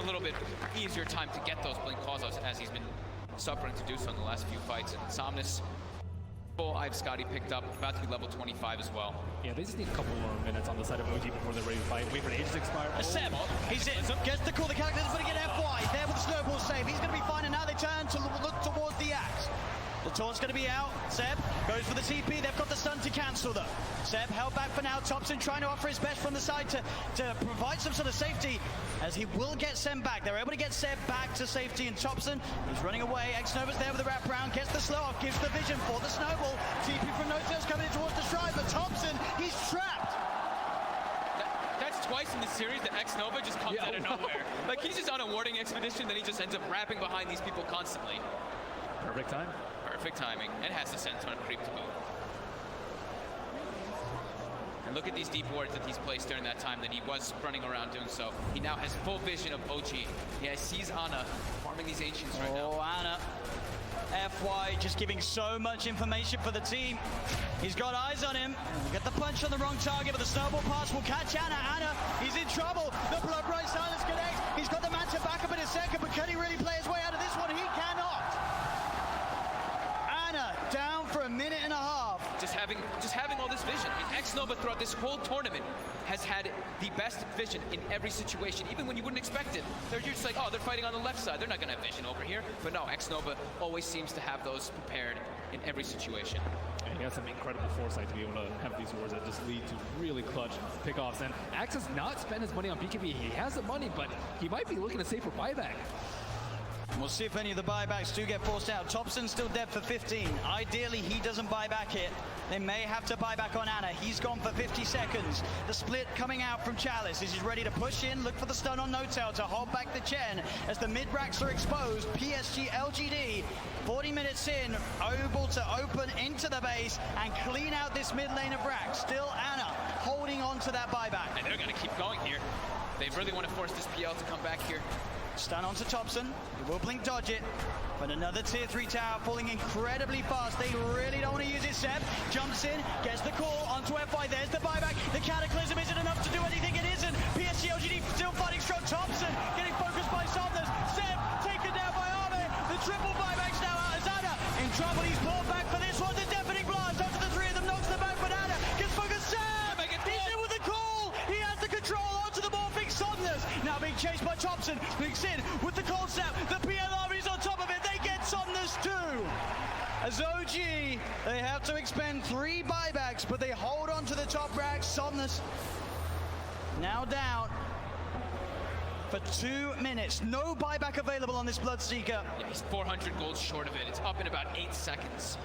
little bit easier time to get those blink calls-outs as he's been suffering to do so in the last few fights. And Somnus, full I've Scotty picked up, about to be level 25 as well. Yeah, they just need a couple more minutes on the side of OG before they're ready to fight. Wait for the age to expire. Seb, he's in, gets the call, the character's going to get FY, there with the snowball save, he's going to be fine, and now they turn to look towards the axe. The taunt's going to be out, Seb goes for the TP, they've got the stun to cancel though. Seb held back for now, Thompson trying to offer his best from the side to provide some sort of safety, as he will get Seb back. They're able to get Seb back to safety, and Thompson, he's running away. Xnova's there with the wraparound, gets the slow off, gives the vision for the snowball. TP from No-Tails coming in towards the stride, but Thompson, he's trapped. That's twice in the series that Xnova just comes out of nowhere. Like, he's just on a warding expedition, then he just ends up wrapping behind these people constantly. Perfect time. Perfect timing, and has the sense on creep to boot. And look at these deep wards that he's placed during that time that he was running around doing so. He now has full vision of OG. Yeah, he sees Ana farming these Ancients right now. Oh, Ana. FY just giving so much information for the team. He's got eyes on him. Get the punch on the wrong target, but the snowball pass will catch Ana. Ana, he's in trouble. The blood bright silence connects. He's got the man to back up in a second, but can he really play his way out of this one? He cannot. Ana down for a minute and a half. Just having all this vision. Xnova throughout this whole tournament has had the best vision in every situation, even when you wouldn't expect it. They're just like, oh, they're fighting on the left side. They're not going to have vision over here. But no, Xnova always seems to have those prepared in every situation. And he has some incredible foresight to be able to have these wars that just lead to really clutch pickoffs. And Axe has not spent his money on BKB. He has the money, but he might be looking to save for buyback. We'll see if any of the buybacks do get forced out. Thompson's still dead for 15. Ideally, he doesn't buy back here. They may have to buy back on Ana. He's gone for 50 seconds. The split coming out from Chalice. He's ready to push in, look for the stun on No-Tail to hold back the Chen. As the mid-racks are exposed, PSG LGD, 40 minutes in, able to open into the base and clean out this mid lane of Rack. Still Ana holding on to that buyback. And they're going to keep going here. They really want to force this PL to come back here. Stun onto Thompson, he will blink dodge it, but another tier 3 tower falling incredibly fast. They really don't want to use it. Seb jumps in, gets the call onto FY, there's the buyback. The Cataclysm isn't enough to do anything, it isn't. PSG LGD still fighting strong. Thompson getting focused by Somnus. Seb taken down by Arme. The triple buybacks now out as Ana in trouble. He's pulled back for this one. The deafening blast onto the three of them, knocks them back, but Ana gets focused. Seb, he's in with the call. He has the control onto the morphing Somnus. Now being chased by Thompson, blinks in with the cold snap. The PLR is on top of it. They get Somnus too. As OG, they have to expend 3 buybacks, but they hold on to the top rack. Somnus now down for 2 minutes. No buyback available on this Bloodseeker. Yeah, he's 400 gold short of it. It's up in about 8 seconds.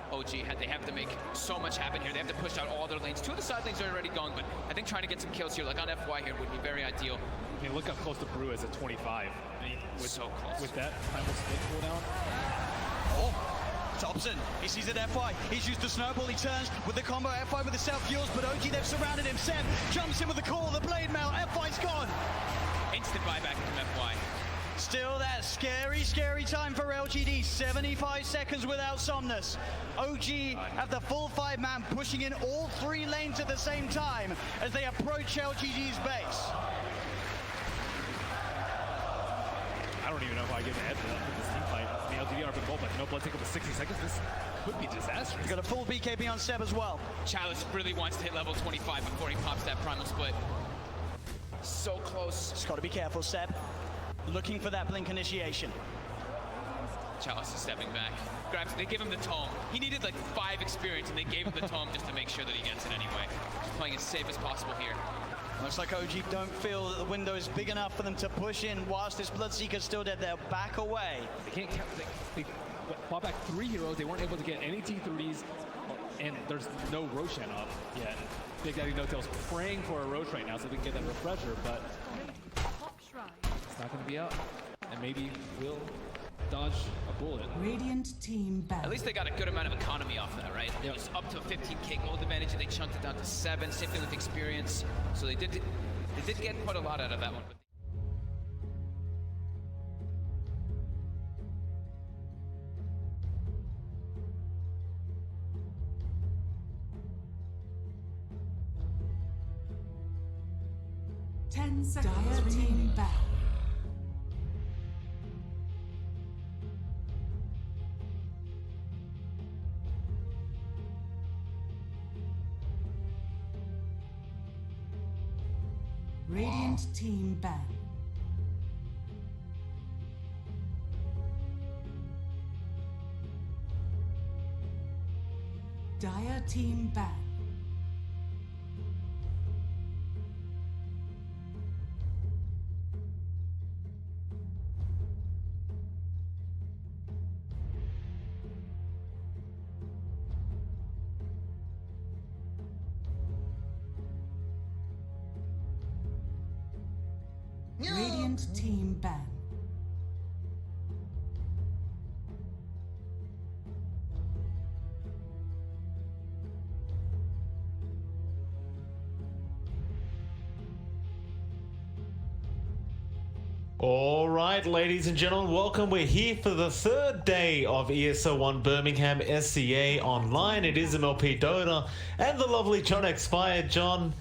OG, they have to make so much happen here. They have to push out all their lanes. 2 of the side lanes are already gone, but I think trying to get some kills here, like on FY here, would be very ideal. I mean, look how close the Brew is at 25. I mean, So close. With that primal split cooldown. Oh, Thompson, he sees it FY. He's used the snowball, he turns with the combo FY with the self-fuels, but OG, they've surrounded him. Seb jumps in with the call, the blade mail, FY's gone. Instant buyback from FY. Still that scary, scary time for LGD. 75 seconds without Somnus. OG have the full 5-man pushing in all 3 lanes at the same time as they approach LGD's base. I don't even know if I get an edge for this team fight. The LGD are for gold, but no blood take up to 60 seconds. This could be disastrous. He's got a full BKB on Seb as well. Chalice really wants to hit level 25 before he pops that primal split. So close. Just got to be careful, Seb. Looking for that blink initiation. Chalice is stepping back. Grabs, they give him the tome. He needed like 5 experience, and they gave him the tome just to make sure that he gets it anyway. Just playing as safe as possible here. Looks like OG don't feel that the window is big enough for them to push in whilst this Bloodseeker's still dead. They'll back away. They can't count. They bought back 3 heroes. They weren't able to get any T3s, and there's no Roshan up yet. Big Daddy No-Tail's praying for a Roche right now so they can get that refresher, but it's not going to be out. And maybe we'll dodge a bullet. Radiant team back. At least they got a good amount of economy off that, right? It was up to 15k gold advantage, and they chunked it down to 7. Same thing with experience. So they did get quite a lot out of that one. Dire team back. Radiant team ban. Dire team ban. Radiant team ban. All right, ladies and gentlemen, welcome. We're here for the third day of ESL One Birmingham SCA Online. It is MLP Dota and the lovely John Expired. John,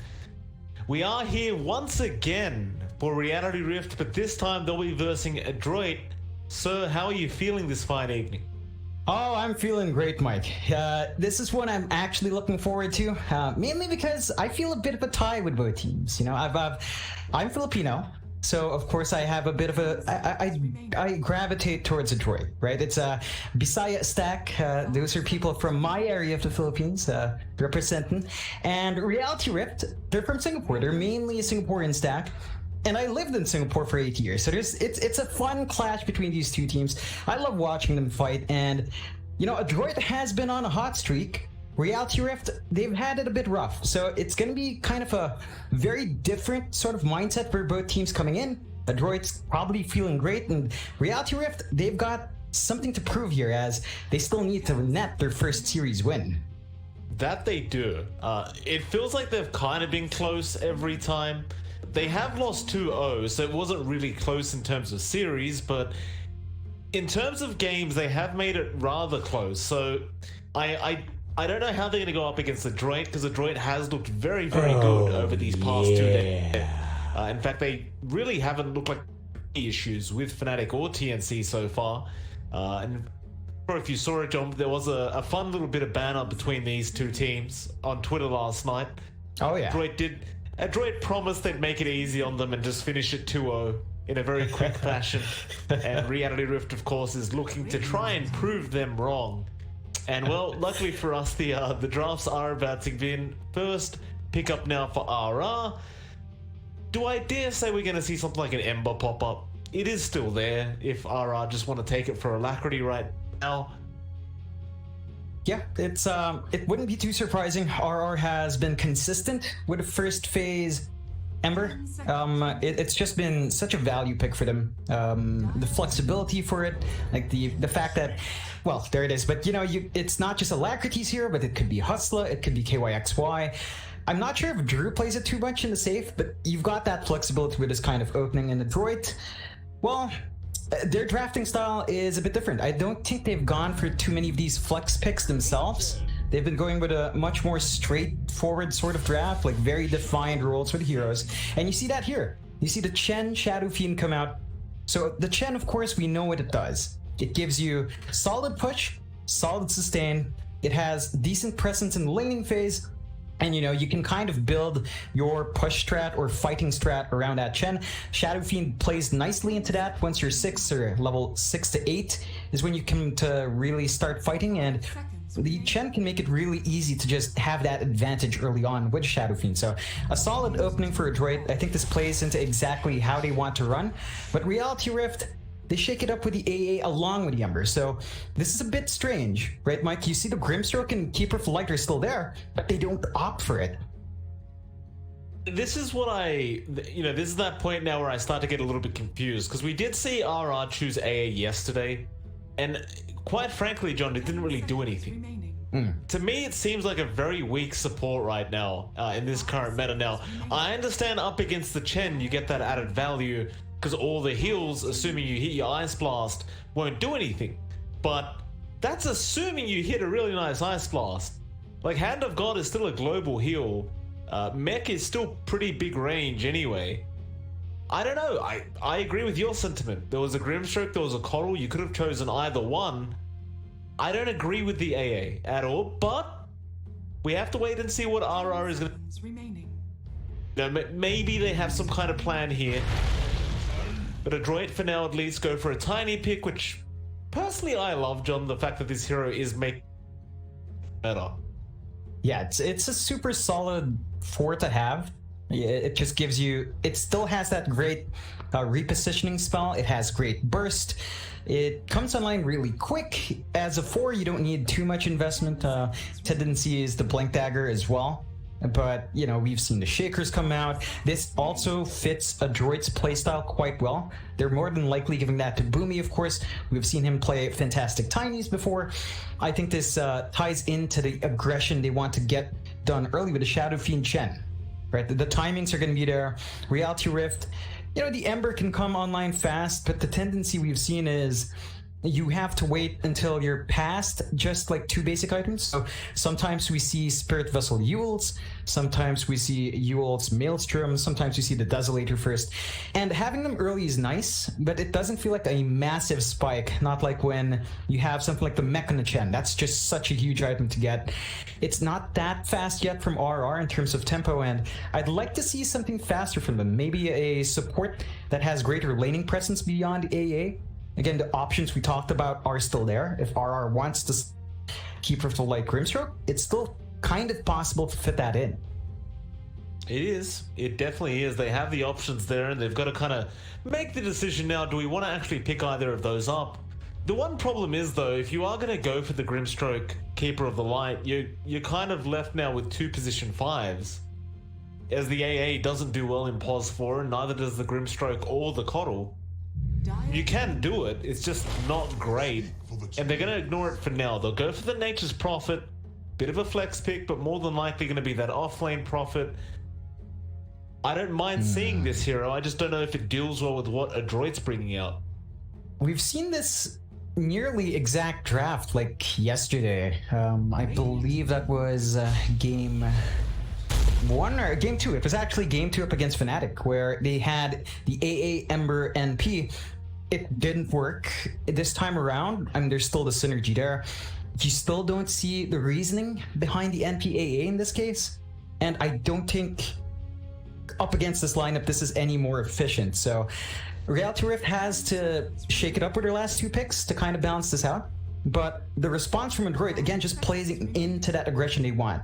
we are here once again for Reality Rift, but this time they'll be versing Adroit. Sir, how are you feeling this fine evening? Oh, I'm feeling great, Mike. This is one I'm actually looking forward to, mainly because I feel a bit of a tie with both teams. You know, I'm Filipino, so of course I have a bit of a I gravitate towards Adroit, right? It's a Bisaya stack. Those are people from my area of the Philippines representing, and Reality Rift. They're from Singapore. They're mainly a Singaporean stack. And I lived in Singapore for 8 years, so it's a fun clash between these two teams. I love watching them fight, and you know, Adroit has been on a hot streak. Reality Rift, they've had it a bit rough, so it's going to be kind of a very different sort of mindset for both teams coming in. Adroit's probably feeling great, and Reality Rift, they've got something to prove here, as they still need to net their first series win. That they do. It feels like they've kind of been close every time. They have lost 2-0, so it wasn't really close in terms of series, but in terms of games, they have made it rather close. So I don't know how they're going to go up against Adroit, because Adroit has looked very, very good over these past 2 days. In fact, they really haven't looked like any issues with Fnatic or TNC so far. And if you saw it, John, there was a fun little bit of banter between these two teams on Twitter last night. Oh yeah. Adroit promised they'd make it easy on them and just finish it 2-0 in a very quick fashion. And Reality Rift, of course, is looking to try and prove them wrong. And well, luckily for us, the drafts are about to begin. First pick up now for RR. Do I dare say we're going to see something like an Ember pop up? It is still there if RR just want to take it for alacrity right now. Yeah, it wouldn't be too surprising. RR has been consistent with the first phase Ember. It's just been such a value pick for them. The flexibility for it, like the fact that, well, there it is. But you know, it's not just Alacrity's here, but it could be Hustler, it could be KYXY. I'm not sure if Drew plays it too much in the safe, but you've got that flexibility with this kind of opening in Adroit. Well, their drafting style is a bit different. I don't think they've gone for too many of these flex picks themselves. They've been going with a much more straightforward sort of draft, like very defined roles for the heroes. And you see that here. You see the Chen Shadow Fiend come out. So the Chen, of course, we know what it does. It gives you solid push, solid sustain. It has decent presence in the laning phase. And you know, you can kind of build your push strat or fighting strat around that Chen. Shadow Fiend plays nicely into that. Once you're 6 or level 6 to 8 is when you come to really start fighting, and the Chen can make it really easy to just have that advantage early on with Shadow Fiend. So a solid opening for Adroit. I think this plays into exactly how they want to run. But Reality Rift, they shake it up with the AA along with the Ember. So this is a bit strange, right, Mike? You see the Grimstroke and Keeper of Light are still there, but they don't opt for it. This is what this is that point now where I start to get a little bit confused, because we did see RR choose AA yesterday, and quite frankly, John, it didn't really do anything. To me, it seems like a very weak support right now in this current meta. Now, I understand up against the Chen, you get that added value, because all the heals, assuming you hit your Ice Blast, won't do anything. But that's assuming you hit a really nice Ice Blast. Like, Hand of God is still a global heal. Mech is still pretty big range anyway. I don't know. I agree with your sentiment. There was a Grimstroke, there was a Coral. You could have chosen either one. I don't agree with the AA at all, but we have to wait and see what RR is going to... Now, maybe they have some kind of plan here. But Adroit for now at least go for a tiny pick, which personally I love, John, the fact that this hero is making better. Yeah, it's a super solid 4 to have. Yeah, it just gives you, it still has that great repositioning spell. It has great burst. It comes online really quick. As a 4, you don't need too much investment. Tendency is the Blink Dagger as well. But, you know, we've seen the Shakers come out. This also fits Adroit's playstyle quite well. They're more than likely giving that to Boomy, of course. We've seen him play Fantastic Tinies before. I think this ties into the aggression they want to get done early with the Shadow Fiend Chen. Right? The timings are going to be there. Reality Rift, you know, the Ember can come online fast, but the tendency we've seen is you have to wait until you're past just like 2 basic items. So sometimes we see Spirit Vessel Yules, sometimes we see Yules Maelstrom, sometimes we see the Desolator first. And having them early is nice, but it doesn't feel like a massive spike, not like when you have something like the Mechana Chen. That's just such a huge item to get. It's not that fast yet from RR in terms of tempo, and I'd like to see something faster from them. Maybe a support that has greater laning presence beyond AA. Again, the options we talked about are still there. If RR wants to keep Rift of Light Grimstroke, it's still kind of possible to fit that in. It is. It definitely is. They have the options there, and they've got to kind of make the decision now. Do we want to actually pick either of those up? The one problem is, though, if you are going to go for the Grimstroke Keeper of the Light, you're kind of left now with 2 position 5s. As the AA doesn't do well in Pos 4, and neither does the Grimstroke or the Coddle. You can do it, it's just not great, and they're going to ignore it for now. They'll go for the Nature's Prophet, bit of a flex pick, but more than likely going to be that off-lane Prophet. I don't mind seeing this hero, I just don't know if it deals well with what Adroit's bringing out. We've seen this nearly exact draft like yesterday. I believe that was game 1 or game 2. It was actually game 2 up against Fnatic, where they had the AA Ember NP. It didn't work this time around. I mean, there's still the synergy there. You still don't see the reasoning behind the NP AA in this case, and I don't think up against this lineup this is any more efficient. So Reality Rift has to shake it up with their last 2 picks to kind of balance this out. But the response from Adroit, again, just plays into that aggression they want.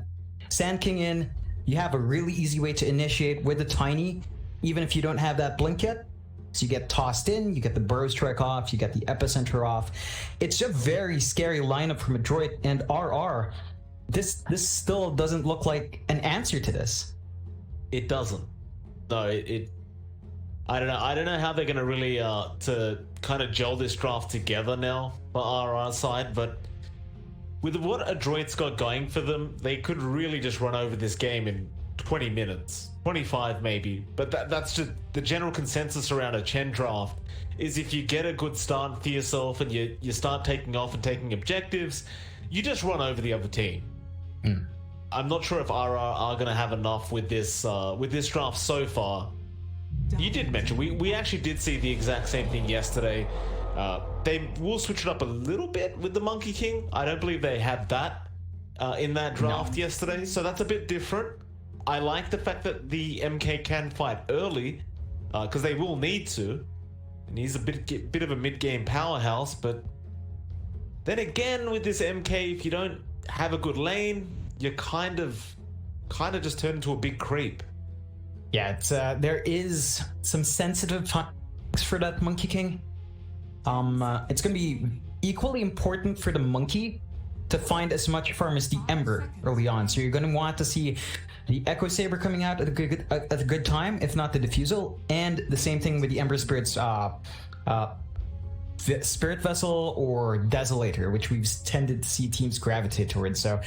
Sand King in, you have a really easy way to initiate with the Tiny, even if you don't have that blink yet. So you get tossed in, you get the Burrow Strike off, you get the Epicenter off. It's a very scary lineup from Adroit, and RR, this still doesn't look like an answer to this. It doesn't. No, I don't know how they're going to really to kind of gel this draft together now for RR side, but with what Adroit's got going for them, they could really just run over this game in 20 minutes, 25 maybe. But that's just the general consensus around a Chen draft, is if you get a good start for yourself and you start taking off and taking objectives, you just run over the other team. I'm not sure if RR are going to have enough with this draft so far. You did mention, we actually did see the exact same thing yesterday. They will switch it up a little bit with the Monkey King. I don't believe they had that in that draft yesterday, so that's a bit different. I like the fact that the MK can fight early, because they will need to, and he's a bit of a mid-game powerhouse. But then again, with this MK, if you don't have a good lane, you kind of just turn into a big creep. Yeah, it's there is some sensitive topics for that Monkey King. It's going to be equally important for the Monkey to find as much farm as the Ember early on. So you're going to want to see the Echo Saber coming out at a good time, if not the Diffusal, and the same thing with the Ember Spirit's Spirit Vessel or Desolator, which we've tended to see teams gravitate towards. So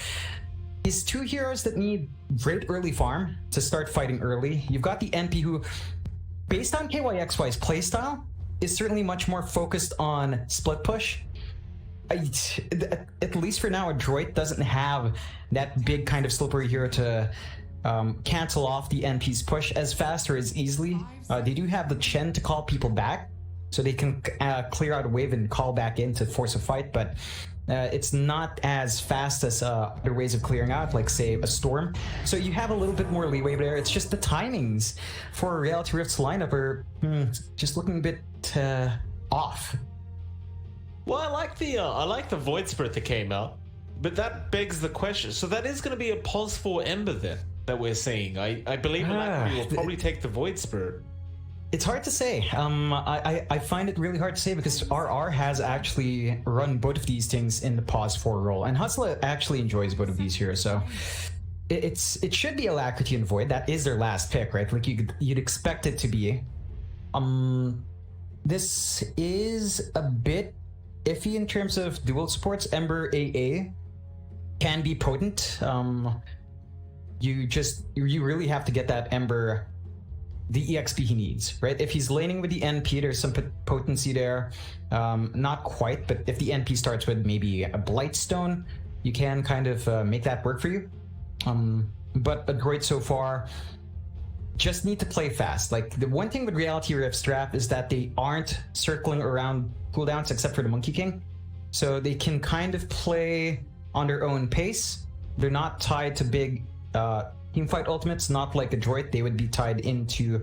these 2 heroes that need great early farm to start fighting early. You've got the NP who, based on KYXY's playstyle, is certainly much more focused on split push. At least for now, Adroit doesn't have that big kind of slippery hero to cancel off the NP's push as fast or as easily. They do have the Chen to call people back, so they can clear out a wave and call back in to force a fight, but it's not as fast as other ways of clearing out, like say a storm. So you have a little bit more leeway there. It's just the timings for Reality Rift's lineup are just looking a bit off. Well, I like the Void Spirit that came out, but that begs the question. So that is going to be a pos for Ember then that we're seeing. I believe we will probably take the Void Spirit. It's hard to say. I find it really hard to say because RR has actually run both of these things in the pause 4 role, and Hustler actually enjoys both of these heroes, so it should be Alacrity and Void. That is their last pick, right? Like you'd expect it to be. This is a bit iffy in terms of dual supports. Ember AA can be potent. You really have to get that Ember the EXP he needs, right? If he's laning with the NP, there's some potency there. Not quite, but if the NP starts with maybe a Blightstone, you can kind of make that work for you. But Adroit so far just need to play fast. Like, the one thing with Reality Rift's draft is that they aren't circling around cooldowns except for the Monkey King. So they can kind of play on their own pace. They're not tied to big teamfight ultimates, not like Adroit. They would be tied into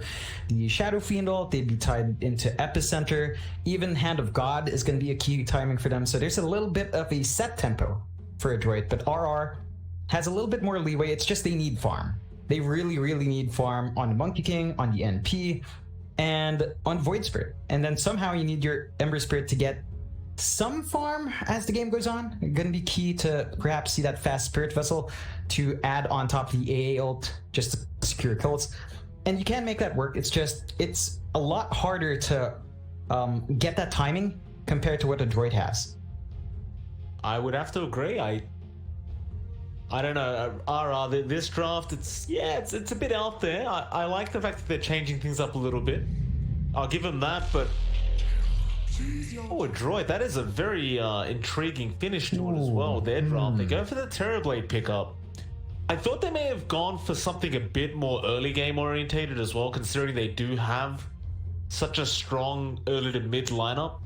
the Shadow Fiend ult, they'd be tied into Epicenter. Even Hand of God is going to be a key timing for them. So there's a little bit of a set tempo for Adroit, but RR has a little bit more leeway. It's just they need farm. They really, really need farm on the Monkey King, on the NP, and on Void Spirit. And then somehow you need your Ember Spirit to get some farm as the game goes on. Going to be key to perhaps see that fast Spirit Vessel to add on top of the AA ult just to secure kills. And you can make that work. It's just, it's a lot harder to get that timing compared to what Adroit has. I would have to agree. I don't know, RR, this draft, it's a bit out there. I like the fact that they're changing things up a little bit. I'll give them that, but oh, Adroit, that is a very intriguing finish to it as well. Their draft, they go for the Terrorblade pickup. I thought they may have gone for something a bit more early game orientated as well, considering they do have such a strong early to mid lineup.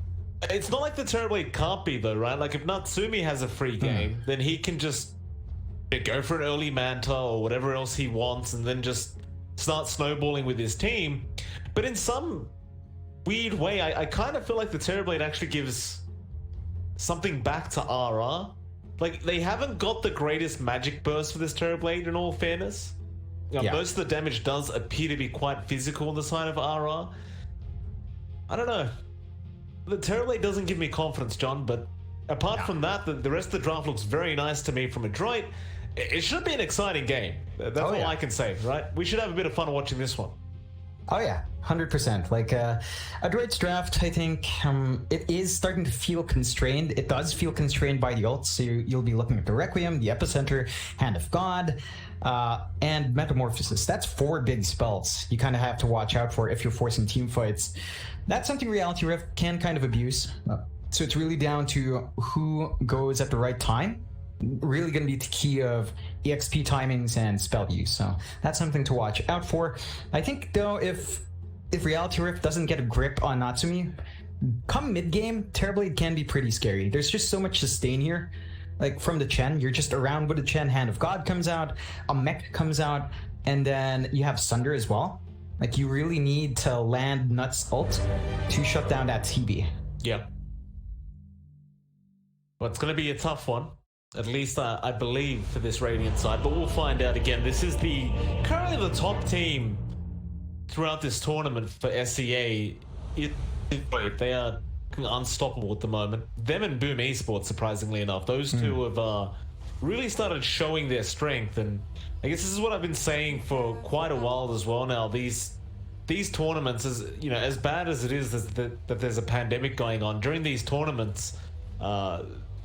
It's not like the Terrorblade can't be though, right? Like if Natsumi has a free game, then he can just go for an early Manta or whatever else he wants and then just start snowballing with his team. But in some weird way, I kind of feel like the Terrorblade actually gives something back to RR. Like, they haven't got the greatest magic burst for this Terrorblade, in all fairness. Most of the damage does appear to be quite physical on the side of RR. I don't know. The Terrorblade doesn't give me confidence, John, but apart from that, the rest of the draft looks very nice to me from Adroit. It should be an exciting game. That's all I can say, right? We should have a bit of fun watching this one. Oh yeah, 100%. Like Adroit's draft, I think it is starting to feel constrained. It does feel constrained by the ults. So you'll be looking at the Requiem, the Epicenter, Hand of God, and Metamorphosis. That's 4 big spells you kind of have to watch out for if you're forcing team fights. That's something Reality Rift can kind of abuse. So it's really down to who goes at the right time. Really going to be the key of EXP timings and spell use. So that's something to watch out for. I think though, if Reality Rift doesn't get a grip on Natsumi, come mid game, Terrorblade can be pretty scary. There's just so much sustain here. Like from the Chen, you're just around with the Chen. Hand of God comes out, a mech comes out, and then you have Sunder as well. Like you really need to land Nuts ult to shut down that TB. Yeah. Well, it's going to be a tough one. At least I believe for this Radiant side, but we'll find out again. This is currently the top team throughout this tournament for SEA. They are unstoppable at the moment. Them and Boom Esports, surprisingly enough, those two have really started showing their strength. And I guess this is what I've been saying for quite a while as well now. These tournaments, as bad as it is that there's a pandemic going on, during these tournaments,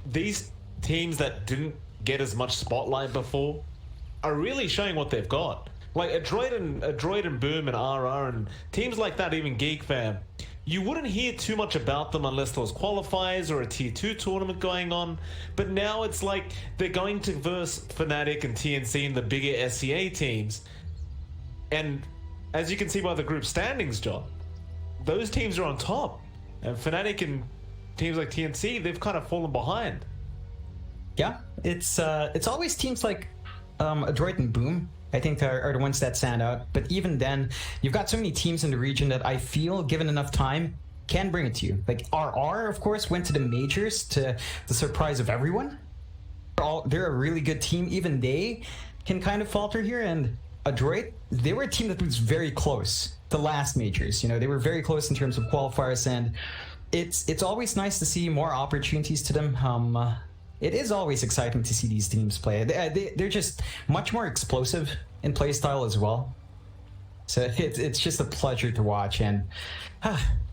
these teams that didn't get as much spotlight before are really showing what they've got. Like Adroit and Boom and RR and teams like that, even Geek Fam, you wouldn't hear too much about them unless there was qualifiers or a tier 2 tournament going on. But now it's like they're going to verse Fnatic and TNC and the bigger SEA teams. And as you can see by the group standings, John, those teams are on top. And Fnatic and teams like TNC, they've kind of fallen behind. Yeah, it's always teams like Adroit and Boom, I think, are the ones that stand out. But even then, you've got so many teams in the region that I feel, given enough time, can bring it to you. Like RR, of course, went to the majors to the surprise of everyone. They're a really good team. Even they can kind of falter here. And Adroit, they were a team that was very close to last majors. You know, they were very close in terms of qualifiers, and it's always nice to see more opportunities to them. It is always exciting to see these teams play. They're just much more explosive in play style as well. So it's just a pleasure to watch, and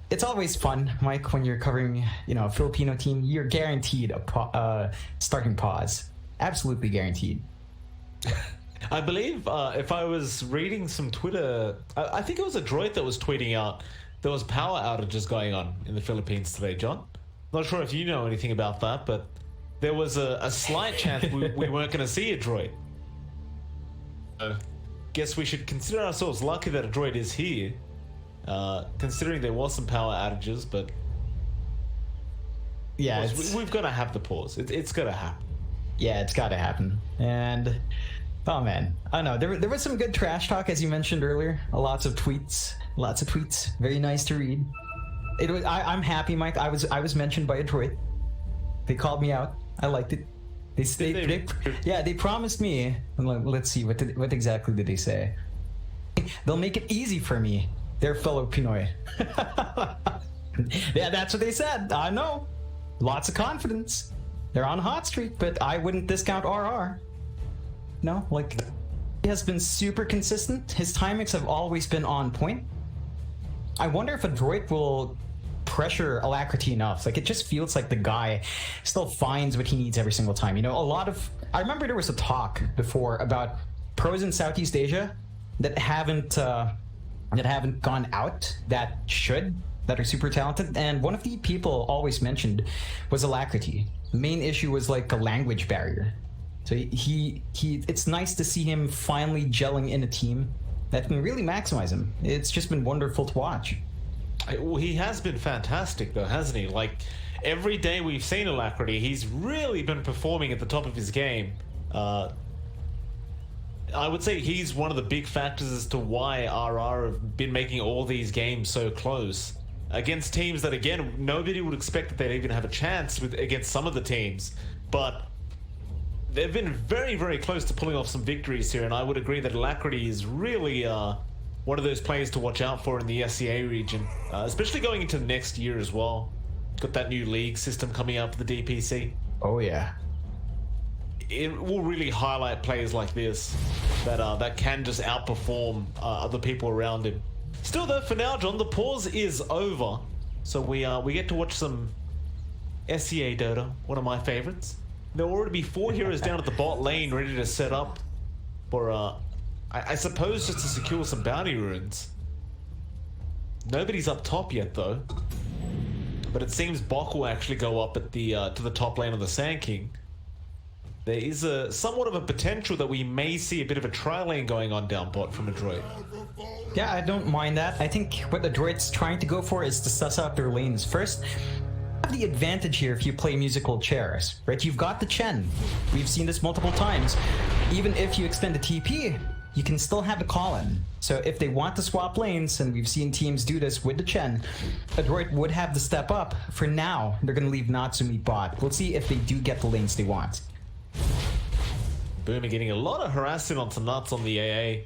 it's always fun, Mike, when you're covering, you know, a Filipino team. You're guaranteed a starting pause, absolutely guaranteed. I believe if I was reading some Twitter, I think it was Adroit that was tweeting out there was power outages going on in the Philippines today, John. Not sure if you know anything about that, but there was a slight chance we weren't going to see Adroit. Guess we should consider ourselves lucky that Adroit is here, considering there was some power outages, but yeah, we've got to have the pause. It's got to happen. Yeah, it's got to happen. And oh man, I don't know. There was some good trash talk, as you mentioned earlier. Lots of tweets. Very nice to read. It was. I'm happy, Mike. I was mentioned by Adroit. They called me out. I liked it. They promised me. Let's see, what exactly did they say? They'll make it easy for me, their fellow Pinoy. Yeah, that's what they said. I know. Lots of confidence. They're on a hot streak, but I wouldn't discount RR. No, like, he has been super consistent. His timings have always been on point. I wonder if Adroit will pressure Alacrity enough. Like, it just feels like the guy still finds what he needs every single time. You know, I remember there was a talk before about pros in Southeast Asia that haven't gone out, that are super talented, and one of the people always mentioned was Alacrity. The main issue was like a language barrier. So it's nice to see him finally gelling in a team that can really maximize him. It's just been wonderful to watch. Well, he has been fantastic, though, hasn't he? Like, every day we've seen Alacrity, he's really been performing at the top of his game. I would say he's one of the big factors as to why RR have been making all these games so close. Against teams that, again, nobody would expect that they'd even have a chance against some of the teams. But they've been very, very close to pulling off some victories here, and I would agree that Alacrity is really one of those players to watch out for in the SCA region, especially going into next year as well. Got that new league system coming up for the DPC. Oh yeah. It will really highlight players like this that can just outperform other people around him. Still though, for now, John, the pause is over, so we get to watch some SCA Dota, one of my favorites. There will already be 4 heroes down at the bot lane ready to set up for, I suppose, just to secure some bounty runes. Nobody's up top yet, though. But it seems Bok will actually go up at the to the top lane of the Sand King. There is somewhat of a potential that we may see a bit of a tri lane going on down bot from Adroit. Yeah, I don't mind that. I think what Adroit's trying to go for is to suss out their lanes first. Have the advantage here if you play musical chairs, right? You've got the Chen. We've seen this multiple times. Even if you extend the TP, you can still have a call-in. So if they want to swap lanes, and we've seen teams do this with the Chen, Adroit would have to step up. For now, they're going to leave Natsumi bot. We'll see if they do get the lanes they want. Boomer getting a lot of harassment onto Nuts on the AA.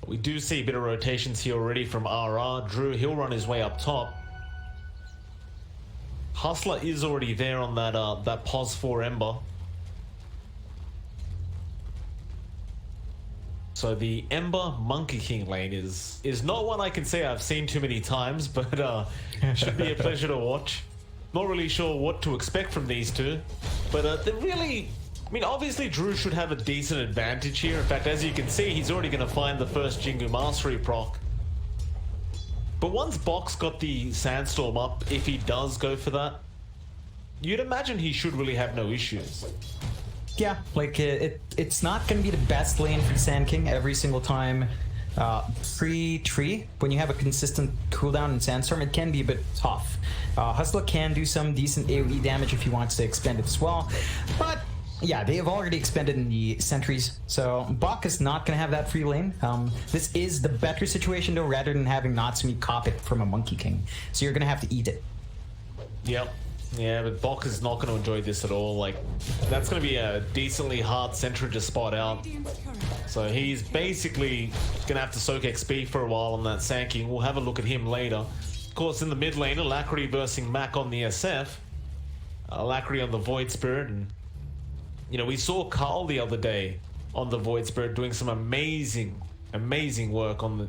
We do see a bit of rotations here already from RR. Drew, he'll run his way up top. Hustler is already there on that pos 4 Ember. So the Ember Monkey King lane is not one I can say I've seen too many times, but should be a pleasure to watch. Not really sure what to expect from these two, but they're really... I mean, obviously Drew should have a decent advantage here. In fact, as you can see, he's already going to find the first Jingu Mastery proc. But once Bok's got the Sandstorm up, if he does go for that, you'd imagine he should really have no issues. Yeah, like it's not going to be the best lane for Sand King every single time Pre-tree, when you have a consistent cooldown in Sandstorm, it can be a bit tough. Hustler can do some decent AoE damage if he wants to expend it as well, but yeah, they have already expended in the sentries, so Bok is not going to have that free lane. This is the better situation though, rather than having Natsumi cop it from a Monkey King, so you're going to have to eat it. Yep. Yeah, but Bok is not going to enjoy this at all. Like, that's going to be a decently hard sentry to spot out. So he's basically going to have to soak XP for a while on that Sanking. We'll have a look at him later. Of course, in the mid lane, Alacrity versing Mac on the SF. Alacrity on the Void Spirit. And, you know, we saw Carl the other day on the Void Spirit doing some amazing work on the...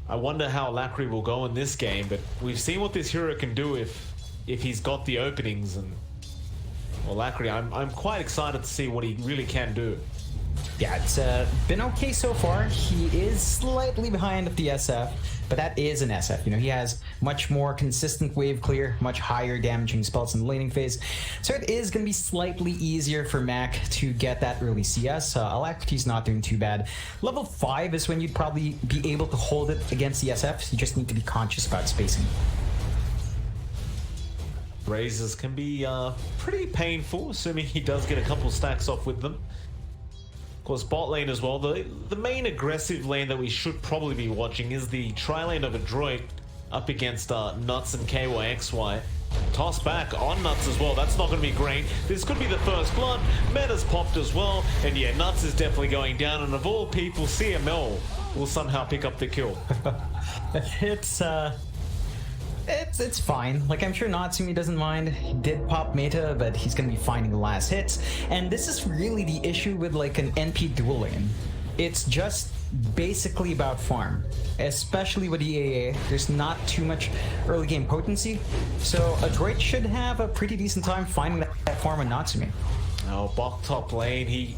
I wonder how Alacrity will go in this game, but we've seen what this hero can do if he's got the openings. And well, Alacrity, I'm quite excited to see what he really can do. Yeah, it's been okay so far. He is slightly behind the SF, but that is an SF. You know, he has much more consistent wave clear, much higher damaging spells in the laning phase. So it is going to be slightly easier for Mac to get that early CS. Alacrity's not doing too bad. Level 5 is when you'd probably be able to hold it against the SF. You just need to be conscious about spacing. Razors can be pretty painful, assuming he does get a couple stacks off with them. Of course, bot lane as well. The main aggressive lane that we should probably be watching is the tri-lane of Adroit up against Nuts and KYXY. Toss back on Nuts as well. That's not going to be great. This could be the first blood. Meta's popped as well. And yeah, Nuts is definitely going down. And of all people, CML will somehow pick up the kill. It's fine. Like, I'm sure Natsumi doesn't mind. He did pop meta, but he's gonna be finding the last hits. And this is really the issue with like an NP dual lane. It's just basically about farm, especially with EAA. There's not too much early game potency, so Adroit should have a pretty decent time finding that farm on Natsumi. Oh, Bok top lane.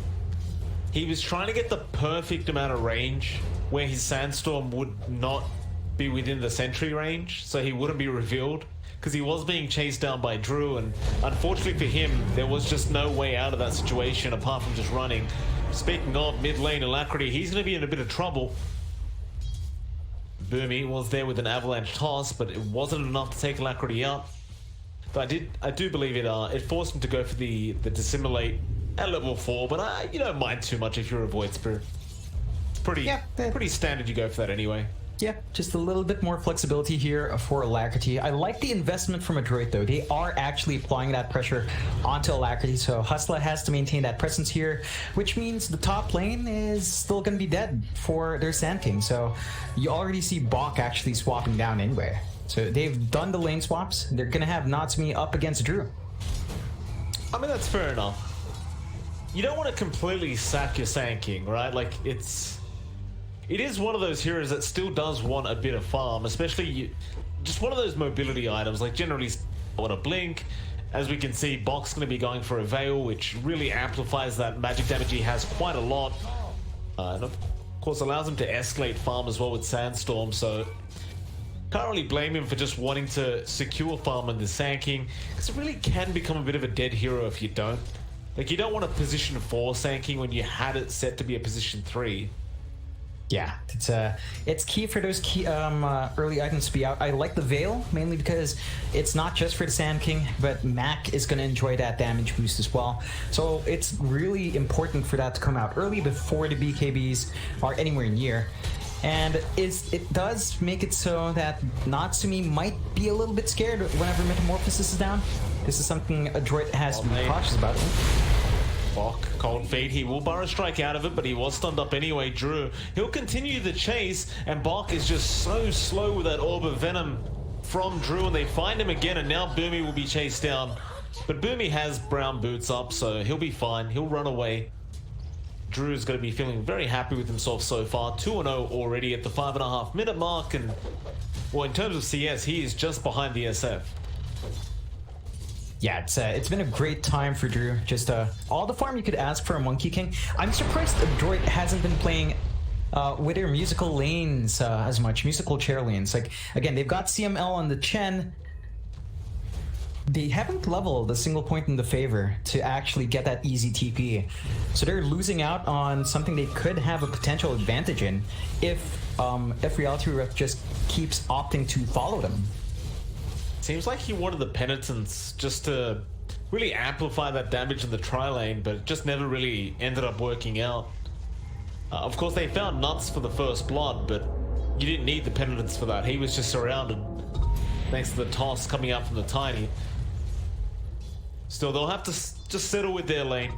He was trying to get the perfect amount of range where his Sandstorm would not be within the sentry range, so he wouldn't be revealed, because he was being chased down by Drew, and unfortunately for him, there was just no way out of that situation apart from just running. Speaking of mid lane Alacrity, he's going to be in a bit of trouble. Boomy was there with an avalanche toss, but it wasn't enough to take Alacrity out. But I do believe it forced him to go for the dissimulate at level 4, but you don't mind too much if you're a Void Spirit. It's pretty standard you go for that anyway. Yeah, just a little bit more flexibility here for Alacrity. I like the investment from Adroit though. They are actually applying that pressure onto Alacrity, so Hustler has to maintain that presence here, which means the top lane is still going to be dead for their Sand King. So you already see Bok actually swapping down anyway. So they've done the lane swaps. They're going to have Natsumi up against Drew. I mean, that's fair enough. You don't want to completely sack your Sand King, right? Like, it is one of those heroes that still does want a bit of farm, especially just one of those mobility items. Like, generally, want to blink. As we can see, Bok's going to be going for a Veil, which really amplifies that magic damage he has quite a lot. And of course, allows him to escalate farm as well with Sandstorm, so can't really blame him for just wanting to secure farm in the Sand King, because it really can become a bit of a dead hero if you don't. Like, you don't want a position 4 Sand King when you had it set to be a position 3. Yeah, it's key for those key early items to be out. I like the Veil, mainly because it's not just for the Sand King, but Mac is going to enjoy that damage boost as well. So it's really important for that to come out early before the BKBs are anywhere near. And it does make it so that Natsumi might be a little bit scared whenever Metamorphosis is down. This is something Adroit has to be cautious about. Bok, Cold Feet, he will burrow strike out of it, but he was stunned up anyway. Drew, he'll continue the chase, and Bok is just so slow with that Orb of Venom from Drew, and they find him again, and now Boomy will be chased down. But Boomy has brown boots up, so he'll be fine. He'll run away. Drew is going to be feeling very happy with himself so far. 2-0 already at the 5.5 minute mark, and well, in terms of CS, he is just behind the SF. Yeah, it's been a great time for Drew. Just all the farm you could ask for a Monkey King. I'm surprised Adroit hasn't been playing with their musical lanes as much, musical chair lanes. Like, again, they've got CML on the Chen, they haven't leveled a single point in the favor to actually get that easy TP. So they're losing out on something they could have a potential advantage in if Reality Rift just keeps opting to follow them. Seems like he wanted the penitence just to really amplify that damage in the tri-lane, but it just never really ended up working out. Of course, they found nuts for the first blood, but you didn't need the penitence for that. He was just surrounded thanks to the toss coming out from the Tiny. Still, they'll have to just settle with their lane.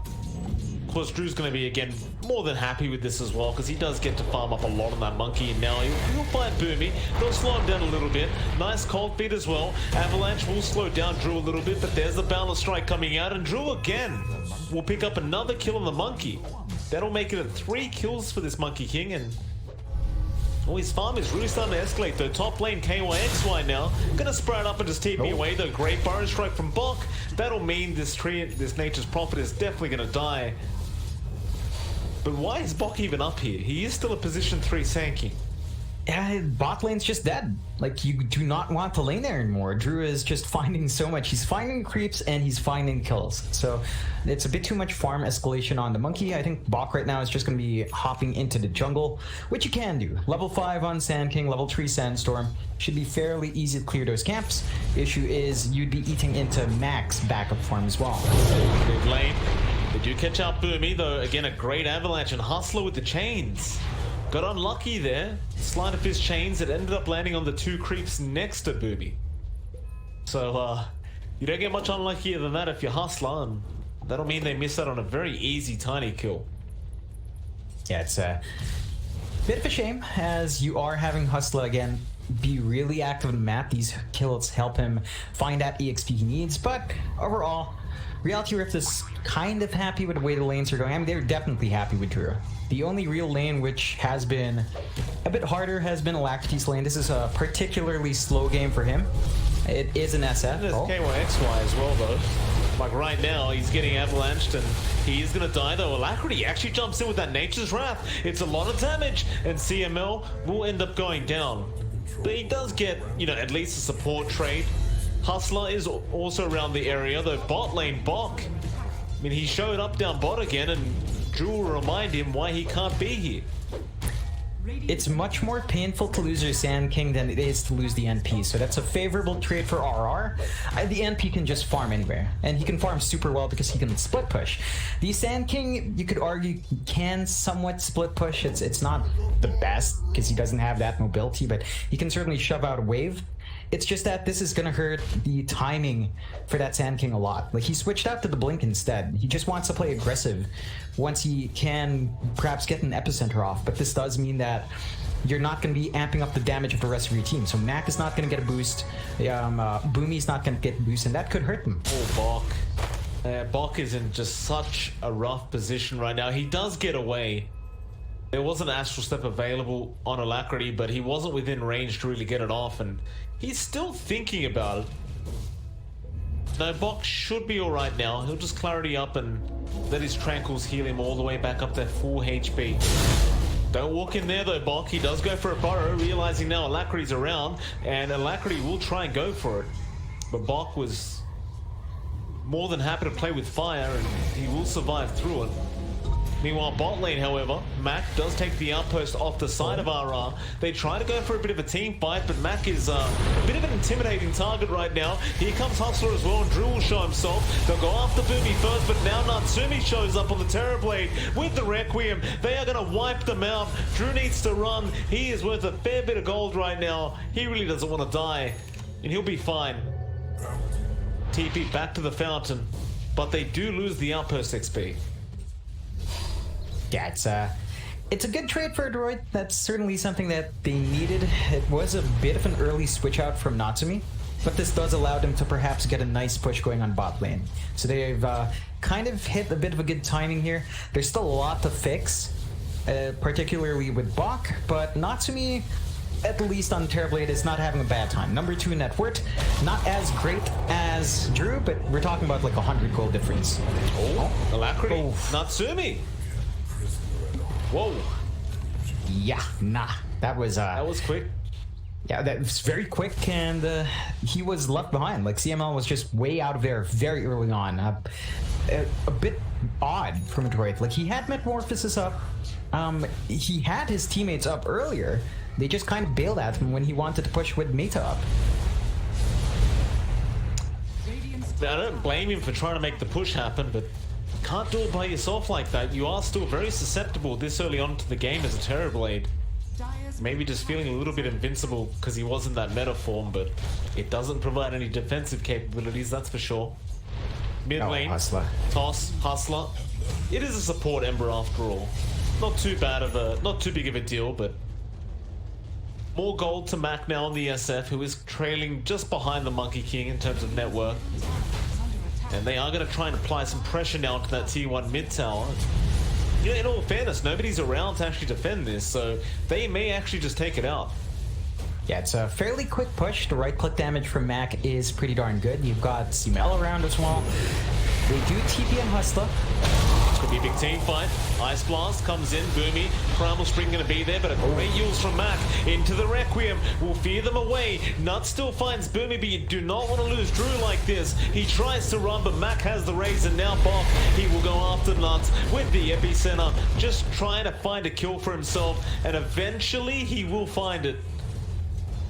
Of course, Drew's going to be, again, more than happy with this as well, because he does get to farm up a lot on that monkey, and now he'll find Boomy. They'll slow him down a little bit. Nice cold feet as well. Avalanche will slow down Drew a little bit, but there's the balance strike coming out, and Drew again will pick up another kill on the monkey. That'll make it 3 kills for this Monkey King, and his farm is really starting to escalate though. Top lane KYXY now. Gonna sprout up and just TP away though. Great Burrow Strike from Bok. That'll mean this Nature's Prophet is definitely gonna die. But why is Bok even up here? He is still a position 3 Sand King. Yeah, bot lane's just dead. Like, you do not want to lane there anymore. Drew is just finding so much. He's finding creeps and he's finding kills. So it's a bit too much farm escalation on the monkey. I think Bok right now is just going to be hopping into the jungle, which you can do. Level 5 on Sand King, level 3 Sandstorm. Should be fairly easy to clear those camps. Issue is you'd be eating into max backup farm as well. Good lane. They do catch out Boomy though. Again, a great Avalanche and Hustler with the chains. Got unlucky there. Slide of his chains. It ended up landing on the 2 creeps next to Boomy. So, you don't get much unluckier than that if you're Hustler, and that'll mean they miss out on a very easy Tiny kill. Yeah, it's a bit of a shame, as you are having Hustler again be really active on the map. These kills help him find that EXP he needs, but overall, Reality Rift is kind of happy with the way the lanes are going. I mean, they're definitely happy with Drew. The only real lane which has been a bit harder has been Alacrity's lane. This is a particularly slow game for him. It is an SF. There's KYXY as well, though. Like right now, he's getting avalanched and he is going to die, though. Alacrity actually jumps in with that Nature's Wrath. It's a lot of damage, and CML will end up going down. But he does get, at least a support trade. Hustler is also around the area, though bot lane Bok. I mean, he showed up down bot again, and Drew will remind him why he can't be here. It's much more painful to lose your Sand King than it is to lose the NP, so that's a favorable trade for RR. The NP can just farm anywhere, and he can farm super well because he can split push. The Sand King, you could argue, can somewhat split push. It's not the best because he doesn't have that mobility, but he can certainly shove out a wave. It's just that this is gonna hurt the timing for that Sand King a lot. Like, he switched out to the Blink instead. He just wants to play aggressive once he can perhaps get an epicenter off, but this does mean that you're not going to be amping up the damage of the rest of your team. So Mac is not going to get a boost, Boomy's not going to get a boost, and that could hurt them. Oh, Bok. Bok is in just such a rough position right now. He does get away. There was an Astral Step available on Alacrity, but he wasn't within range to really get it off, and he's still thinking about it. No, Bok should be alright now. He'll just Clarity up and let his Tranquils heal him all the way back up to full HP. Don't walk in there though, Bok. He does go for a burrow, realizing now Alacrity's around, and Alacrity will try and go for it. But Bok was more than happy to play with fire, and he will survive through it. Meanwhile, bot lane, however, Mac does take the outpost off the side of RR. They try to go for a bit of a team fight, but Mac is a bit of an intimidating target right now. Here comes Hustler as well, and Drew will show himself. They'll go after Boomy first, but now Natsumi shows up on the Terrorblade with the Requiem. They are going to wipe them out. Drew needs to run. He is worth a fair bit of gold right now. He really doesn't want to die, and he'll be fine. TP back to the fountain, but they do lose the outpost XP. Yeah, it's a good trade for Adroit. That's certainly something that they needed. It was a bit of an early switch out from Natsumi, but this does allow them to perhaps get a nice push going on bot lane. So they've kind of hit a bit of a good timing here. There's still a lot to fix, particularly with Bok, but Natsumi, at least on Terrorblade, is not having a bad time. Number 2 in net worth, not as great as Drew, but we're talking about like 100 gold difference. Oh, Alacrity, Natsumi. Whoa. Yeah, nah. That was quick. Yeah, that was very quick, and he was left behind. Like, CML was just way out of there very early on. A bit odd from Adroit. Like, he had Metamorphosis up. He had his teammates up earlier. They just kind of bailed at him when he wanted to push with Meta up. I don't blame him for trying to make the push happen, but can't do it by yourself like that. You are still very susceptible this early on to the game as a Terrorblade. Maybe just feeling a little bit invincible because he was in that meta form, but it doesn't provide any defensive capabilities, that's for sure. Mid lane, Hustler. toss, Hustler. It is a support Ember after all. Not too big of a deal, but more gold to Mac now on the SF, who is trailing just behind the Monkey King in terms of network. And they are going to try and apply some pressure now onto that tier 1 mid tower. You know, in all fairness, nobody's around to actually defend this, so they may actually just take it out. Yeah, it's a fairly quick push. The right-click damage from Mac is pretty darn good. You've got CML around as well. They do TP and Hustler. Could be a big team fight. Ice Blast comes in, Boomy. Primal Spring gonna be there, but a great use from Mac into the Requiem. Will fear them away. Nut still finds Boomy, but you do not want to lose Drew like this. He tries to run, but Mac has the Razor. Now Bok, he will go after Nuts with the Epicenter, just trying to find a kill for himself, and eventually he will find it.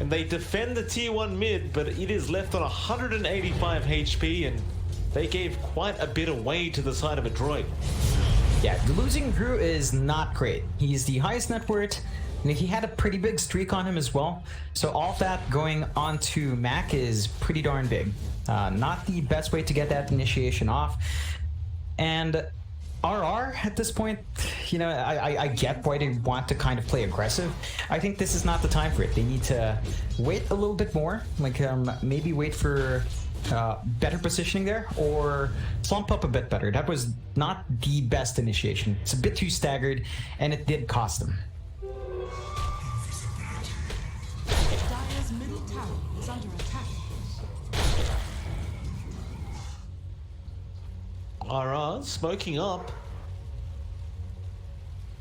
And they defend the tier 1 mid, but it is left on 185 HP, and they gave quite a bit away to the side of Adroit. Yeah, losing Drew is not great. He's the highest net worth, and he had a pretty big streak on him as well. So all of that going on to Mac is pretty darn big. Not the best way to get that initiation off. And RR at this point, you know, I get why they want to kind of play aggressive. I think this is not the time for it. They need to wait a little bit more, like maybe wait for better positioning there, or slump up a bit better. That was not the best initiation. It's a bit too staggered, and it did cost them. Dire's middle tower is under attack. RR smoking up.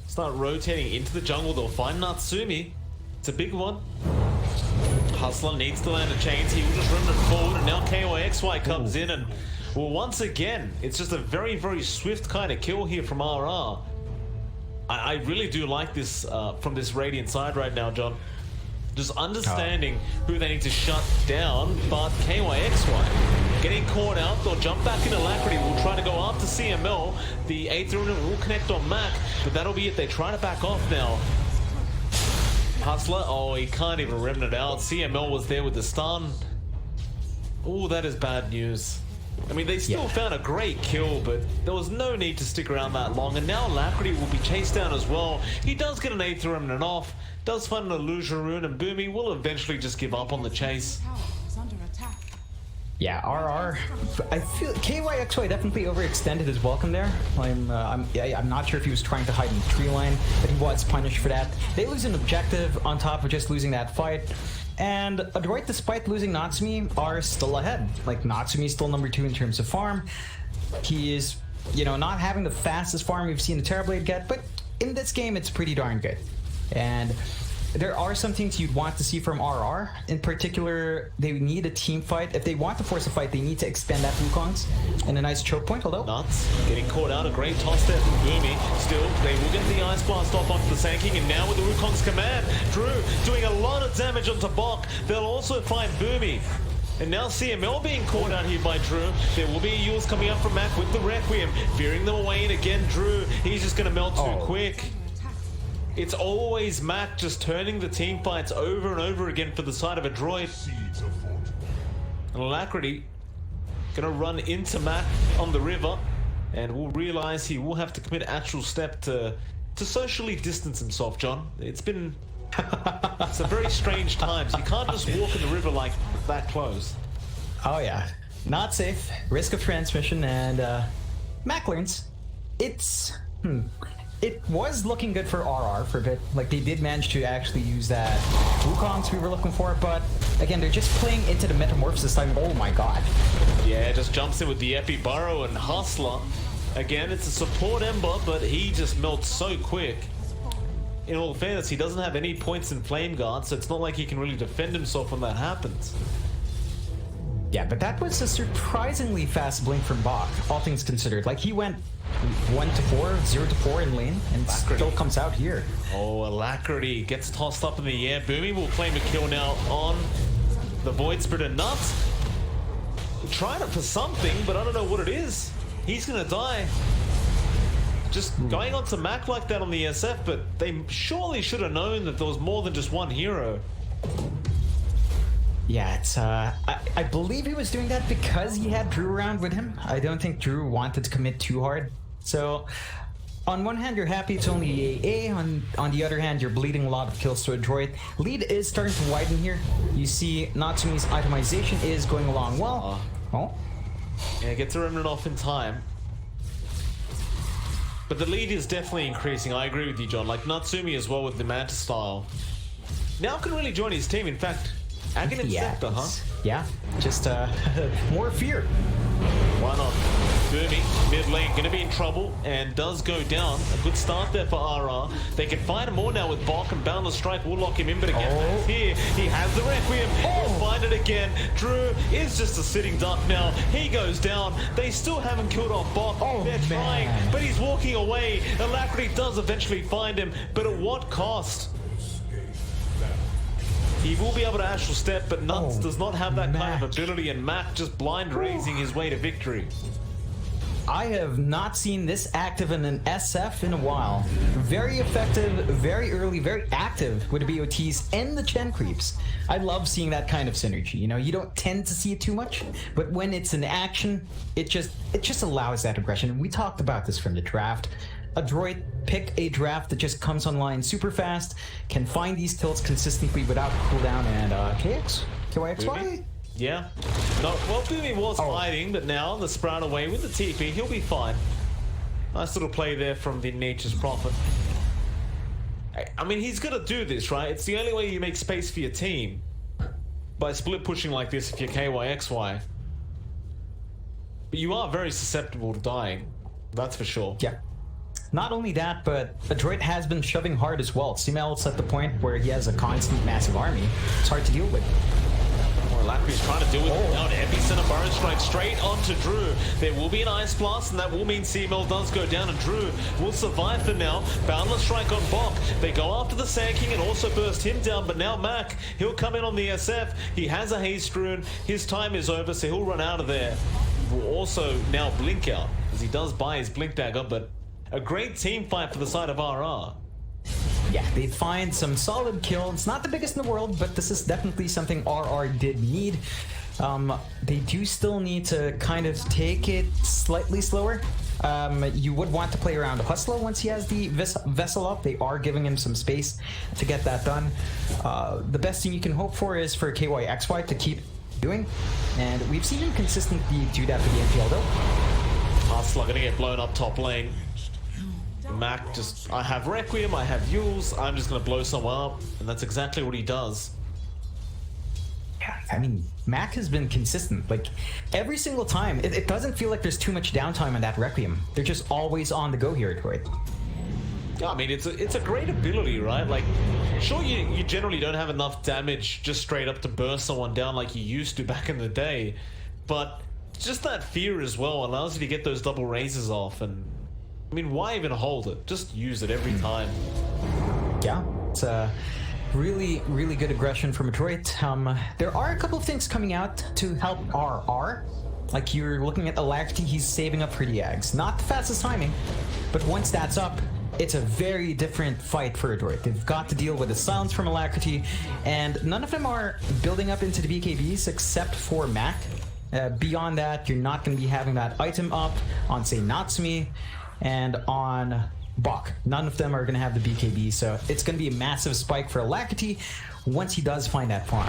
Start rotating into the jungle. They'll find Natsumi. It's a big one. Hustler needs to land a chains. He will just run it forward, and now KYXY comes in, and well, once again, it's just a very, very swift kind of kill here from RR. I really do like this from this Radiant side right now, John. Just understanding who they need to shut down, but KYXY getting caught out. They'll jump back into Alacrity. We'll try to go after CML. The Aether will connect on Mac, but that'll be it. They try to back off now. Hustler, oh, he can't even remnant out. CML was there with the stun. Oh, that is bad news. I mean, they still found a great kill, but there was no need to stick around that long. And now Alacrity will be chased down as well. He does get an Aether remnant off, does find an Illusion Rune, and Boomy will eventually just give up on the chase. Tower is under attack. Yeah, RR. I feel KYXY definitely overextended his welcome there. I'm not sure if he was trying to hide in the tree line, but he was punished for that. They lose an objective on top of just losing that fight. And Adroit, despite losing Natsumi, are still ahead. Like, Natsumi is still number 2 in terms of farm. He is, you know, not having the fastest farm we've seen the Terrorblade get, but in this game, it's pretty darn good. And there are some things you'd want to see from RR. In particular, they need a team fight. If they want to force a fight, they need to expand that Wukong's and a nice choke point, although... Nuts getting caught out. A great toss there from Boomy. Still, they will get the Ice Blast off onto the Sanking, and now with the Wukong's command, Drew doing a lot of damage onto Bok. They'll also find Boomy. And now CML being caught out here by Drew. There will be a Yules coming up from Mac with the Requiem, veering them away, and again, Drew, he's just going to melt too quick. It's always Mac just turning the team fights over and over again for the side of Adroit. And Alacrity gonna run into Mac on the river, and will realize he will have to commit actual step to socially distance himself, John. It's been some very strange times. You can't just walk in the river like that close. Oh yeah, not safe, risk of transmission, and Mac learns. It was looking good for RR for a bit. Like, they did manage to actually use that Wukong's we were looking for, but again, they're just playing into the Metamorphosis time. Oh my god. Yeah, just jumps in with the Epi Burrow and Hustler. Again, it's a support Ember, but he just melts so quick. in all fairness, he doesn't have any points in Flame Guard, so it's not like he can really defend himself when that happens. Yeah, but that was a surprisingly fast blink from Bach, all things considered. Like, he went 1 to 4, 0 to 4 in lane, and still comes out here. Oh, Alacrity gets tossed up in the air. Boomy will claim a kill now on the Void Spirit and Nuts. Trying it for something, but I don't know what it is. He's gonna die. Just going on to Mac like that on the SF, but they surely should have known that there was more than just one hero. Yeah, it's I believe he was doing that because he had Drew around with him. I don't think Drew wanted to commit too hard. So on one hand, you're happy it's only AA. On the other hand, you're bleeding a lot of kills to Adroit. Lead is starting to widen here. You see Natsumi's itemization is going along well. Yeah, gets a remnant off in time. But the lead is definitely increasing. I agree with you, John. Like Natsumi as well with the Manta style. Now can really join his team. In fact, Aghanim Inceptor, huh? Yeah, just more fear. Why not? Boomy, mid lane, gonna be in trouble and does go down. A good start there for RR. They can find more now with Bach, and Boundless Strike will lock him in, but again, here, he has the Requiem. He'll find it again. Drew is just a sitting duck now. He goes down. They still haven't killed off Bach. They're trying, but he's walking away. Alacrity does eventually find him, but at what cost? He will be able to Astral Step, but Nuts does not have that kind of ability, and Mac just blind raising his way to victory. I have not seen this active in an SF in a while. Very effective, very early, very active with the BOTs and the Chen creeps. I love seeing that kind of synergy. You know, you don't tend to see it too much, but when it's in action, it just allows that aggression. And we talked about this from the draft. Adroit pick a draft that just comes online super fast, can find these tilts consistently without cooldown, and KYXY? Yeah. No, well, Boomy was hiding, but now the Sprout away with the TP, he'll be fine. Nice little play there from the Nature's Prophet. I mean, he's gonna do this, right? It's the only way you make space for your team. By split pushing like this if you're KYXY. But you are very susceptible to dying. That's for sure. Yeah. Not only that, but Adroit has been shoving hard as well. Simel's at the point where he has a constant massive army. It's hard to deal with. Lacri's trying to deal with it now. Epicenter Burrow Strike straight onto Drew. There will be an Ice Blast, and that will mean CML does go down, and Drew will survive for now. Boundless Strike on Bach. They go after the Sand King and also burst him down, but now Mac, he'll come in on the SF. He has a Haste Rune. His time is over, so he'll run out of there. Will also now blink out, as he does buy his Blink Dagger, but a great team fight for the side of RR. Yeah, they find some solid kills. It's not the biggest in the world, but this is definitely something RR did need. They do still need to kind of take it slightly slower. You would want to play around Hustler once he has the Vessel up. They are giving him some space to get that done. The best thing you can hope for is for KYXY to keep doing, and we've seen him consistently do that for the NPL though. Hustler gonna get blown up top lane. Mac just, I have Requiem, I have Yules, I'm just gonna blow someone up, and that's exactly what he does. Yeah, I mean, Mac has been consistent, like, every single time. It doesn't feel like there's too much downtime on that Requiem. They're just always on the go here at Adroit. Yeah, I mean, it's a great ability, right? Like, sure, you generally don't have enough damage just straight up to burst someone down like you used to back in the day, but just that fear as well allows you to get those double raises off, and I mean, why even hold it? Just use it every time. Yeah, it's a really, really good aggression from Adroit. There are a couple of things coming out to help RR. Like, you're looking at Alacrity, he's saving up for the Ags. Not the fastest timing, but once that's up, it's a very different fight for Adroit. They've got to deal with the silence from Alacrity, and none of them are building up into the BKBs except for Mac. Beyond that, you're not going to be having that item up on, say, Natsumi, and on Bach. None of them are going to have the BKB, so it's going to be a massive spike for Alacrity once he does find that farm.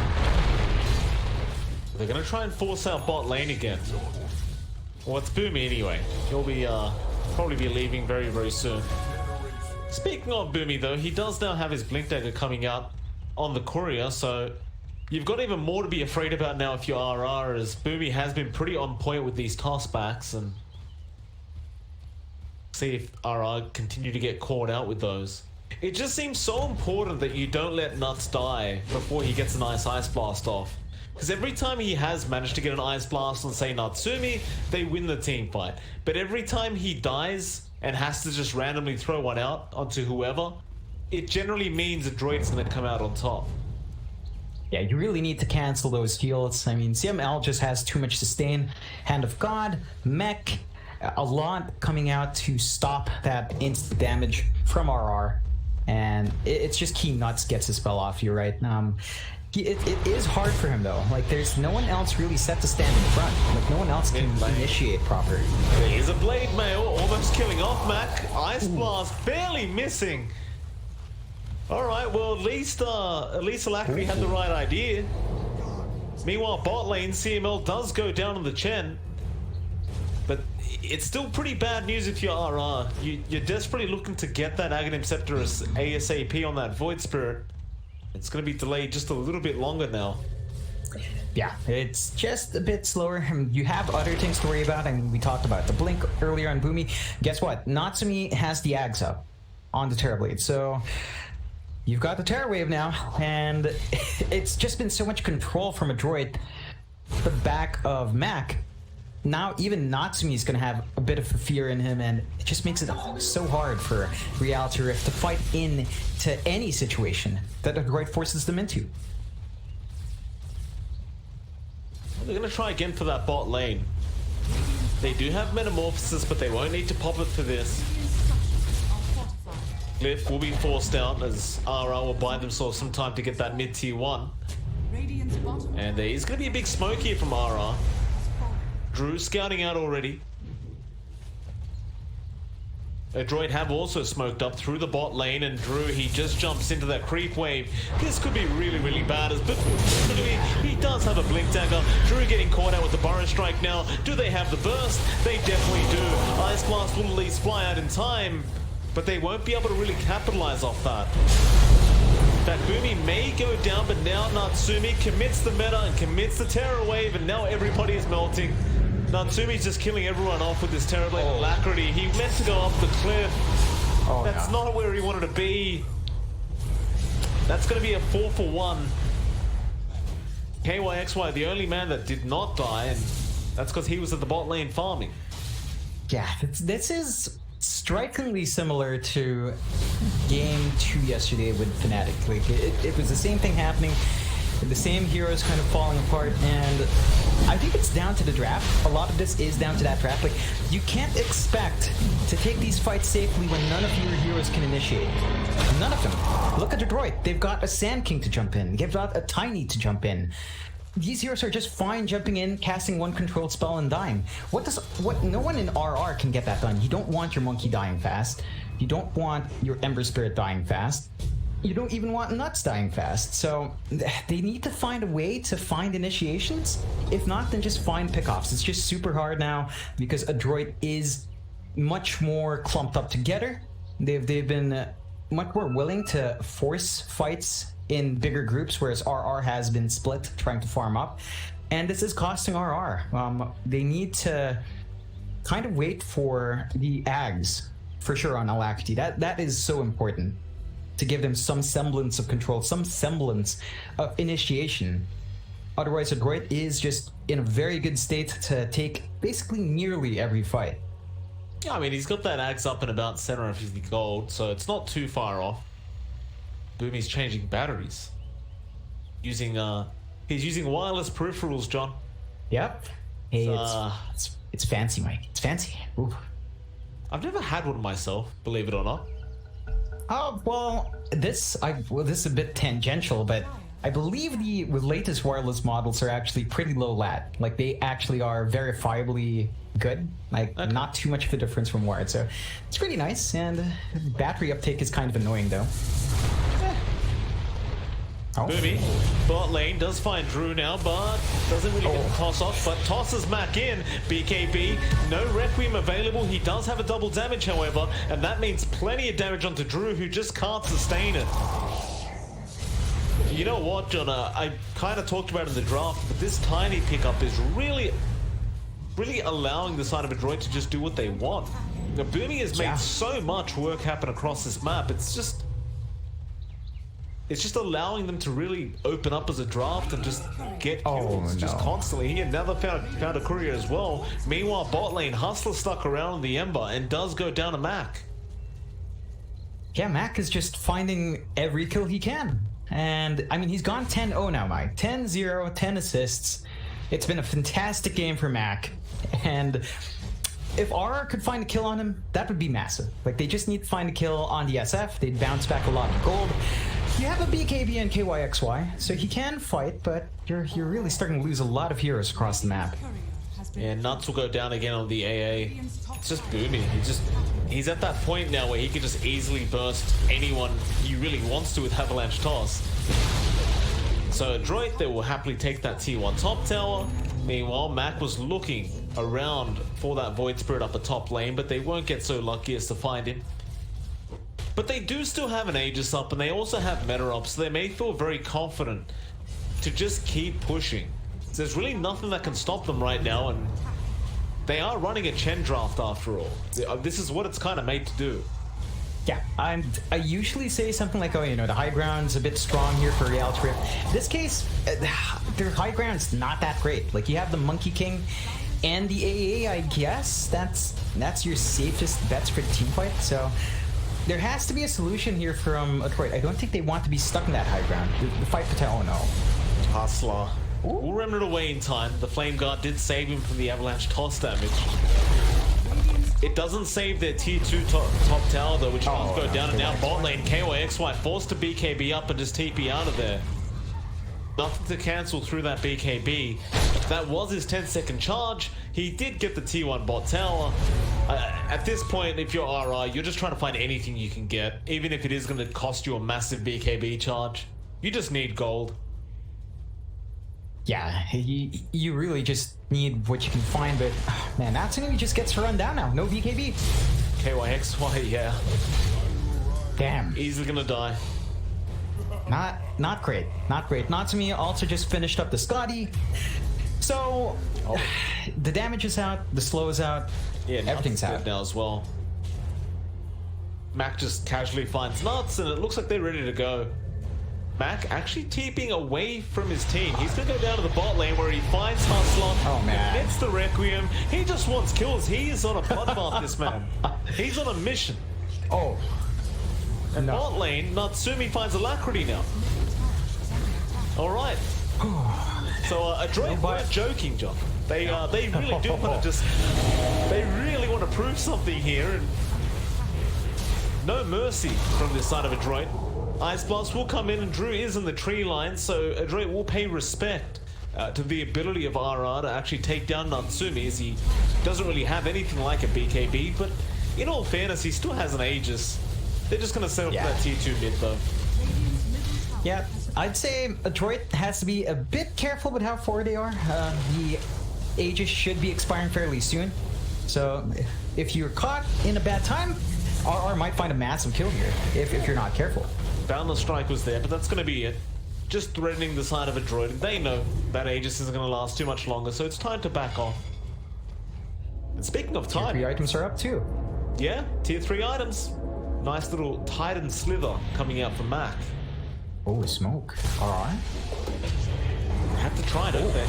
They're going to try and force out bot lane again. Well, it's Boomy anyway. He'll be probably be leaving very, very soon. Speaking of Boomy though, he does now have his Blink Dagger coming out on the courier, so you've got even more to be afraid about now if you're RR, as Boomy has been pretty on point with these tossbacks, and see if RR continue to get caught out with those. It just seems so important that you don't let Nuts die before he gets a nice Ice Blast off. Because every time he has managed to get an Ice Blast on, say, Natsumi, they win the team fight. But every time he dies and has to just randomly throw one out onto whoever, it generally means Adroit's going to come out on top. Yeah, you really need to cancel those heals. I mean, CML just has too much sustain. Hand of God, Mech, a lot coming out to stop that instant damage from RR. And it's just key Nuts gets his spell off you, right? It is hard for him though. Like, there's no one else really set to stand in front. Like, no one else can initiate properly. Here's a Blade Mail, almost killing off Mac. Ice Blast barely missing. All right, well, at least Alacrity had the right idea. Meanwhile, bot lane, CML does go down on the Chen. But it's still pretty bad news if you're RR. You're desperately looking to get that Aghanim Scepter ASAP on that Void Spirit. It's going to be delayed just a little bit longer now. Yeah, it's just a bit slower. You have other things to worry about. I mean, we talked about the Blink earlier on Boomy. Guess what? Natsumi has the Ags up on the Terrorblade. So you've got the Terror Wave now, and it's just been so much control from Adroit, the back of Mac. Now even Natsumi is going to have a bit of a fear in him, and it just makes it so hard for Reality Rift to fight into any situation that Adroit forces them into. They're going to try again for that bot lane. They do have Metamorphosis, but they won't need to pop it for this. Glyph will be forced out as RR will buy themselves some time to get that mid-tier 1. And there is going to be a big smoke here from RR. Drew scouting out already. Adroit have also smoked up through the bot lane, and Drew, he just jumps into that creep wave. This could be really, really bad, as he does have a Blink Dagger. Drew getting caught out with the Burrow Strike now. Do they have the burst? They definitely do. Ice Blast will at least fly out in time, but they won't be able to really capitalize off that. That Boomy may go down, but now Natsumi commits the meta and commits the Terror Wave, and now everybody is melting. Natsumi's just killing everyone off with this Terror Blade Alacrity. He meant to go off the cliff. That's not where he wanted to be. That's going to be a 4-for-1. KYXY, the only man that did not die, and that's because he was at the bot lane farming. Yeah, this is strikingly similar to game 2 yesterday with Fnatic. Like, it was the same thing happening. The same heroes kind of falling apart, and I think it's down to the draft. A lot of this is down to that draft. Like, you can't expect to take these fights safely when none of your heroes can initiate. None of them. Look at Adroit. They've got a Sand King to jump in. They've got a Tiny to jump in. These heroes are just fine jumping in, casting one controlled spell, and dying. No one in RR can get that done. You don't want your Monkey dying fast. You don't want your Ember Spirit dying fast. You don't even want Nuts dying fast. So they need to find a way to find initiations. If not, then just find pickoffs. It's just super hard now because Adroit is much more clumped up together. They've been much more willing to force fights in bigger groups, whereas RR has been split trying to farm up. And this is costing RR. They need to kind of wait for the Ags, for sure, on Alacrity. That is so important, to give them some semblance of control, some semblance of initiation. Otherwise, Adroit is just in a very good state to take basically nearly every fight. Yeah, I mean, he's got that Axe up in about 750 gold, so it's not too far off. Boomy's changing batteries. He's using wireless peripherals, John. Yep. Hey, it's fancy, Mike. It's fancy. Ooh. I've never had one myself, believe it or not. Oh, well, this is a bit tangential, but I believe the latest wireless models are actually pretty low lat. Like, they actually are verifiably good. Like, not too much of a difference from wired, so it's pretty nice. And battery uptake is kind of annoying, though. Boomy, bot lane does find Drew now, but doesn't really get the toss off, but tosses Mac in. BKB, no Requiem available. He does have a double damage, however, and that means plenty of damage onto Drew, who just can't sustain it. You know what, John? I kind of talked about it in the draft, but this Tiny pickup is really allowing the side of Adroit to just do what they want. Now, Boomy has made so much work happen across this map. It's just it's just allowing them to really open up as a draft and just get kills just constantly. He never found a courier as well. Meanwhile, bot lane, Hustler stuck around on the Ember and does go down to Mac. Yeah, Mac is just finding every kill he can. And, I mean, he's gone 10-0 now, Mike. 10-0, 10 assists. It's been a fantastic game for Mac. And if RR could find a kill on him, that would be massive. Like, they just need to find a kill on the SF. They'd bounce back a lot of gold. You have a BKB and KYXY, so he can fight, but you're really starting to lose a lot of heroes across the map. Yeah, Nuts will go down again on the AA. It's just booming. He's at that point now where he can just easily burst anyone he really wants to with Avalanche Toss. So Adroit, they will happily take that T1 top tower. Meanwhile, Mac was looking around for that Void Spirit up a top lane, but they won't get so lucky as to find him. But they do still have an Aegis up, and they also have Meta up, so they may feel very confident to just keep pushing. So there's really nothing that can stop them right now, and they are running a Chen draft after all. This is what it's kind of made to do. Yeah, I usually say something like, oh, you know, the high ground's a bit strong here for Reality Rift. This case, their high ground's not that great. Like, you have the Monkey King and the AA, I guess. That's your safest bets for the team fight, so there has to be a solution here from Adroit. I don't think they want to be stuck in that high ground. The fight potential, oh no. Hustler will remnant away in time. The Flame Guard did save him from the Avalanche Toss damage. It doesn't save their tier 2 top tower though, which does go down, and now bot lane KYXY forced to BKB up and just TP out of there. Nothing to cancel through that BKB. That was his 10-second charge. He did get the T1 bot tower. At this point, if you're RI, you're just trying to find anything you can get, even if it is going to cost you a massive BKB charge. You just need gold. Yeah, you really just need what you can find, but man, Natsumi just gets run down now. No BKB. KYXY, yeah. Damn. Easily gonna die. Not great. Not great. Natsumi also just finished up the Scotty. So the damage is out, the slow is out, yeah, everything's out now as well. Mac just casually finds Nuts, and it looks like they're ready to go. Mac actually TPing away from his team. He's gonna go down to the bot lane where he finds Hustler. Oh man. Gets the Requiem. He just wants kills. He is on a bloodbath, this man. He's on a mission. Oh. And no. bot lane, Natsumi finds Alacrity now. Alright. So Adroit weren't joking, John. They really do want to they really want to prove something here, and no mercy from this side of Adroit. Ice Blast will come in, and Drew is in the tree line, so Adroit will pay respect to the ability of RR to actually take down Natsumi, as he doesn't really have anything like a BKB, but in all fairness, he still has an Aegis. They're just going to settle for that tier 2 mid though. Yeah, I'd say Adroit has to be a bit careful with how forward they are. The Aegis should be expiring fairly soon, so if you're caught in a bad time, RR might find a massive kill here if you're not careful. Boundless Strike was there, but that's going to be it. Just threatening the side of Adroit. They know that Aegis isn't going to last too much longer, so it's time to back off. And speaking of time... Tier 3 items are up too. Yeah, tier 3 items. Nice little Titan Slither coming out from Mac. Oh, smoke. Alright. Have to try, don't they?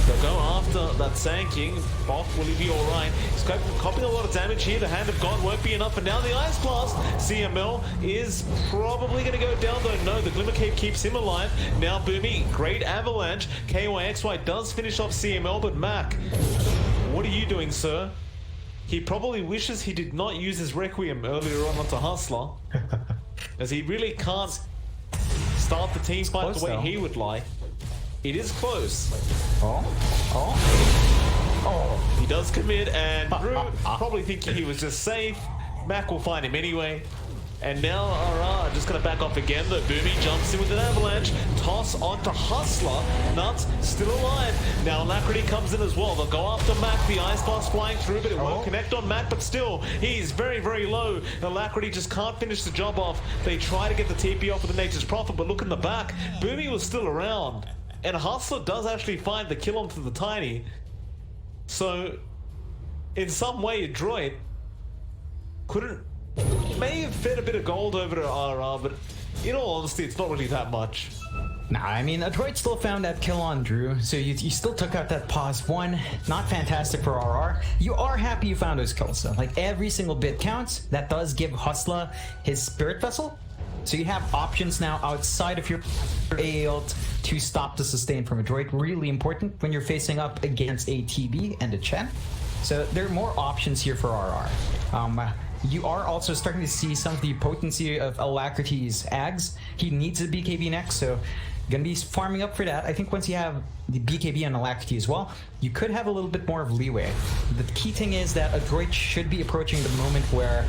They'll go after that Sand King. Bok, will he be alright? He's copying a lot of damage here. The Hand of God won't be enough. And now the Ice Blast. CML is probably going to go down, though. No, the Glimmer Cape keeps him alive. Now Boomy, great avalanche. KYXY does finish off CML, but Mac, what are you doing, sir? He probably wishes he did not use his Requiem earlier on onto Hustler, as he really can't start the team fight the way he would like. It is close. He does commit, and Drew probably thinking he was just safe. Mac will find him anyway. And now RR just gonna back off again, though. Boomy jumps in with an avalanche. Toss onto Hustler. Nuts still alive. Now Alacrity comes in as well. They'll go after Mac. The Ice Blast flying through, but it won't connect on Mac. But still, he's very, very low. Alacrity just can't finish the job off. They try to get the TP off with the Nature's Prophet, but look in the back. Boomy was still around. And Hustler does actually find the kill onto the Tiny. So, in some way, Adroit may have fed a bit of gold over to RR, but in all honesty, it's not really that much. Nah, I mean, Adroit still found that kill on Drew, so you still took out that pause 1. Not fantastic for RR. You are happy you found those kills, though. Like, every single bit counts. That does give Hustler his Spirit Vessel. So you have options now outside of your AA ult to stop the sustain from Adroit. Really important when you're facing up against a TB and a Chen. So there are more options here for RR. You are also starting to see some of the potency of Alacrity's Ags. He needs a BKB next, so gonna be farming up for that. I think once you have the BKB and Alacrity as well, you could have a little bit more of leeway. The key thing is that Adroit should be approaching the moment where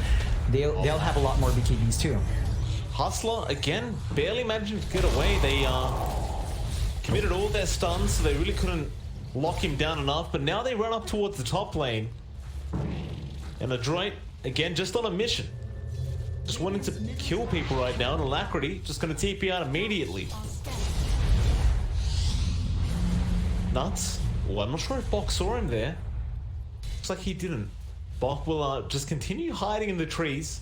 they'll have a lot more BKBs too. Hustler, again, barely managing to get away. They committed all their stuns, so they really couldn't lock him down enough, but now they run up towards the top lane. And Adroit, again, just on a mission. Just wanting to kill people right now, and Alacrity just going to TP out immediately. Nuts. Oh, I'm not sure if Bok saw him there. Looks like he didn't. Bok will just continue hiding in the trees.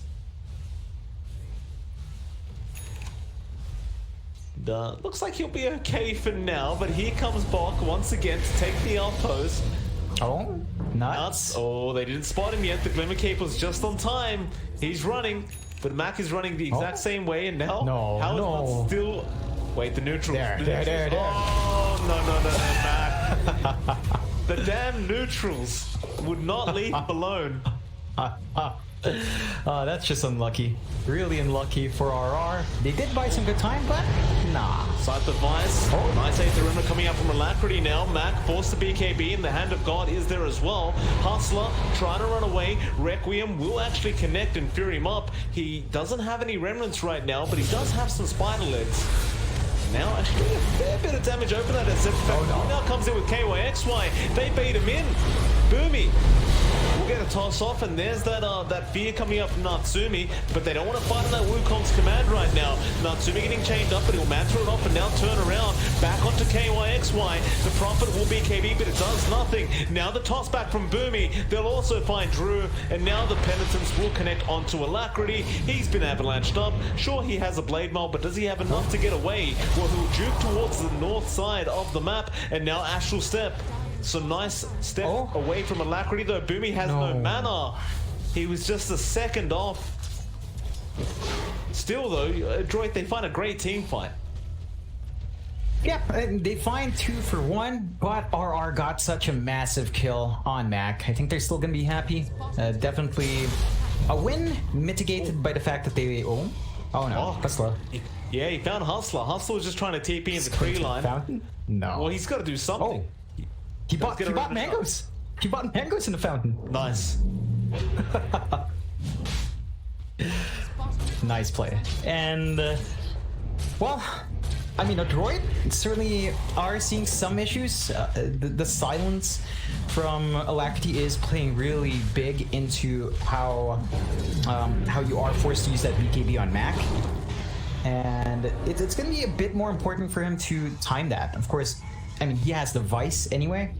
Looks like he'll be okay for now, but here comes Bok once again to take the outpost. Oh, nuts. Oh, they didn't spot him yet. The Glimmer Keeper's just on time. He's running, but Mac is running the exact same way, and now how is Nuts still... Wait, the neutrals. There. Oh, no, Mac. The damn neutrals would not leave him alone. That's just unlucky. Really unlucky for RR. They did buy some good time, but nah. Side device. Oh, nice Aether Rimmer coming out from Alacrity now. Mac forced the BKB, and the Hand of God is there as well. Hustler trying to run away. Requiem will actually connect and fear him up. He doesn't have any remnants right now, but he does have some spider legs. Now actually a fair bit of damage open at SF. Oh, no. Now comes in with KYXY. They bait him in. Boomy will get a toss off, and there's that fear coming up from Natsumi, but they don't want to fight on that Wukong's command right now. Natsumi getting chained up, but he'll mantle it off and now turn around. Back onto KYXY. The Prophet will BKB, but it does nothing. Now the toss back from Boomy. They'll also find Drew, and now the Penitence will connect onto Alacrity. He's been avalanched up. Sure, he has a Blade Maul, but does he have enough to get away? Well, he'll juke towards the north side of the map, and now Astral Step. So nice step away from Alacrity, though Boomy has no mana. He was just a second off. Still, though, Adroit, they find a great team fight. Yeah, they find 2 for 1, but RR got such a massive kill on Mac. I think they're still going to be happy. Definitely a win mitigated by the fact that they... Oh no, Hustler. Yeah, he found Hustler. Hustler was just trying to TP in the tree line. Fountain? No. Well, he's got to do something. He bought mangoes. He bought mangoes in the fountain. Nice. Nice play. And, well, I mean, Adroit certainly are seeing some issues. The silence from Alacrity is playing really big into how you are forced to use that BKB on Mac. And it's going to be a bit more important for him to time that. Of course, I mean, he has the Vice anyway,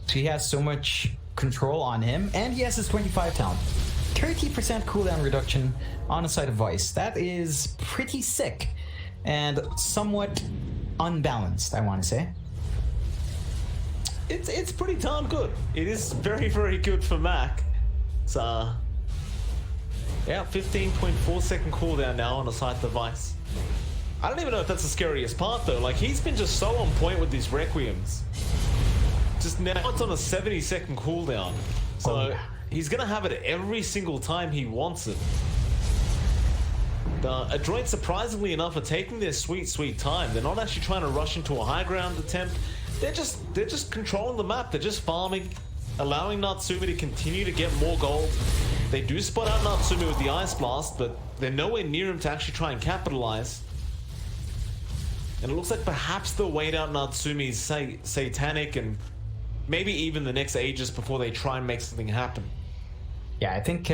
so he has so much control on him, and he has his 25 talent. 30% cooldown reduction on a side of Vice. That is pretty sick, and somewhat unbalanced, I want to say. It's pretty darn good. It is very, very good for Mac. It's yeah, 15.4 second cooldown now on a side device. I don't even know if that's the scariest part, though. Like, he's been just so on point with these Requiems. Just now it's on a 70-second cooldown. So he's going to have it every single time he wants it. Adroit, surprisingly enough, are taking their sweet, sweet time. They're not actually trying to rush into a high ground attempt. They're just controlling the map. They're just farming, allowing Natsumi to continue to get more gold. They do spot out Natsumi with the Ice Blast, but they're nowhere near him to actually try and capitalize. And it looks like perhaps they'll wait out Natsumi's Satanic and maybe even the next Aegis before they try and make something happen. Yeah, I think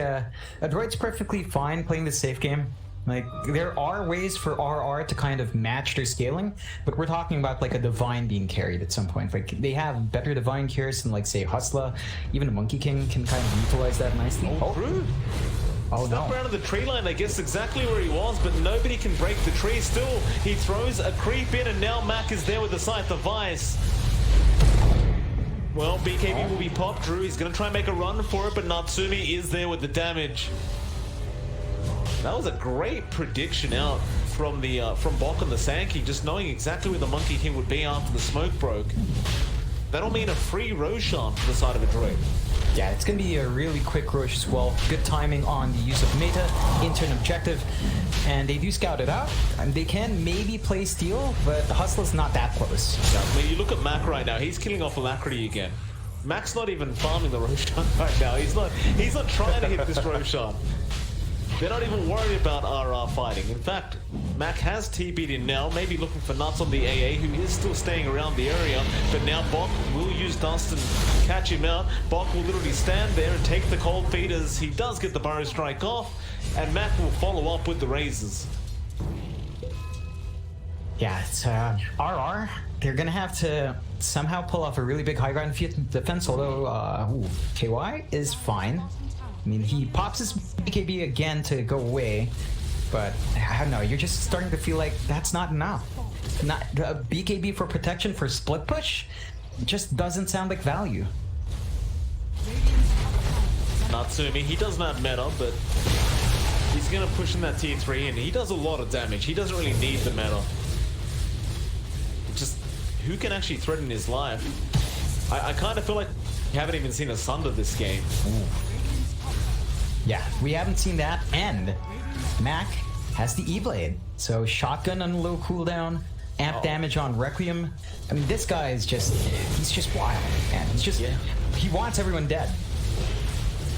Adroit's perfectly fine playing the safe game. Like, there are ways for RR to kind of match their scaling, but we're talking about like a Divine being carried at some point. Like, they have better Divine carries than, like, say, Hustler. Even a Monkey King can kind of utilize that nicely. True. Oh Stuck no. around the tree line, I guess exactly where he was, but nobody can break the tree. Still, he throws a creep in, and now Mac is there with the Scythe of Vice. Well, BKB will be popped. Drew, he's going to try and make a run for it, but Natsumi is there with the damage. That was a great prediction out from Bok on the Sand King, just knowing exactly where the Monkey King would be after the smoke broke. That'll mean a free Roshan to the side of Adroit. Yeah, it's going to be a really quick Roche as well. Good timing on the use of Meta into an objective. And they do scout it out. And they can maybe play Steel, but the Hustler's not that close. Yeah, I mean, you look at Mac right now, he's killing off Alacrity again. Mac's not even farming the Roshan right now. He's not trying to hit this Roshan. They're not even worried about RR fighting. In fact, Mac has TP'd in now, maybe looking for Nuts on the AA, who is still staying around the area. But now Bok will use Dust and catch him out. Bok will literally stand there and take the cold feet as he does get the Burrow Strike off. And Mac will follow up with the Razors. Yeah, it's RR. They're going to have to somehow pull off a really big high ground defense, although KY is fine. I mean, he pops his BKB again to go away, but I don't know, you're just starting to feel like that's not enough. Not BKB for protection for split push just doesn't sound like value. Natsumi, he doesn't have meta, but he's gonna push in that tier 3 and he does a lot of damage. He doesn't really need the meta. Just who can actually threaten his life? I kind of feel like we haven't even seen a Sunder this game. Ooh. Yeah, we haven't seen that, and Mac has the E-Blade. So shotgun on low cooldown, amp damage on Requiem. I mean, this guy is he's just wild, man. He's just, he wants everyone dead.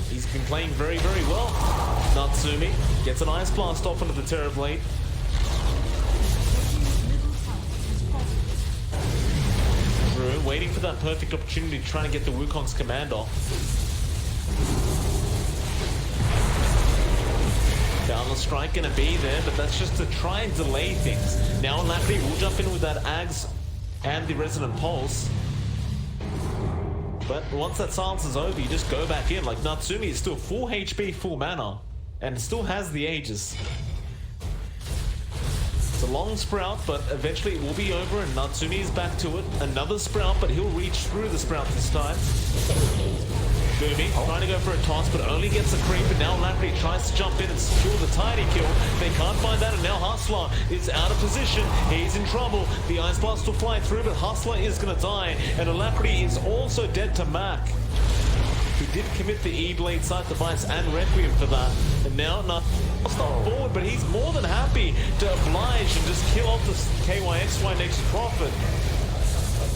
He's been playing very, very well. Natsumi gets an Ice Blast off into the Terrorblade. Drew waiting for that perfect opportunity to try and get the Wukong's command off. Down the strike gonna be there, but that's just to try and delay things. Now Alacrity will jump in with that Ags and the Resonant Pulse. But once that silence is over, you just go back in. Like, Natsumi is still full HP, full mana, and still has the Aegis. It's a long Sprout, but eventually it will be over, and Natsumi is back to it. Another Sprout, but he'll reach through the Sprout this time. Boomy trying to go for a toss, but only gets a creep, and now Alacrity tries to jump in and secure the tiny kill. They can't find that, and now Hustler is out of position. He's in trouble. The Ice Blast will fly through, but Hustler is going to die, and Alacrity is also dead to Mac, who did commit the E-Blade Scythe device and Requiem for that. And now not forward, but he's more than happy to oblige and just kill off this KYXY next Prophet.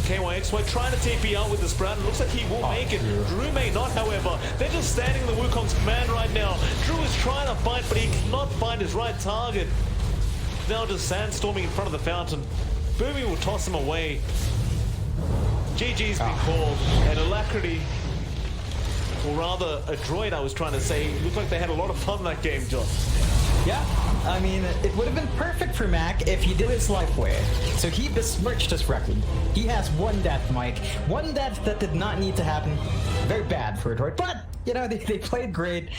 KYXY trying to TP out with the Sprout, and looks like he will make it. Drew may not, however. They're just standing in the Wukong's command right now. Drew is trying to fight, but he cannot find his right target. Now just sandstorming in front of the fountain. Boomy will toss him away. GG's been called, and Alacrity, or rather Adroit, I was trying to say, looked like they had a lot of fun that game, John. Yeah, I mean, it would have been perfect for Mac if he did his life way. So he besmirched his record. He has one death, Mike. One death that did not need to happen. Very bad for Adroit, but, you know, they played great.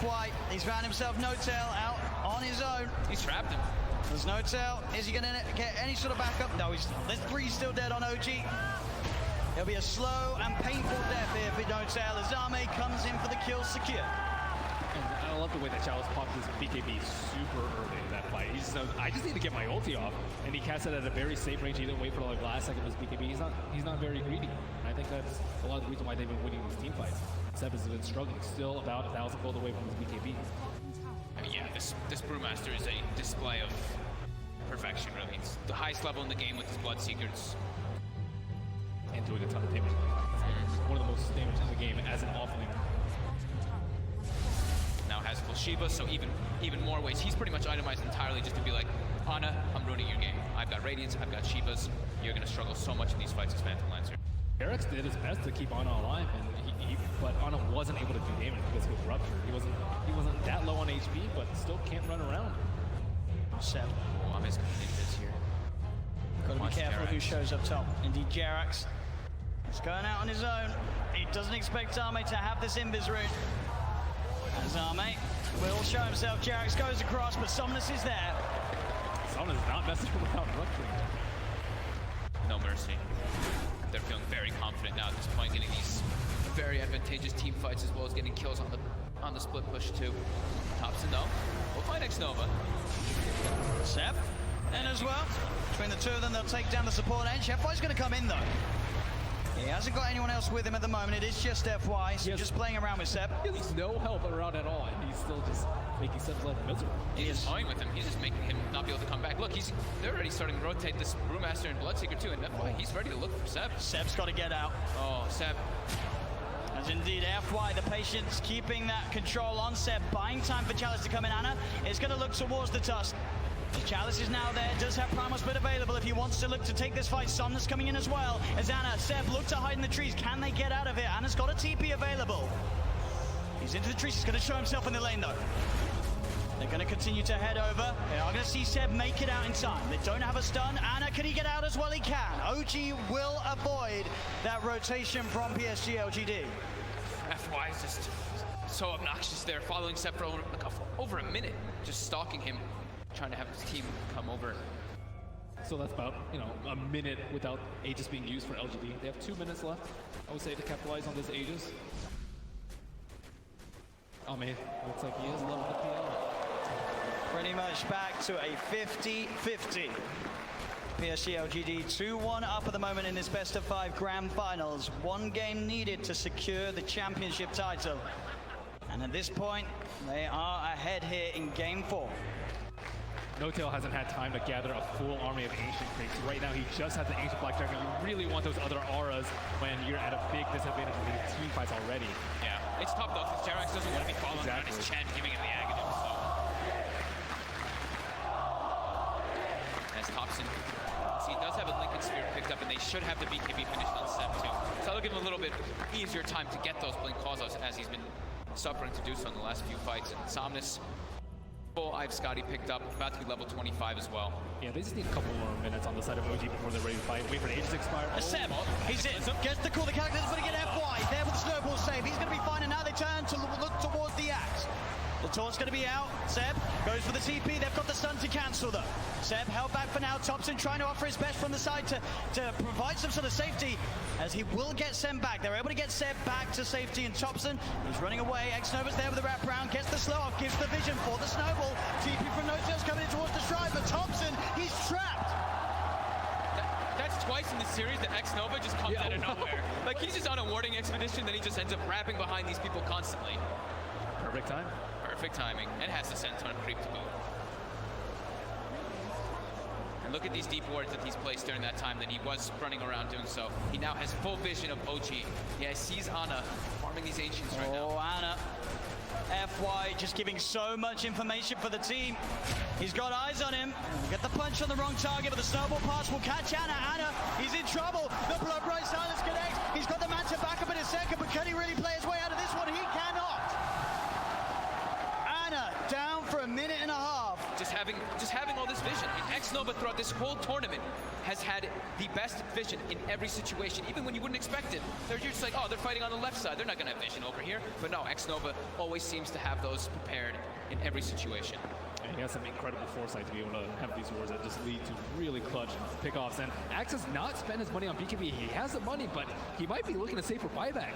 FY, he's found himself No-Tail out on his own. He's trapped him. There's No-Tail. Is he going to get any sort of backup? No, he's not. There's 3 still dead on OG. It'll be a slow and painful death here for No-Tail as Zame comes in for the kill secure. And I love the way that Chalice popped his BKB super early in that fight. He just knows, I just need to get my ulti off. And he cast it at a very safe range. He didn't wait for the last second of his BKB. He's not very greedy. And I think that's a lot of the reason why they've been winning these team fights. Seb has been struggling, still about 1,000 gold away from his BKB. I mean, yeah, this Brewmaster is a display of perfection, really. It's the highest level in the game with his Bloodseekers. And doing a ton of damage. One of the most damage in the game as an offlaner. Now has full Shiva, so even more ways. He's pretty much itemized entirely just to be like, Ana, I'm ruining your game. I've got Radiance, I've got Shivas. You're going to struggle so much in these fights as Phantom Lancer. Eric's did his best to keep Ana alive, and but Ana wasn't able to do damage because of his rupture. He wasn't that low on HP, but still can't run around. Seb. Oh, I'm just going to hit this here. Gotta be Watch careful who Jerax. shows up top. Indeed, Jerax. He's going out on his own. He doesn't expect Arme to have this invis rune. As Arme will show himself. Jerax goes across, but Somnus is there. Somnus is not messing without rupturing. No mercy. They're feeling very confident now at this point, getting these very advantageous team fights as well as getting kills on the split push too. Thompson though, will find X-Nova. Seb, and as well. Between the two of them, they'll take down the support edge. FY's going to come in though. He hasn't got anyone else with him at the moment. It is just FY, so Yes. just playing around with Seb. He has no help around at all, and he's still just making Seb's life miserable. He's just toying with him. He's just making him not be able to come back. Look, they're already starting to rotate this Brewmaster and Bloodseeker too, and FY, he's ready to look for Seb. Seb's got to get out. Oh, Seb. As indeed FY, the patience keeping that control on Seb, buying time for Chalice to come in. Ana is going to look towards the Tusk. Chalice is now there, does have Primal Split available if he wants to look to take this fight. Somnus coming in as well. As Ana, Seb look to hide in the trees. Can they get out of it? Ana's got a TP available. He's into the trees. He's going to show himself in the lane though. They're going to continue to head over. They are going to see Seb make it out in time. They don't have a stun. Ana, can he get out as well? He can. OG will avoid that rotation from PSG LGD. FY is just so obnoxious there, following Seb for over a minute, just stalking him, trying to have his team come over. So that's about, a minute without Aegis being used for LGD. They have 2 minutes left, I would say, to capitalize on this Aegis. Oh man, looks like he is level the PL. Pretty much back to a 50-50. PSG LGD 2-1 up at the moment in this best of 5 grand finals. 1 game needed to secure the championship title. And at this point, they are ahead here in game 4. No-Tail hasn't had time to gather a full army of Ancient Crates. Right now, he just has the Ancient Black Dragon. You really want those other auras when you're at a big disadvantage in these team fights already. Yeah, it's tough though, because Jerax doesn't want to be following around his Chen, giving him the Aghanim, so. As Thompson, see, he does have a Lincoln Sphere picked up, and they should have the BKB finished on Seb too. So that'll give him a little bit easier time to get those Blink Calls as he's been suffering to do so in the last few fights. And Somnus, full I've Scotty picked up, about to be level 25 as well. Yeah, they just need a couple more minutes on the side of OG before they're ready to fight. Wait for the Aegis to expire. Seb, he's in, gets the call, the character's going to get FY, there with the snowball save, he's going to be fine, and now they turn to look towards the axe. The taunt's going to be out, Seb goes for the TP, they've got the stun to cancel though. Seb held back for now, Thompson trying to offer his best from the side to provide some sort of safety, as he will get Seb back. They're able to get Seb back to safety, and Thompson, he's running away. X-Nova's there with the wraparound, gets the slow off, gives the vision for the snowball. TP from No-Tail's coming in towards the shrine, but Thompson, he's trapped. That's twice in the series that X-Nova just comes out of nowhere. Like, he's just on a warding expedition, then he just ends up wrapping behind these people constantly. Perfect time. Perfect timing, and has the Senton creep to boot. And look at these deep wards that he's placed during that time that he was running around doing so. He now has full vision of OG. Yeah, he sees Ana farming these Ancients right now. Oh, Ana. FY just giving so much information for the team. He's got eyes on him. Get the punch on the wrong target, but the snowball pass will catch Ana. Ana, he's in trouble. The blood bright silence connects. He's got the man to back up in a second, but can he really play his way out of this one? He cannot. Ana down for a minute and a half. Just having all this vision. And X-Nova throughout this whole tournament has had the best vision in every situation, even when you wouldn't expect it. They're just like, oh, they're fighting on the left side. They're not going to have vision over here. But no, X-Nova always seems to have those prepared in every situation. And he has some incredible foresight to be able to have these wars that just lead to really clutch pickoffs. And Axe has not spent his money on BKB. He has the money, but he might be looking to save for buyback.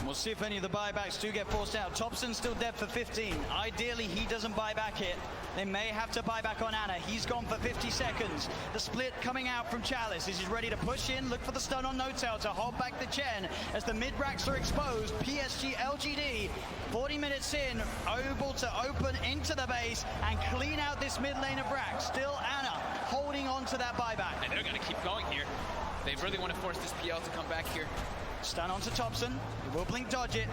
We'll see if any of the buybacks do get forced out. Thompson's still dead for 15. Ideally, he doesn't buy back it. They may have to buy back on Ana. He's gone for 50 seconds. The split coming out from Chalice. Is he ready to push in? Look for the stun on No-Tail to hold back the Chen as the mid-racks are exposed. PSG LGD, 40 minutes in, able to open into the base and clean out this mid lane of Rack. Still Ana holding on to that buyback. And they're going to keep going here. They really want to force this PL to come back here. Stun onto Thompson. He will blink dodge it.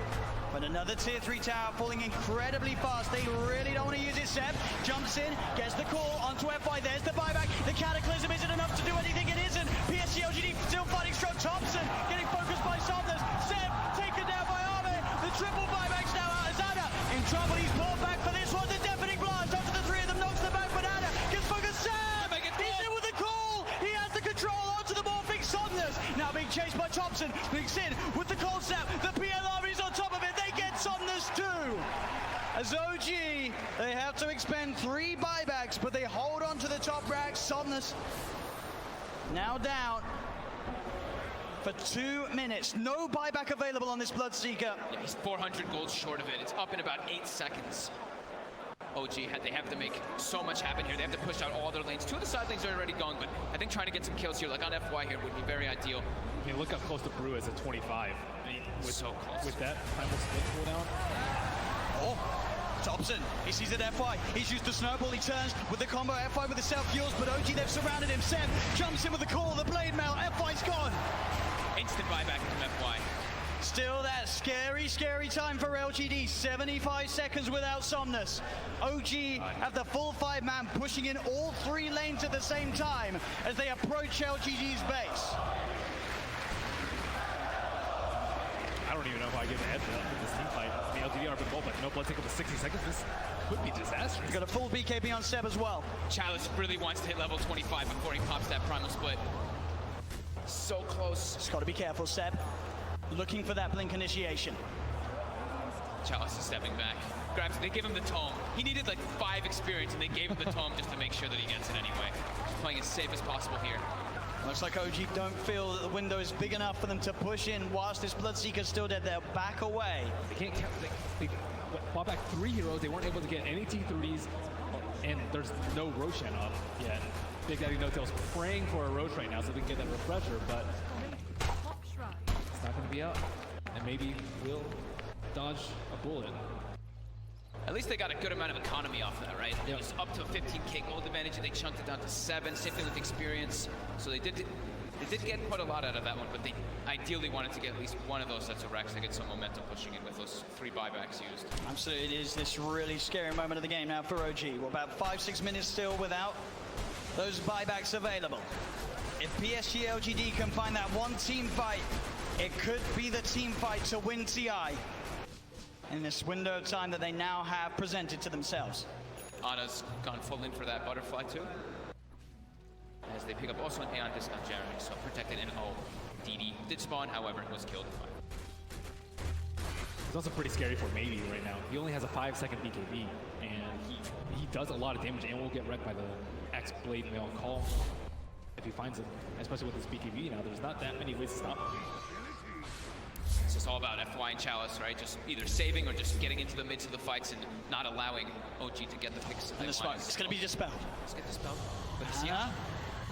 But another tier 3 tower falling incredibly fast. They really don't want to use it. Seb jumps in, gets the call onto FY. There's the buyback. The Cataclysm, is it enough to do anything? It isn't. PSG LGD still fighting strong. Thompson getting focused by Somnus. Seb taken down by Arme. The triple buybacks now out as Ana in trouble. He's pulled back for this one. The deafening blast onto the three of them, knocks them back. But Ana gets focused. Seb! He's in with the call. He has the control onto the morphing Somnus. Now being chased by Thompson. Blinks in with the cold snap. The PL army is on top of it. They get Somnus too. As OG, they have to expend 3 buybacks, but they hold on to the top rack. Somnus now down for 2 minutes. No buyback available on this Bloodseeker. Yeah, he's 400 gold short of it. It's up in about 8 seconds. OG, they have to make so much happen here. They have to push out all their lanes. 2 of the side lanes are already gone, but I think trying to get some kills here, like on FY here, would be very ideal. I mean, look how close the Brew is at 25. I mean, So close. With that primal split cooldown. Oh, Thompson, he sees it FY. He's used the snowball. He turns with the combo FY with the self-fuels, but OG, they've surrounded him. Seb jumps in with the call, the blade mail. FY's gone. Instant buyback from FY. Still that scary, scary time for LGD. 75 seconds without Somnus. OG have the full 5-man pushing in all 3 lanes at the same time as they approach LGD's base. I don't even know if I give a heads up in this team fight. The LGD are both, but no blood take up to 60 seconds. This could be disastrous. He's got a full BKB on Seb as well. Chalice really wants to hit level 25 before he pops that primal split. So close. Just got to be careful, Seb. Looking for that blink initiation. Chalice is stepping back. Grabs, they give him the tome. He needed like 5 experience, and they gave him the tome just to make sure that he gets it anyway. Just playing as safe as possible here. Looks like OG don't feel that the window is big enough for them to push in whilst this Bloodseeker's still dead. They'll back away. They can't count. They bought back 3 heroes. They weren't able to get any T3s, and there's no Roshan up yet. Big Daddy No-Tail's praying for a Roche right now so they can get that refresher, but it's not going to be up. And maybe we'll dodge a bullet. At least they got a good amount of economy off that, right? Yep. It was up to a 15k gold advantage, and they chunked it down to 7. Same thing with experience. So they did get quite a lot out of that one, but they ideally wanted to get at least one of those sets of racks to get some momentum pushing in with those 3 buybacks used. Absolutely, it is this really scary moment of the game now for OG. We're about 5-6 minutes still without those buybacks available. If PSG LGD can find that one team fight, it could be the team fight to win TI in this window of time that they now have presented to themselves. Ana's gone full in for that butterfly too. As they pick up also an Aeon disc on Jeremy, so protected and DD did spawn, however, was killed. It's also pretty scary for Maybe right now. He only has a 5-second BKB, and he does a lot of damage and will get wrecked by the X-Blade Mail call if he finds it, especially with his BKB now. There's not that many ways to stop him. It's just all about FY and Chalice, right? Just either saving or just getting into the midst of the fights and not allowing OG to get the picks. And the smoke, it's going to be dispelled. Let's get dispelled. But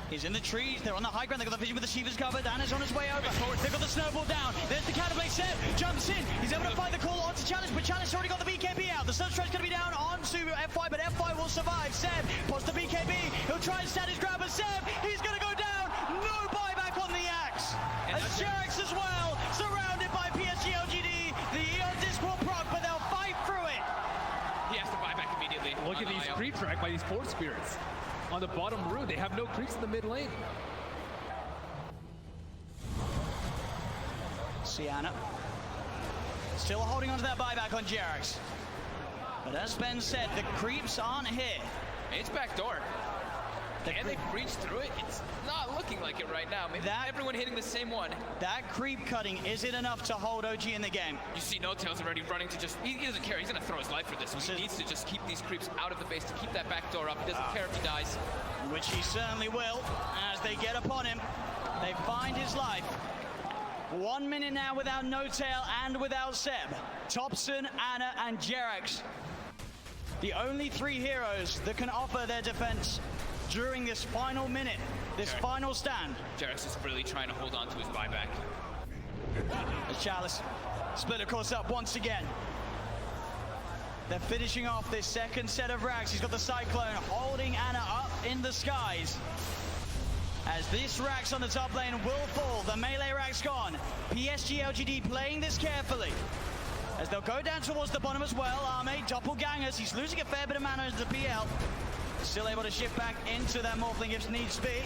He's in the trees, they're on the high ground, they've got the vision with the Shiva's covered, Ana's on his way over, they've got the snowball down, there's the Catapult. Seb jumps in, he's able to find the call onto Challenge, but Challenge already got the BKB out, the Sunstride's going to be down onto FY, but FY will survive. Seb pots the BKB, he'll try and stand his ground, but Seb, he's going to go down, no buyback on the axe, as Jerax as well, surrounded by PSG LGD, the Eon Disc will proc, but they'll fight through it. he has to buy back immediately. Look at these creep track by these Force Spirits. On the bottom room, they have no creeps in the mid lane. Sienna still holding on to that buyback on Jerax. But as Ben said, the creeps aren't here. It's backdoor. Can they breach through it? It's not looking like it right now. Maybe everyone hitting the same one. That creep cutting, is it enough to hold OG in the game? You see No-Tail's already running to just, he doesn't care. He's going to throw his life for this. He needs to just keep these creeps out of the base to keep that back door up. He doesn't care if he dies. Which he certainly will, as they get upon him. They find his life. 1 minute now without No-Tail and without Seb. Topson, Anna, and Jerax. The only 3 heroes that can offer their defense during this final minute, this final stand. Jerax is really trying to hold on to his buyback. As Chalice split, of course, up once again. They're finishing off this second set of racks. He's got the Cyclone holding Anna up in the skies. As this Rax on the top lane will fall, the melee Rax gone. PSG LGD playing this carefully. As they'll go down towards the bottom as well. Arme, doppelgangers, he's losing a fair bit of mana into the PL. Still able to shift back into that Morphling if needs be.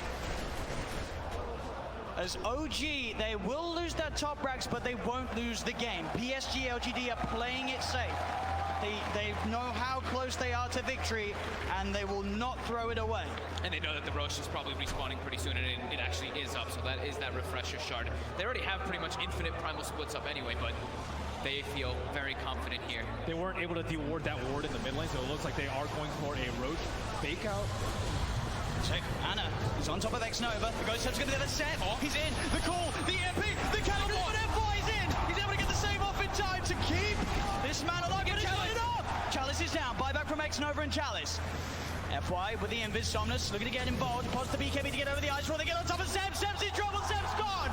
As OG, they will lose that top Rax, but they won't lose the game. PSG LGD are playing it safe. They know how close they are to victory, and they will not throw it away. And they know that the Roche is probably respawning pretty soon, and it actually is up, so that is that refresher shard. They already have pretty much infinite primal splits up anyway, but they feel very confident here. They weren't able to de-ward that ward in the mid lane, so it looks like they are going for a Roche fake out. Check. Anna is on top of X-Nova. The Ghost Step's going to get a set. He's in. The call, the MP, the counter, but FY is in. He's able to get the save off in time to keep this man alive. But he's got it up. Chalice is down. Buyback from X-Nova and Chalice. FY with the Invis. Somnus looking to get involved. Pause the BKB to get over the ice roll. They get on top of Seb. Seb's in trouble. Seb's gone.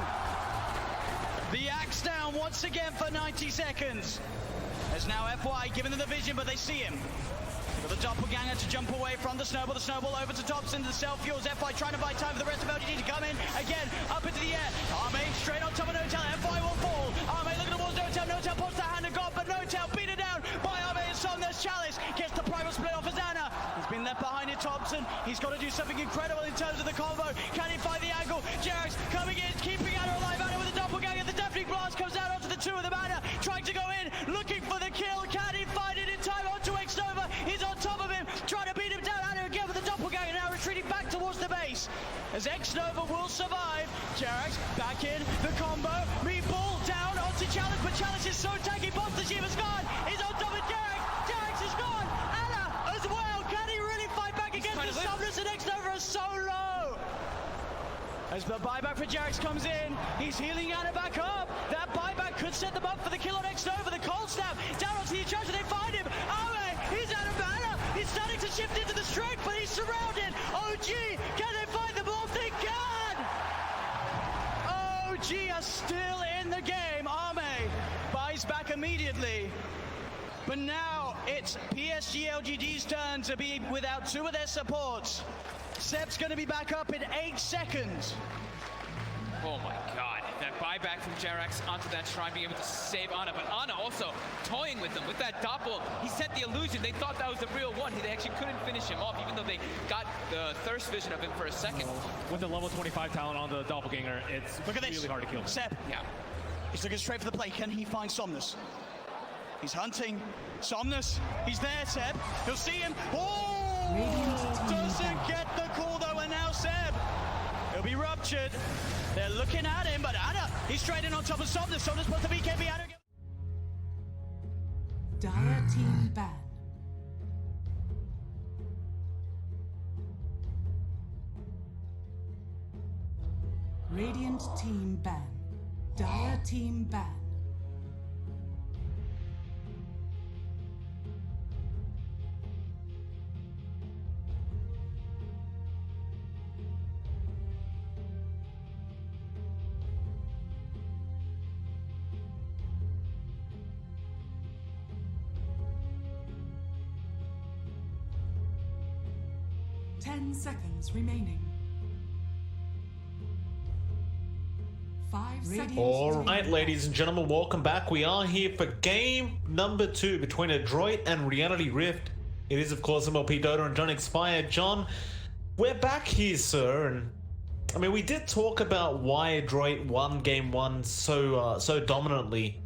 The axe down once again for 90 seconds. As now FY giving them the vision, but they see him. Got the doppelganger to jump away from the snowball. The snowball over to Topson. The self-fuels. FY trying to buy time for the rest of LGD to come in. Again, up into the air. Arme straight on top of No-Tail. FY will fall. Arme looking towards No-Tail. No-Tail pops the hand and God, but No-Tail beat it down by Arme and Somnus. Chalice gets the primal split off as Anna. He's been left behind in Topson. He's got to do something incredible in terms of the combo. Can he find the angle? Jerax coming in, keeping Anna alive. Anna with a doppelganger. The deafening blast comes out onto the 2 of them. Anna trying to go in, looking for the kill. Can he find it in time onto X-Nova? He's on top of him, trying to beat him down. Anna again with the doppelganger, now retreating back towards the base. As X-Nova will survive. Jerax back in, the combo. Meatball down onto Chalice, but Chalice is so tanky. Boss the Shiva's gone. He's on top of Jerax. Jerax is gone. Anna as well. Can he really fight back against the Somnus? And X-Nova is so low. As the buyback for Jerax comes in, he's healing Anna back up. That buyback could set them up for the kill on X-Nova. The cold snap down onto the charger. They find him. Arme, he's out of mana. He's starting to shift into the strength, but he's surrounded. OG, can they find the ball? They can! OG are still in the game. Arme buys back immediately. But now it's PSG LGD's turn to be without 2 of their supports. Seb's going to be back up in 8 seconds. Oh my god, that buyback from Jerax onto that shrine, being able to save Anna, but Anna also toying with them with that doppel. He set the illusion. They thought that was the real one. They actually couldn't finish him off, even though they got the thirst vision of him for a second. With the level 25 talent on the doppelganger, it's really hard to kill him. Seb, Yeah. he's looking straight for the play. Can he find Somnus? He's hunting. Somnus, he's there, Seb. He'll see him. Oh! Doesn't get the call though, and now Seb. He'll be ruptured. They're looking at him, but Anna, he's straight in on top of Somnus. Somnus puts the BKB. Anna. Dire team ban. Radiant team ban. Dire team ban. Seconds remaining. 5 seconds. All right, ladies and gentlemen, welcome back. We are here for game number 2 between Adroit and Reality Rift. It is, of course, MLP Dota and John Expired. John, we're back here, sir, and I mean, we did talk about why Adroit won game 1 so dominantly.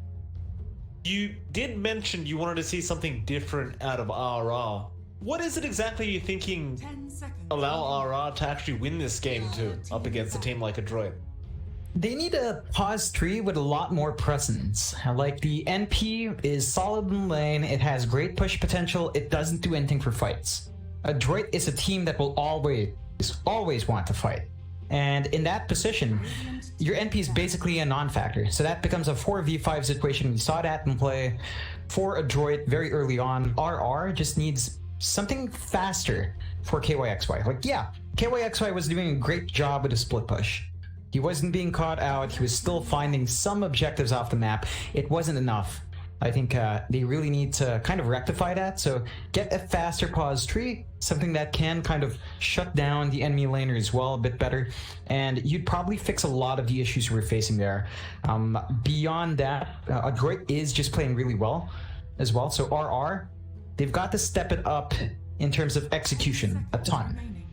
You did mention you wanted to see something different out of RR. What is it exactly you're thinking allow RR to actually win this game too, up against a team like Adroit? They need a pause tree with a lot more presence. Like, the NP is solid in lane, it has great push potential, it doesn't do anything for fights. Adroit is a team that will always want to fight. And in that position, your NP is basically a non-factor. So that becomes a 4v5 situation. We saw that in play for Adroit very early on. RR just needs something faster for KYXY. Like, yeah, KYXY was doing a great job with a split push. He wasn't being caught out. He was still finding some objectives off the map. It wasn't enough. I think they really need to kind of rectify that. So get a faster pause tree, something that can kind of shut down the enemy laner as well a bit better. And you'd probably fix a lot of the issues we're facing there. Beyond that, Adroit is just playing really well as well. So RR, they've got to step it up in terms of execution a ton.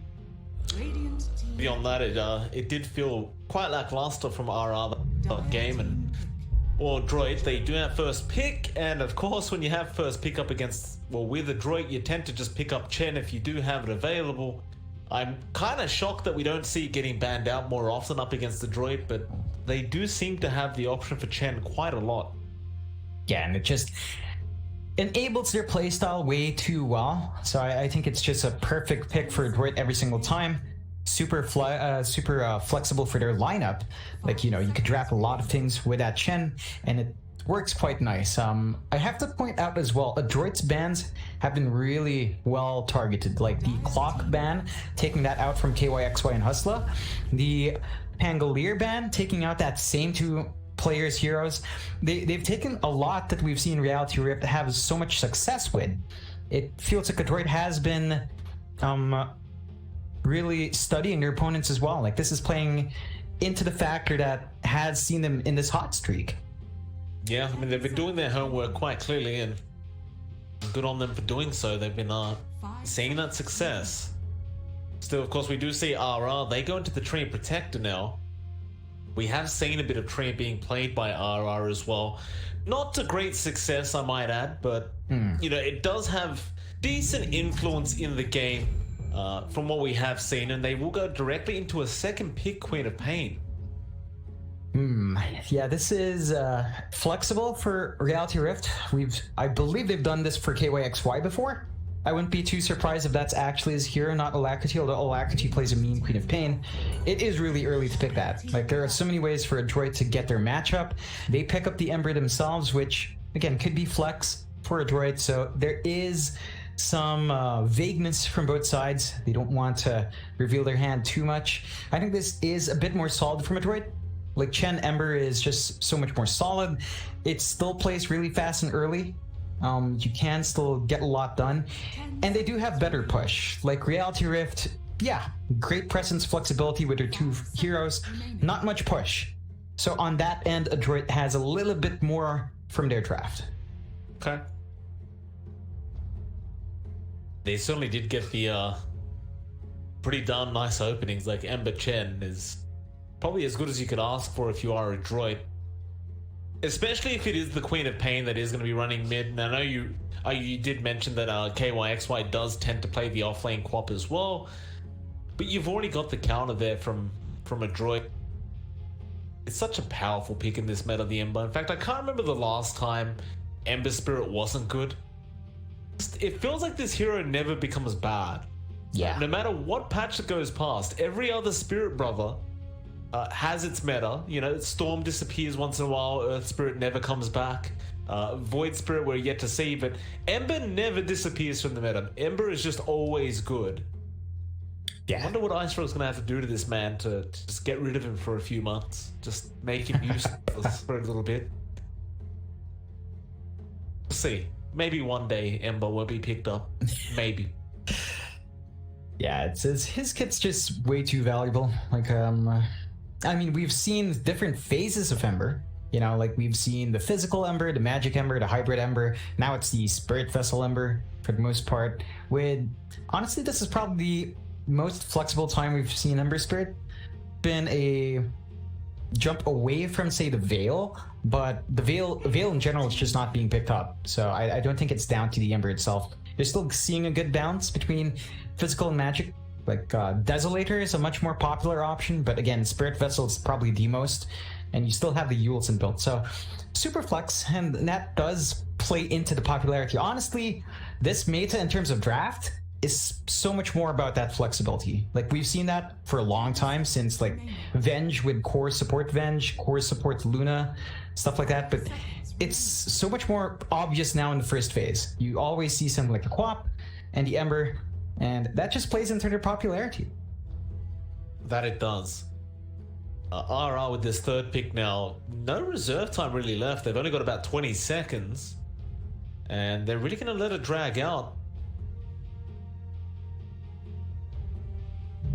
Beyond that, it did feel quite lackluster from RR that game, and Adroit, they do have first pick, and of course when you have first pick up against, well, with Adroit, you tend to just pick up Chen if you do have it available. I'm kind of shocked that we don't see it getting banned out more often up against Adroit, but they do seem to have the option for Chen quite a lot. Yeah, and it just enables their playstyle way too well. So I think it's just a perfect pick for Adroit every single time. Super flexible for their lineup. Like, you know, you could draft a lot of things with that Chen, and it works quite nice. I have to point out as well, Adroit's bans have been really well targeted. Like the clock ban, taking that out from KYXY and Hustla. The Pangolier ban, taking out that same two players' heroes. They've taken a lot that we've seen Reality Rift have so much success with. It feels like Adroit has been really studying their opponents as well. Like, this is playing into the factor that has seen them in this hot streak. Yeah, I mean, they've been doing their homework quite clearly, and good on them for doing so. They've been seeing that success. Still, of course, we do see RR. They go into the Tree Protector now. We have seen a bit of Tree being played by RR as well. Not to great success, I might add, but, you know, it does have decent influence in the game. From what we have seen, and they will go directly into a second pick, Queen of Pain. Yeah, this is flexible for Reality Rift. I believe they've done this for KYXY before. I wouldn't be too surprised if that's actually his hero, not Alacrity, although Alacrity plays a mean Queen of Pain. It is really early to pick that. Like, there are so many ways for Adroit to get their matchup. They pick up the Ember themselves, which, again, could be flex for Adroit, so there is some vagueness from both sides. They don't want to reveal their hand too much. I think this is a bit more solid from Adroit. Like, Chen Ember is just so much more solid. It still plays really fast and early. You can still get a lot done. And they do have better push. Like Reality Rift, yeah, great presence, flexibility with their two heroes. Not much push. So on that end, Adroit has a little bit more from their draft. Okay. They certainly did get the pretty darn nice openings. Like, Ember Chen is probably as good as you could ask for if you are Adroit. Especially if it is the Queen of Pain that is going to be running mid. And I know you did mention that KYXY does tend to play the offlane Quap as well. But you've already got the counter there from Adroit. It's such a powerful pick in this meta, the Ember. In fact, I can't remember the last time Ember Spirit wasn't good. It feels like this hero never becomes bad. Yeah. No matter what patch it goes past, every other Spirit Brother has its meta. You know, Storm disappears once in a while, Earth Spirit never comes back, Void Spirit we're yet to see, but Ember never disappears from the meta. Ember is just always good. Yeah. I wonder what Ice Rock's gonna have to do to this man to just get rid of him for a few months. Just make him useless for a little bit. We'll see. Maybe one day Ember will be picked up. Maybe. Yeah, it's his kit's just way too valuable. Like, I mean, we've seen different phases of Ember. You know, like, we've seen the physical Ember, the magic Ember, the hybrid Ember. Now it's the Spirit Vessel Ember for the most part. Honestly, this is probably the most flexible time we've seen Ember Spirit. Been a jump away from, say, the Veil, but the Veil in general is just not being picked up. So I don't think it's down to the Ember itself. You're still seeing a good balance between physical and magic. Like, Desolator is a much more popular option, but again, Spirit Vessel is probably the most, and you still have the Yules inbuilt. So super flex, and that does play into the popularity. Honestly, this meta in terms of draft is so much more about that flexibility. Like we've seen that for a long time since like Venge with core support Venge, core support Luna, stuff like that. But it's so much more obvious now in the first phase. You always see something like the Quap and the Ember, and that just plays into their popularity. That it does. RR with this third pick now. No reserve time really left. They've only got about 20 seconds. And they're really going to let it drag out.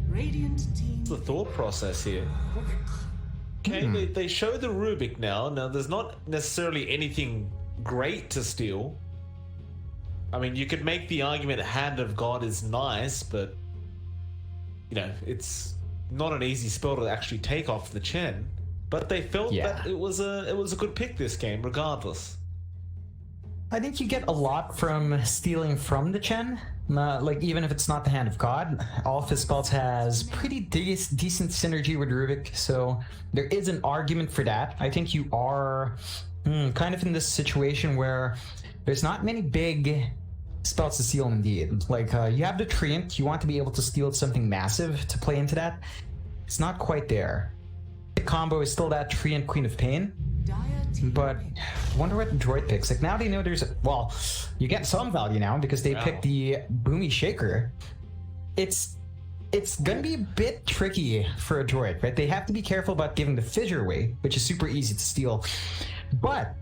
Radiant team. The thought process here. Okay, they show the Rubik now. Now, there's not necessarily anything great to steal. I mean, you could make the argument Hand of God is nice, but you know, it's not an easy spell to actually take off the Chen. But they felt that it was a good pick this game, regardless. I think you get a lot from stealing from the Chen. Like, even if it's not the Hand of God, all of his spells has pretty decent synergy with Rubik, so there is an argument for that. I think you are kind of in this situation where there's not many big spells to steal indeed. Like, you have the Treant, you want to be able to steal something massive to play into that. It's not quite there. The combo is still that Treant Queen of Pain. But I wonder what Adroit picks. Like now they know there's well, you get some value now because they picked the Boomy Shaker. It's gonna be a bit tricky for Adroit, right? They have to be careful about giving the Fissure away, which is super easy to steal. But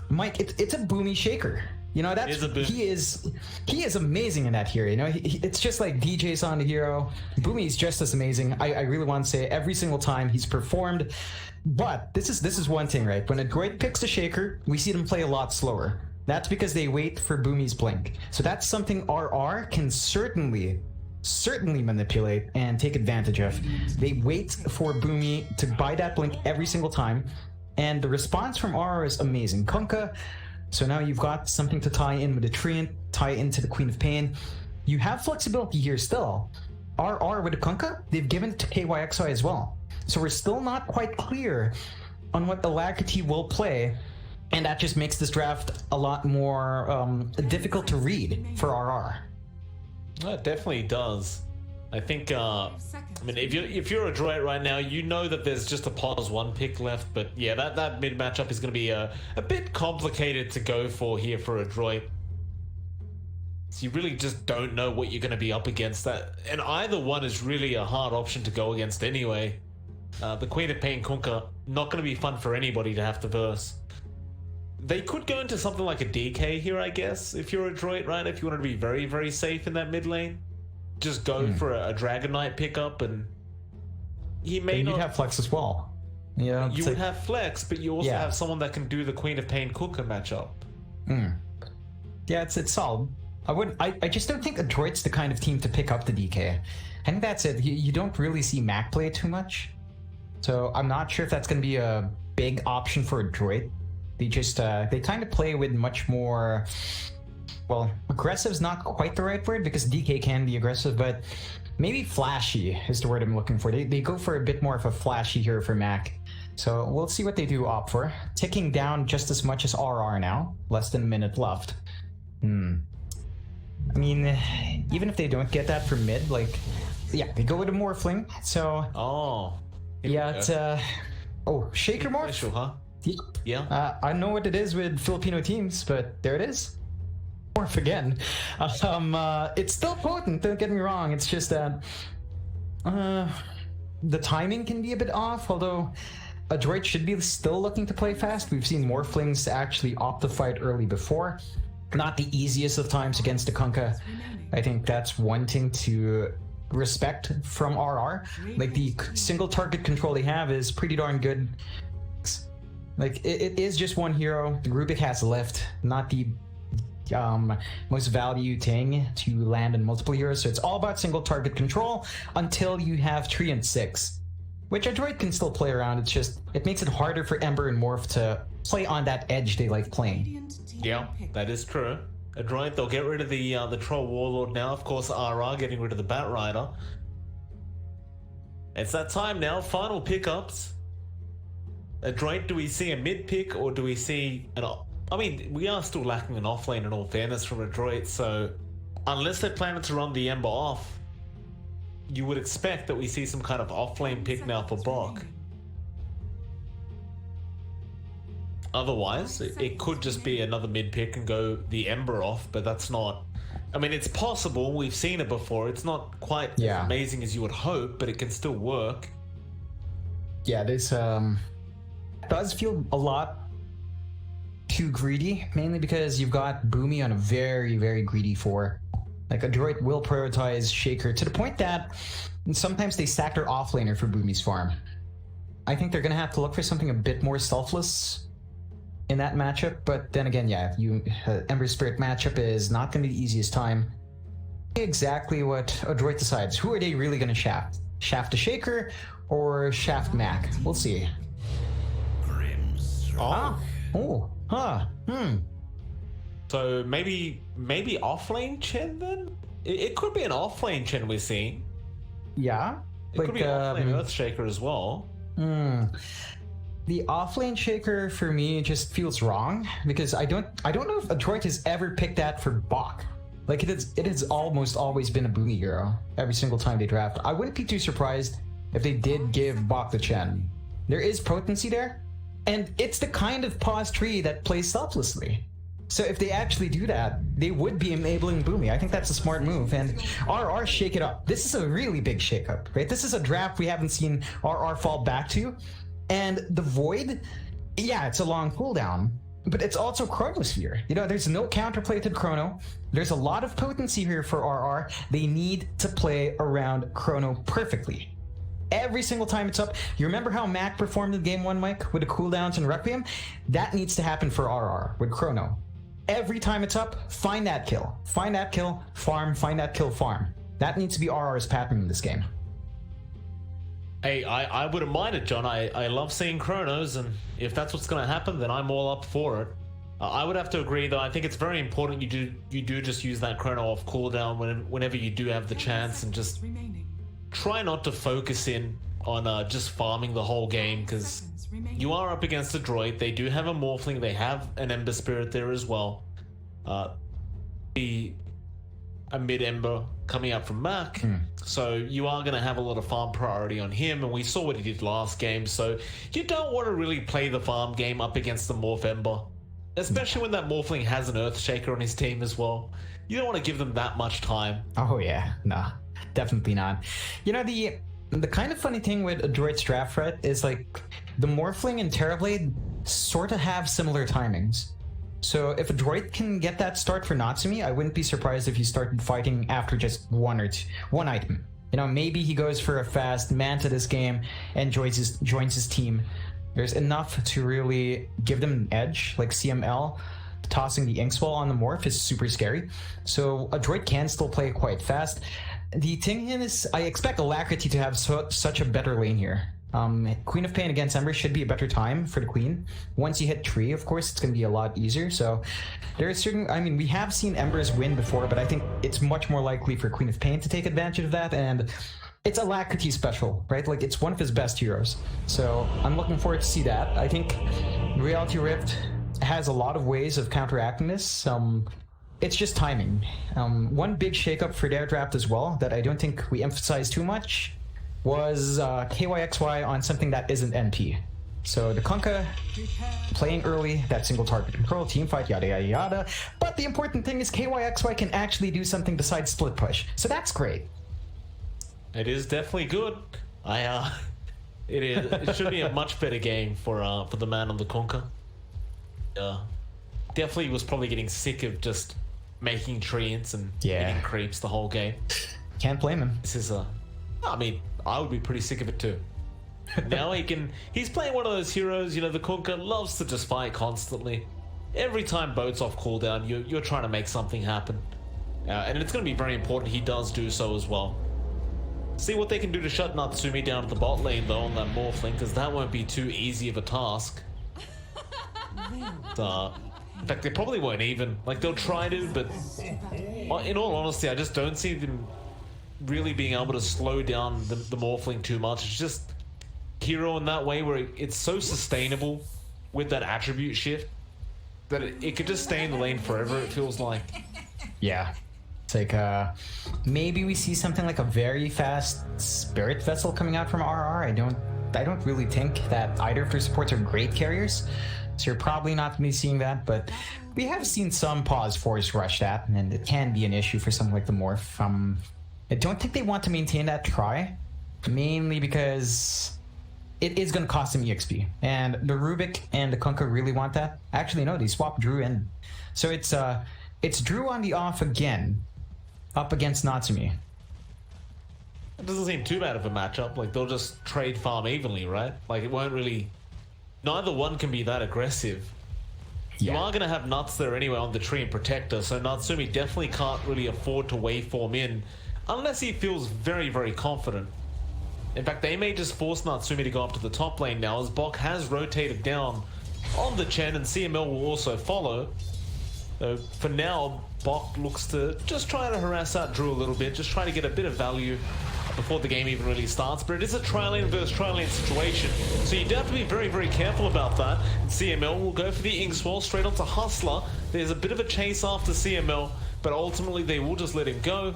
Mike, it's a Boomy Shaker. You know, that's he is amazing in that hero. You know, it's just like DJ's on the hero. Boomy's just as amazing. I really want to say every single time he's performed. But this is one thing, right? When Adroit picks a Shaker, we see them play a lot slower. That's because they wait for Boomy's blink. So that's something RR can certainly manipulate and take advantage of. They wait for Boomy to buy that blink every single time, and the response from RR is amazing. Kunkka. So now you've got something to tie in with the Treant, tie into the Queen of Pain. You have flexibility here still. RR with the Kunkka, they've given it to KYXY as well. So we're still not quite clear on what Alacrity will play, and that just makes this draft a lot more difficult to read for RR. It definitely does. I think, I mean, if you're Adroit right now, you know that there's just a pause one pick left, but yeah, that mid matchup is going to be a bit complicated to go for here for Adroit. So you really just don't know what you're going to be up against. That, and either one is really a hard option to go against anyway. The Queen of Pain Kunkka, not going to be fun for anybody to have to verse. They could go into something like a DK here, I guess, if you're Adroit, right? If you want to be very, very safe in that mid lane. Just go for a Dragon Knight pickup, and he may not... You'd have flex as well. Yeah, you would have flex, but you also have someone that can do the Queen of Pain Kunkka matchup. Yeah, it's solid. I just don't think Adroit's the kind of team to pick up the DK. I think that's it. You don't really see Mac play too much. So I'm not sure if that's going to be a big option for Adroit. They just, they kind of play with much more... Well, aggressive is not quite the right word because DK can be aggressive, but maybe flashy is the word I'm looking for. They go for a bit more of a flashy hero for Mac. So we'll see what they do opt for. Ticking down just as much as RR now. Less than a minute left. I mean, even if they don't get that for mid, like, yeah, they go with a Morphling. So, yeah, it's Shaker Morph. Special, huh? Yeah. I know what it is with Filipino teams, but there it is. Morph again. It's still potent, don't get me wrong. It's just that the timing can be a bit off, although Adroit should be still looking to play fast. We've seen Morphlings actually opt to fight early before. Not the easiest of times against the Kunkka. I think that's one thing to respect from RR. Like, the single target control they have is pretty darn good. Like, it is just one hero. The Rubik has lift, not the most value thing to land in multiple heroes. So it's all about single target control until you have Treant 6, which Adroit can still play around. It's just, it makes it harder for Ember and Morph to play on that edge they like playing. Yeah, that is true. Adroit, they'll get rid of the Troll Warlord now. Of course, RR getting rid of the Bat Rider. It's that time now. Final pickups. Adroit, do we see a mid pick or do we see an... I mean, we are still lacking an offlane in all fairness from Adroit, so unless they're planning to run the Ember off, you would expect that we see some kind of off-lane pick now for Bok. Otherwise, it could just be another mid pick and go the Ember off, but that's not... I mean, it's possible. We've seen it before. It's not quite as amazing as you would hope, but it can still work. Yeah, this does feel a lot too greedy, mainly because you've got Boomy on a very, very greedy 4. Like, Adroit will prioritize Shaker to the point that sometimes they stack their offlaner for Boomy's farm. I think they're going to have to look for something a bit more selfless in that matchup, but then again, yeah, Ember Spirit matchup is not going to be the easiest time. Exactly what Adroit decides. Who are they really going to shaft? Shaft the Shaker or shaft Mac? We'll see. So maybe offlane Chen then? It could be an offlane Chen we're seeing. Yeah. It could be an offlane Earthshaker as well. The offlane Shaker for me just feels wrong because I don't know if Adroit has ever picked that for Bok. Like it has almost always been a Boomy hero every single time they draft. I wouldn't be too surprised if they did give Bok the Chen. There is potency there, and it's the kind of pause tree that plays selflessly. So if they actually do that, they would be enabling Boomy. I think that's a smart move. And RR shake it up. This is a really big shakeup, right? This is a draft we haven't seen RR fall back to. And the Void, yeah, it's a long cooldown, but it's also Chronosphere. You know, there's no counterplay to Chrono. There's a lot of potency here for RR. They need to play around Chrono perfectly. Every single time it's up. You remember how Mac performed in Game 1, Mike, with the cooldowns and Requiem? That needs to happen for RR with Chrono. Every time it's up, find that kill. Find that kill, farm, find that kill, farm. That needs to be RR's pattern in this game. Hey, I wouldn't mind it, John. I love seeing Chronos, and if that's what's going to happen, then I'm all up for it. I would have to agree, though. I think it's very important you do just use that Chrono off cooldown whenever you do have the chance, and just try not to focus in on just farming the whole game, because you are up against a droid. They do have a Morphling. They have an Ember Spirit there as well. A mid-Ember coming up from Mac, so you are going to have a lot of farm priority on him, and we saw what he did last game, so you don't want to really play the farm game up against the Morph Ember, especially when that Morphling has an Earthshaker on his team as well. You don't want to give them that much time. Oh yeah, nah, definitely not. You know, the kind of funny thing with Adroit's draft threat is like the Morphling and Terrorblade sort of have similar timings. So if Adroit can get that start for Natsumi, I wouldn't be surprised if he started fighting after just one item. You know, maybe he goes for a fast Manta this game and joins his team. There's enough to really give them an edge, like CML. Tossing the Inkswell on the Morph is super scary. So Adroit can still play quite fast. The thing is, I expect Alacrity to have such a better lane here. Queen of Pain against Ember should be a better time for the Queen. Once you hit Tree, of course, it's going to be a lot easier. So there are certain... I mean, we have seen Embers win before, but I think it's much more likely for Queen of Pain to take advantage of that. And it's Alacrity special, right? Like, it's one of his best heroes. So I'm looking forward to see that. I think Reality Rift has a lot of ways of counteracting this. It's just timing. One big shakeup for their draft as well that I don't think we emphasize too much was KYXY on something that isn't NP. So the Kunkka playing early, that single target control, team fight, yada yada yada. But the important thing is KYXY can actually do something besides split push. So that's great. It is definitely good. It should be a much better game for the man on the Kunkka. Definitely was probably getting sick of just making treants and getting creeps the whole game. Can't blame him. This is I mean, I would be pretty sick of it too. Now he's playing one of those heroes, you know, the Kunkka loves to just fight constantly. Every time Boat's off cooldown, you're trying to make something happen. And it's going to be very important he does do so as well. See what they can do to shut Natsumi down at the bot lane though on that Morphling, because that won't be too easy of a task. In fact, they probably won't even. Like, they'll try to, but in all honesty, I just don't see them really being able to slow down the Morphling too much. It's just hero in that way where it's so sustainable with that attribute shift that it could just stay in the lane forever, it feels like. Yeah. It's like maybe we see something like a very fast Spirit Vessel coming out from RR. I don't really think that either of their supports are great carriers, so you're probably not going to be seeing that. But we have seen some pause force rush that, and it can be an issue for something like the Morph. I don't think they want to maintain that try, mainly because it is going to cost them EXP, and the Rubik and the Kunkka really want that. Actually, no, they swapped Drew in, so it's Drew on the off again, up against Natsumi. It doesn't seem too bad of a matchup. Like, they'll just trade farm evenly, right? Like, it won't really... Neither one can be that aggressive. Yeah. You are going to have Nuts there anyway on the tree and Protector, so Natsumi definitely can't really afford to waveform in unless he feels very, very confident. In fact, they may just force Natsumi to go up to the top lane now, as Bok has rotated down on the Chen, and CML will also follow. So for now, Bok looks to just try to harass out Drew a little bit, just try to get a bit of value before the game even really starts. But it is a tri-lane versus tri-lane situation, so you do have to be very, very careful about that. And CML will go for the Inkswell straight onto Hustler. There's a bit of a chase after CML, but ultimately they will just let him go.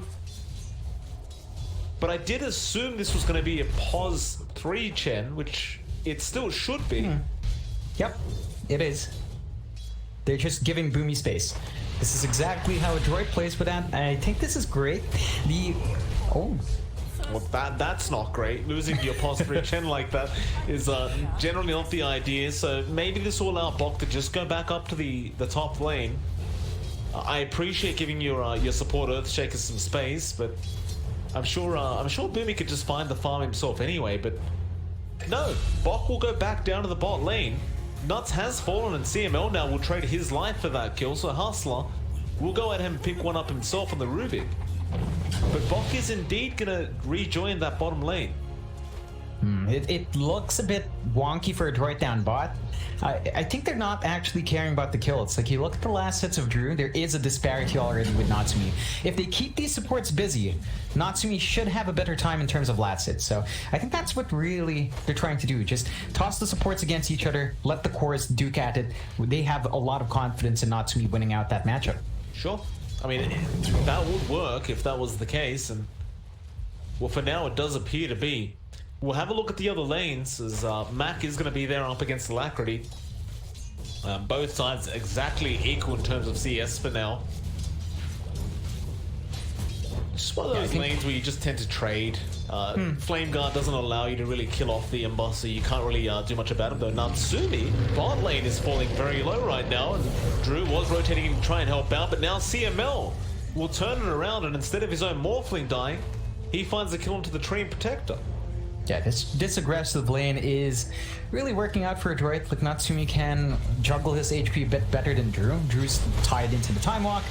But I did assume this was going to be a pos 3 Chen, which it still should be. Yep, it is. They're just giving Boomy space. This is exactly how Adroit plays with that, and I think this is great. Well, that's not great. Losing your pos 3 Chen like that is generally not the idea, so maybe this will allow Bok to just go back up to the top lane. I appreciate giving your support Earthshaker some space, but I'm sure Boomy could just find the farm himself anyway. But no, Bok will go back down to the bot lane. Nuts has fallen, and CML now will trade his life for that kill, so Hustler will go ahead and pick one up himself on the Rubik. But Bok is indeed gonna rejoin that bottom lane. It looks a bit wonky for Adroit down bot. I think they're not actually caring about the kill. It's like, you look at the last hits of Drew, there is a disparity already with Natsumi. If they keep these supports busy, Natsumi should have a better time in terms of last hits. So I think that's what really they're trying to do. Just toss the supports against each other, let the cores duke at it. They have a lot of confidence in Natsumi winning out that matchup. Sure. I mean, that would work if that was the case, and well, for now it does appear to be. We'll have a look at the other lanes, as Mac is going to be there up against Alacrity. Both sides exactly equal in terms of CS for now. Just one of those lanes where you just tend to trade. Flame Guard doesn't allow you to really kill off the Emboss, so you can't really do much about it. Though Natsumi, bot lane is falling very low right now, and Drew was rotating in to try and help out, but now CML will turn it around, and instead of his own Morphling dying, he finds the kill into the tree and Protector. Yeah, this aggressive lane is really working out for Adroit. Like, Natsumi can juggle his HP a bit better than Drew. Drew's tied into the time walk,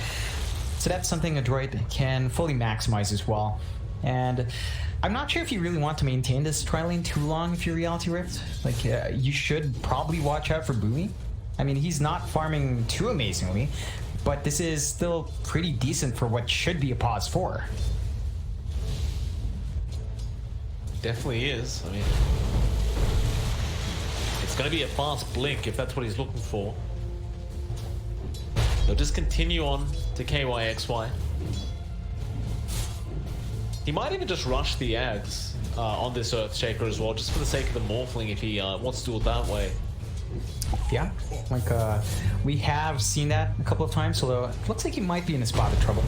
so that's something Adroit can fully maximize as well. And I'm not sure if you really want to maintain this tri-lane too long if you're Reality Rift. Like, you should probably watch out for Boomy. I mean, he's not farming too amazingly, but this is still pretty decent for what should be a pause 4. Definitely is. I mean, it's going to be a fast blink if that's what he's looking for. He'll just continue on to KYXY. He might even just rush the Ags on this Earthshaker as well, just for the sake of the Morphling if he wants to do it that way. Yeah, like we have seen that a couple of times, although it looks like he might be in a spot of trouble.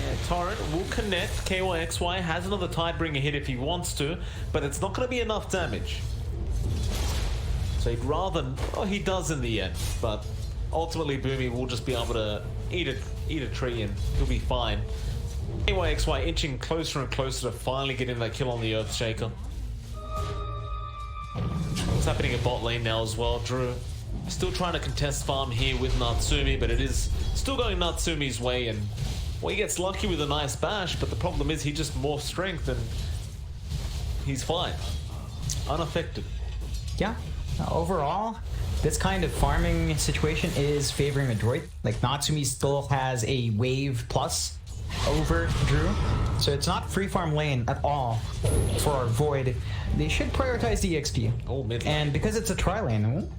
Yeah, Torrent will connect. KYXY has another Tidebringer hit if he wants to, but it's not going to be enough damage. So he'd rather... Oh, he does in the end, but ultimately Boomy will just be able to eat a tree and he'll be fine. KYXY inching closer and closer to finally getting that kill on the Earthshaker. What's happening in bot lane now as well? Drew still trying to contest farm here with Natsumi, but it is still going Natsumi's way, and well, he gets lucky with a nice bash, but the problem is he just morphs strength and he's fine. Unaffected. Yeah, overall, this kind of farming situation is favoring Adroit. Like, Natsumi still has a wave plus over Drew, so it's not free farm lane at all for Void. They should prioritize the EXP. Oh, mid lane. And because it's a tri lane,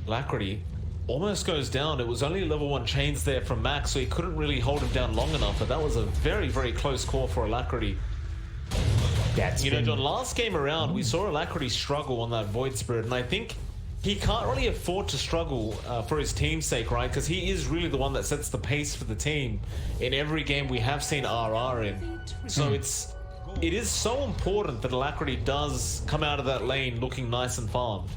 Alacrity almost goes down. It was only level 1 chains there from Max, so he couldn't really hold him down long enough, but that was a very, very close call for Alacrity. You know, John, last game around, we saw Alacrity struggle on that Void Spirit, and I think he can't really afford to struggle for his team's sake, right? Because he is really the one that sets the pace for the team in every game we have seen RR in. So it is so important that Alacrity does come out of that lane looking nice and farmed.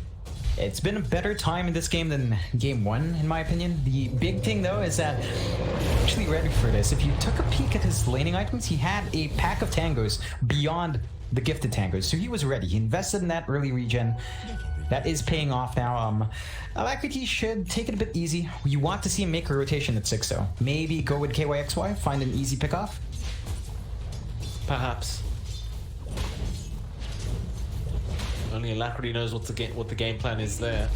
It's been a better time in this game than game 1, in my opinion. The big thing, though, is that I'm actually ready for this. If you took a peek at his laning items, he had a pack of tangos beyond the gifted tangos, so he was ready. He invested in that early regen. That is paying off now. Alacrity should take it a bit easy. You want to see him make a rotation at 6, though. Maybe go with KYXY, find an easy pickoff. Perhaps. Only Alacrity knows what the game plan is there.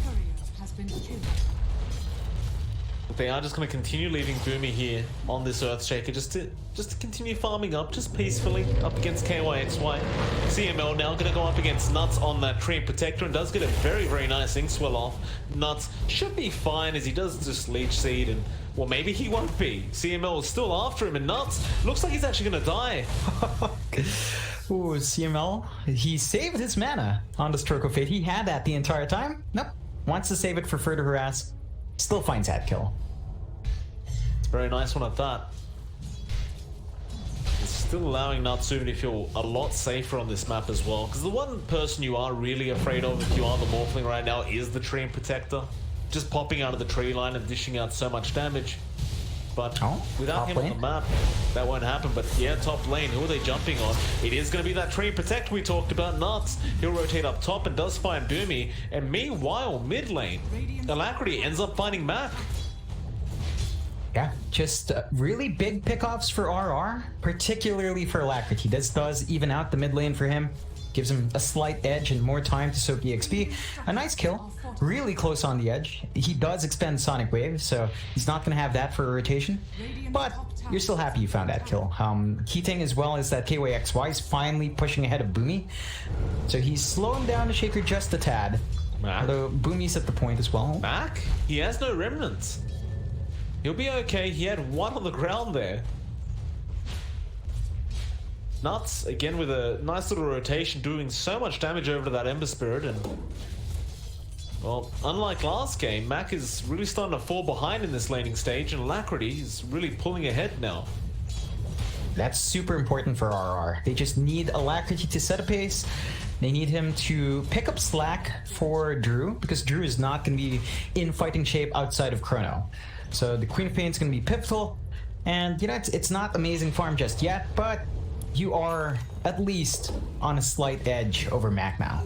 But they are just going to continue leaving Boomy here on this Earthshaker just to continue farming up, just peacefully up against KYXY. CML now going to go up against Nuts on that Tree Protector and does get a very, very nice Ink Swell off. Nuts should be fine as he does just Leech Seed, and well, maybe he won't be. CML is still after him, and Nuts looks like he's actually going to die. Ooh, CML, he saved his mana on the Stroke of Fate. He had that the entire time. Nope. Wants to save it for further harass. Still finds that kill. It's a very nice one at that. It's still allowing Natsumi to feel a lot safer on this map as well. Because the one person you are really afraid of if you are the Morphling right now is the Tree Protector. Just popping out of the tree line and dishing out so much damage. But without him on the map, that won't happen. But yeah, top lane, who are they jumping on? It is going to be that Tree Protect we talked about, Nuts. He'll rotate up top and does find Boomy. And meanwhile, mid lane, Alacrity ends up finding Mac. Yeah, just really big pickoffs for RR, particularly for Alacrity. This does even out the mid lane for him. Gives him a slight edge and more time to soak EXP. A nice kill, really close on the edge. He does expend Sonic Wave, so he's not going to have that for a rotation. But you're still happy you found that kill. Key thing as well is that KYXY is finally pushing ahead of Boomy. So he's slowing down the Shaker just a tad. Although Boomy's at the point as well. Mac? He has no remnants. He'll be okay. He had one on the ground there. Nuts, again with a nice little rotation, doing so much damage over to that Ember Spirit, and well, unlike last game, Mac is really starting to fall behind in this laning stage, and Alacrity is really pulling ahead now. That's super important for RR. They just need Alacrity to set a pace. They need him to pick up slack for Drew, because Drew is not going to be in fighting shape outside of Chrono. So the Queen of Pain is going to be pivotal, and you know, it's not amazing farm just yet, but you are at least on a slight edge over Mac now.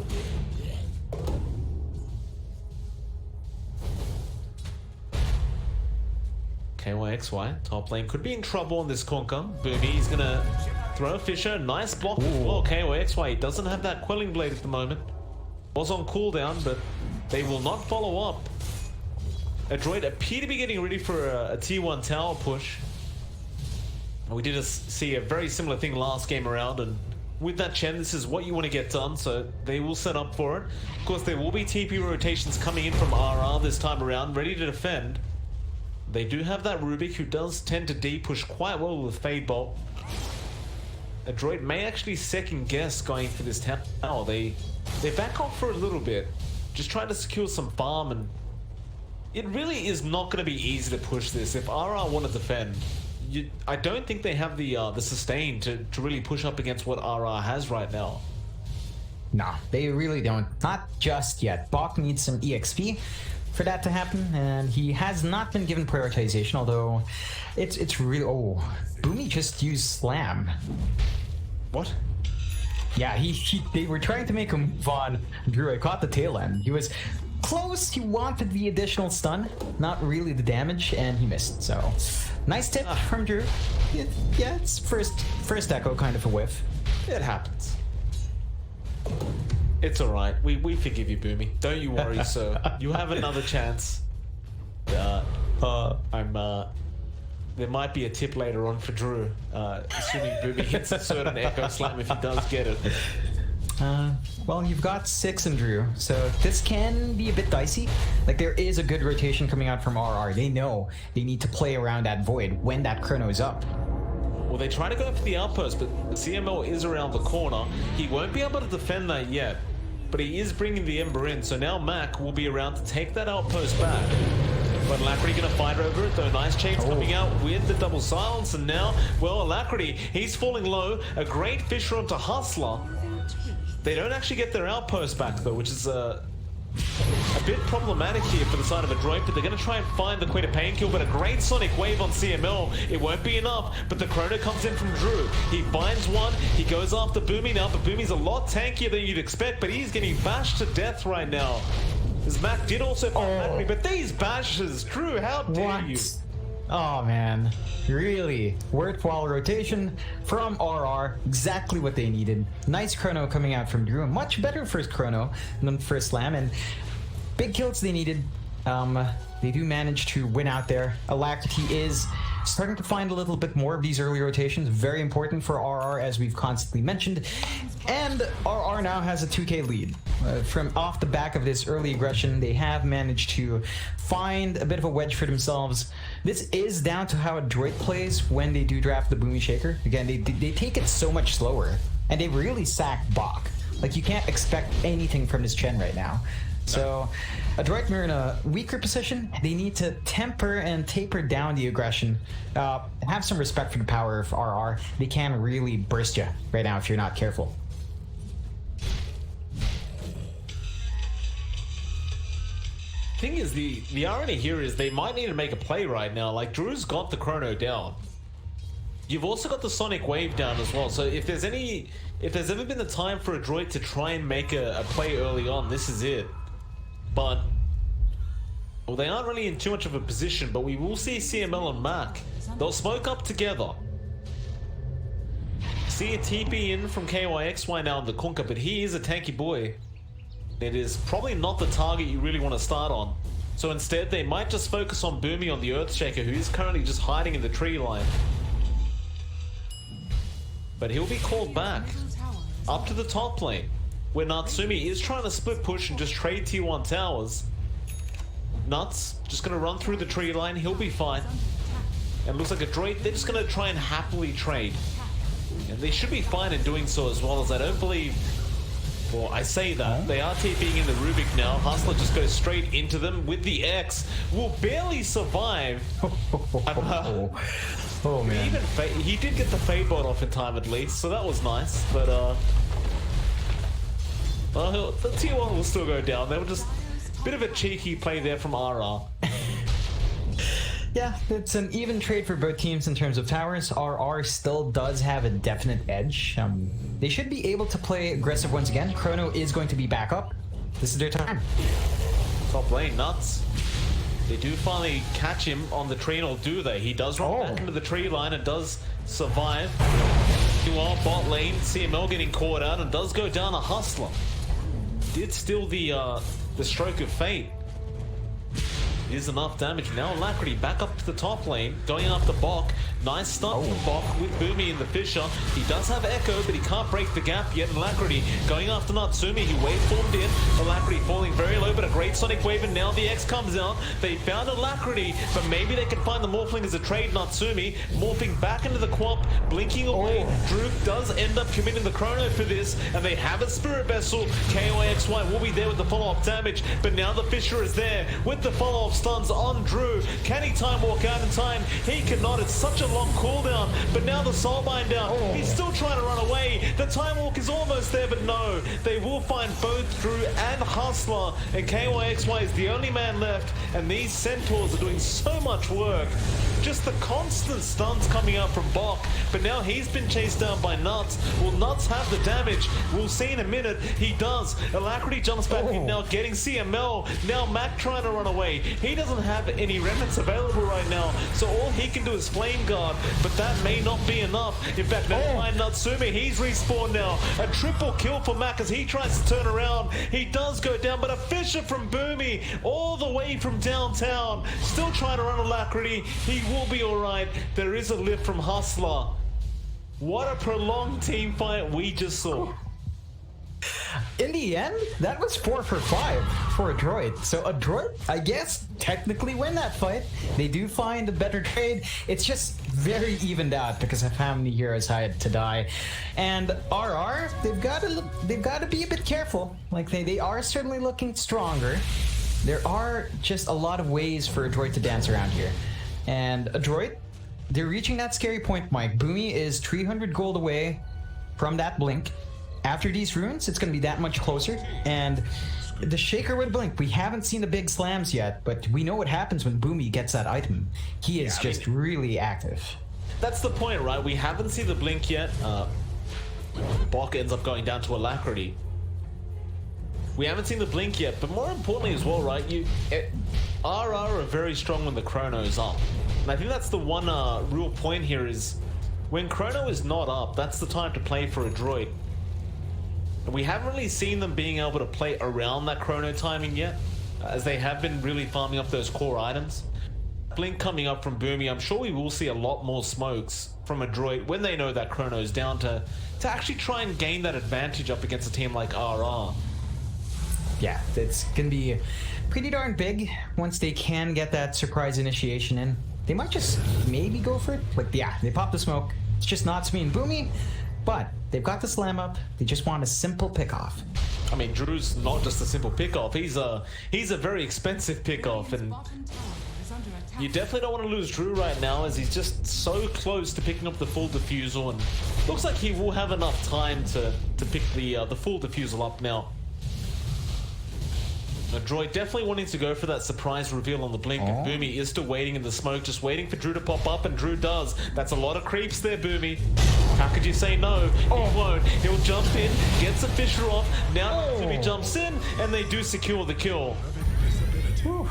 KYXY, top lane, could be in trouble on this Conker. Boomy is gonna throw a Fisher, nice block as well. KYXY doesn't have that Quelling Blade at the moment. Was on cooldown, but they will not follow up. Adroit appear to be getting ready for a tier 1 tower push. We did see a very similar thing last game around, and with that Chen, this is what you want to get done, so they will set up for it. Of course, there will be TP rotations coming in from RR this time around, ready to defend. They do have that Rubik, who does tend to D-push quite well with Fade Bolt. Adroit may actually second guess going for this tower. They back off for a little bit, just trying to secure some farm, and it really is not going to be easy to push this. If RR want to defend, I don't think they have the sustain to really push up against what RR has right now. No, they really don't. Not just yet. Bok needs some EXP for that to happen, and he has not been given prioritization, although it's really... Oh, Boomy just used Slam. What? Yeah, they were trying to make him move on. Drew, I caught the tail end. He was close. He wanted the additional stun, not really the damage, and he missed. So, nice tip from Drew. Yeah, it's first echo, kind of a whiff. It happens. It's alright. We forgive you, Boomy. Don't you worry, sir. You have another chance. There might be a tip later on for Drew, assuming Boomy hits a certain echo slam if he does get it. Well, you've got 6 in Drew, so this can be a bit dicey. Like, there is a good rotation coming out from RR. They know they need to play around that void when that chrono is up. Well, they try to go for the outpost, but CML is around the corner. He won't be able to defend that yet, but he is bringing the Ember in, so now Mac will be around to take that outpost back. But Alacrity gonna fight over it, though. Nice chains coming out with the double silence, and now, well, Alacrity, he's falling low. A great fish onto Hustler. They don't actually get their outpost back, though, which is a bit problematic here for the side of Adroit, but they're going to try and find the Queen of Pain kill, but a great Sonic Wave on CML. It won't be enough, but the Chrono comes in from Drew. He binds one, he goes after Boomy now, but Boomy's a lot tankier than you'd expect, but he's getting bashed to death right now. As Mac did also find Macri, but these bashes, Drew, how dare you? Oh man, really? Worthwhile rotation from RR, exactly what they needed. Nice chrono coming out from Drew, a much better first chrono than first slam, and big kills they needed. They do manage to win out there. Alacrity is starting to find a little bit more of these early rotations, very important for RR as we've constantly mentioned. And RR now has a 2k lead. From off the back of this early aggression, they have managed to find a bit of a wedge for themselves. This is down to how Adroit plays when they do draft the Boomy Shaker. Again, they take it so much slower, and they really sack Bach. Like, you can't expect anything from this Chen right now. So, Adroit are in a weaker position. They need to temper and taper down the aggression. Have some respect for the power of RR. They can really burst you right now if you're not careful. Thing is, the irony here is they might need to make a play right now. Like, Drew's got the chrono down. You've also got the Sonic Wave down as well. So if there's ever been the time for Adroit to try and make a play early on, this is it. But, well, they aren't really in too much of a position, but we will see CML and Mac. They'll smoke up together. See a TP in from KYXY now in the Kunka, but he is a tanky boy. It is probably not the target you really want to start on. So instead, they might just focus on Boomy on the Earthshaker, who is currently just hiding in the tree line. But he'll be called back up to the top lane, where Natsumi is trying to split push and just trade tier 1 towers. Nuts just going to run through the tree line, he'll be fine. And looks like Adroit, they're just going to try and happily trade. And they should be fine in doing so, as well as I don't believe... Well, I say that. They are TPing in the Rubik now. Hustler just goes straight into them with the X. Will barely survive. Oh man. He did get the Fade Bot off in time at least, so that was nice. But well, the tier 1 will still go down. They were just a bit of a cheeky play there from RR. Yeah, it's an even trade for both teams in terms of towers. RR still does have a definite edge. They should be able to play aggressive once again. Chrono is going to be back up. This is their time. Top lane, Nuts. They do finally catch him on the tree, or do they? He does run back into the tree line and does survive. Meanwhile, bot lane, CML getting caught out and does go down a Hustler. Did steal the stroke of fate. It is enough damage. Now Alacrity back up to the top lane, going after Bok. Nice stun from Bok with Boomy in the Fisher. He does have Echo, but he can't break the gap yet. Alacrity going after Natsumi. He waveformed in. Alacrity falling very low, but a great Sonic Wave, and now the X comes out. They found Alacrity, but maybe they can find the Morphling as a trade. Natsumi morphing back into the Quamp, blinking away. Drew does end up committing the Chrono for this, and they have a Spirit Vessel. KYXY will be there with the follow-up damage, but now the Fisher is there with the follow-up stuns on Drew. Can he time walk out in time? He cannot. It's such a long cooldown, but now the Soulbind down. He's still trying to run away. The time walk is almost there, but no. They will find both Drew and Hustler, and KYXY is the only man left, and these Centaurs are doing so much work. Just the constant stuns coming out from Bok, but now he's been chased down by Nuts. Will Nuts have the damage? We'll see in a minute. He does. Alacrity jumps back in now, getting CML. Now Mac trying to run away. He doesn't have any remnants available right now, so all he can do is Flame Guard, but that may not be enough. In fact, never mind Natsumi. He's respawned now. A triple kill for Mac as he tries to turn around. He does go down, but a Fisher from Boomy all the way from downtown. Still trying to run Alacrity. He will be alright. There is a lift from Hustler. What a prolonged team fight we just saw. In the end, that was 4 for 5 for Adroit. So Adroit, I guess, technically win that fight. They do find a better trade. It's just very evened out because of how many heroes had to die. And RR, they've got to be a bit careful. Like they are certainly looking stronger. There are just a lot of ways for Adroit to dance around here. And Adroit, they're reaching that scary point, Mike. Boomy is 300 gold away from that blink. After these runes, it's going to be that much closer. And the Shaker with Blink, we haven't seen the big slams yet, but we know what happens when Boomy gets that item. He is just really active. That's the point, right? We haven't seen the Blink yet. Bok ends up going down to Alacrity. We haven't seen the Blink yet, but more importantly as well, right? RR are very strong when the Chrono's up. And I think that's the one real point here is when Chrono is not up, that's the time to play for Adroit. And we haven't really seen them being able to play around that Chrono timing yet, as they have been really farming up those core items. Blink coming up from Boomy, I'm sure we will see a lot more smokes from Adroit when they know that Chrono's down to actually try and gain that advantage up against a team like RR. Yeah, it's going to be pretty darn big once they can get that surprise initiation in. They might just maybe go for it. Like, yeah, they pop the smoke. It's just Natsumi and Boomy, but they've got the slam up. They just want a simple pick-off. I mean, Drew's not just a simple pick-off. He's a very expensive pick-off, and you definitely don't want to lose Drew right now as he's just so close to picking up the full defusal, and looks like he will have enough time to pick the full defusal up now. Adroit definitely wanting to go for that surprise reveal on the Blink, and Boomy is still waiting in the smoke, just waiting for Drew to pop up, and Drew does. That's a lot of creeps there, Boomy. How could you say no? He won't. He'll jump in, gets a Fisher off, now Boomy jumps in, and they do secure the kill. Whew.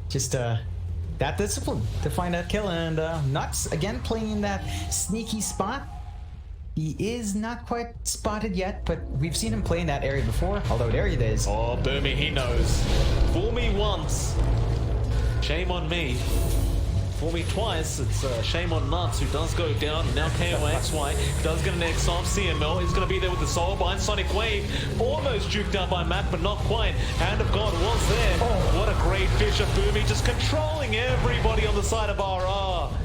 Just that discipline to find that kill, and Nuts again playing in that sneaky spot. He is not quite spotted yet, but we've seen him play in that area before, although there it is. Oh, Boomy, he knows. Fool me once, shame on me. Fool me twice, it's shame on Nuts, who does go down. Now KOXY does get an X off. CML is going to be there with the soul bind. Sonic Wave almost juked out by Matt, but not quite. Hand of God was there. What a great fish of Boomy, just controlling everybody on the side of RR.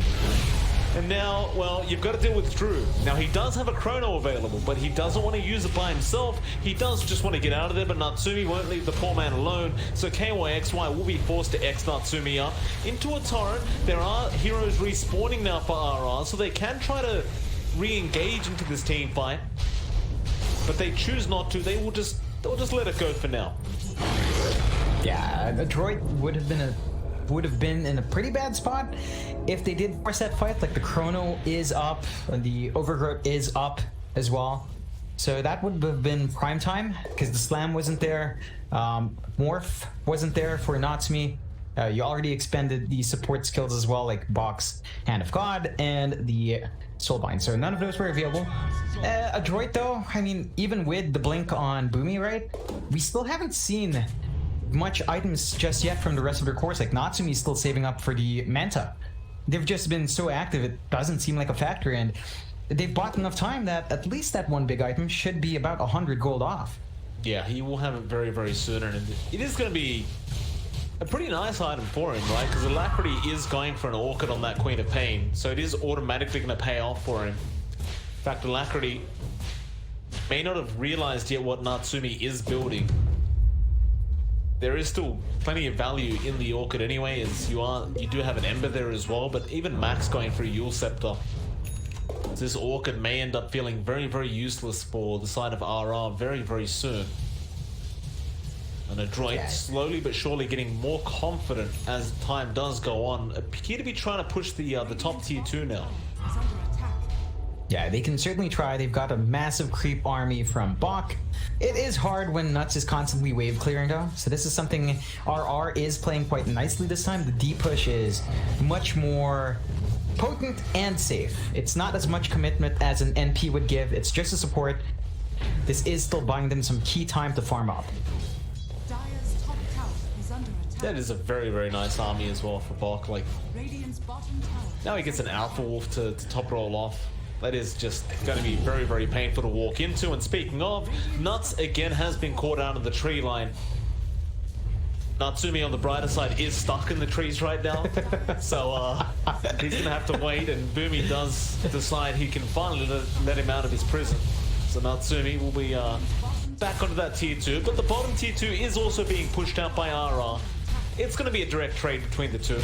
And now, well, you've got to deal with Drew. Now, he does have a Chrono available, but he doesn't want to use it by himself. He does just want to get out of there, but Natsumi won't leave the poor man alone. So KYXY will be forced to X Natsumi up into a torrent. There are heroes respawning now for RR, so they can try to re-engage into this team fight. But they choose not to. They'll just let it go for now. Yeah, Adroit would have been in a pretty bad spot if they did force that fight. Like the Chrono is up and the Overgrowth is up as well, so that would have been prime time because the slam wasn't there. Morph wasn't there for Natsumi. You already expended the support skills as well, like Box, Hand of God, and the Soulbind, so none of those were available. Adroit though, I mean, even with the blink on Boomy, right, we still haven't seen much items just yet from the rest of their course. Like Natsumi's still saving up for the Manta. They've just been so active, it doesn't seem like a factor, and they've bought enough time that at least that one big item should be about 100 gold off. Yeah, he will have it very, very soon, and it is going to be a pretty nice item for him, right? Because Alacrity is going for an Orchid on that Queen of Pain, so it is automatically going to pay off for him. In fact, Alacrity may not have realized yet what Natsumi is building. There is still plenty of value in the Orchid anyway, as you do have an Ember there as well, but even Max going for a Yule Scepter. This Orchid may end up feeling very, very useless for the side of RR very, very soon. And Adroit slowly but surely getting more confident as time does go on. Appear to be trying to push the top tier 2 now. Yeah, they can certainly try. They've got a massive creep army from Bok. It is hard when Nuts is constantly wave clearing though, so this is something RR is playing quite nicely this time. The D push is much more potent and safe. It's not as much commitment as an NP would give. It's just a support. This is still buying them some key time to farm up. Dire's top tower is under attack. That is a very, very nice army as well for Bok. Like, Radiant's bottom tower. now he gets an Alpha Wolf to top roll off. That is just going to be very, very painful to walk into. And speaking of, Nuts again has been caught out of the tree line. Natsumi on the brighter side is stuck in the trees right now. So he's going to have to wait, and Boomy does decide he can finally let him out of his prison. So Natsumi will be back onto that tier 2, but the bottom tier 2 is also being pushed out by RR. It's going to be a direct trade between the two.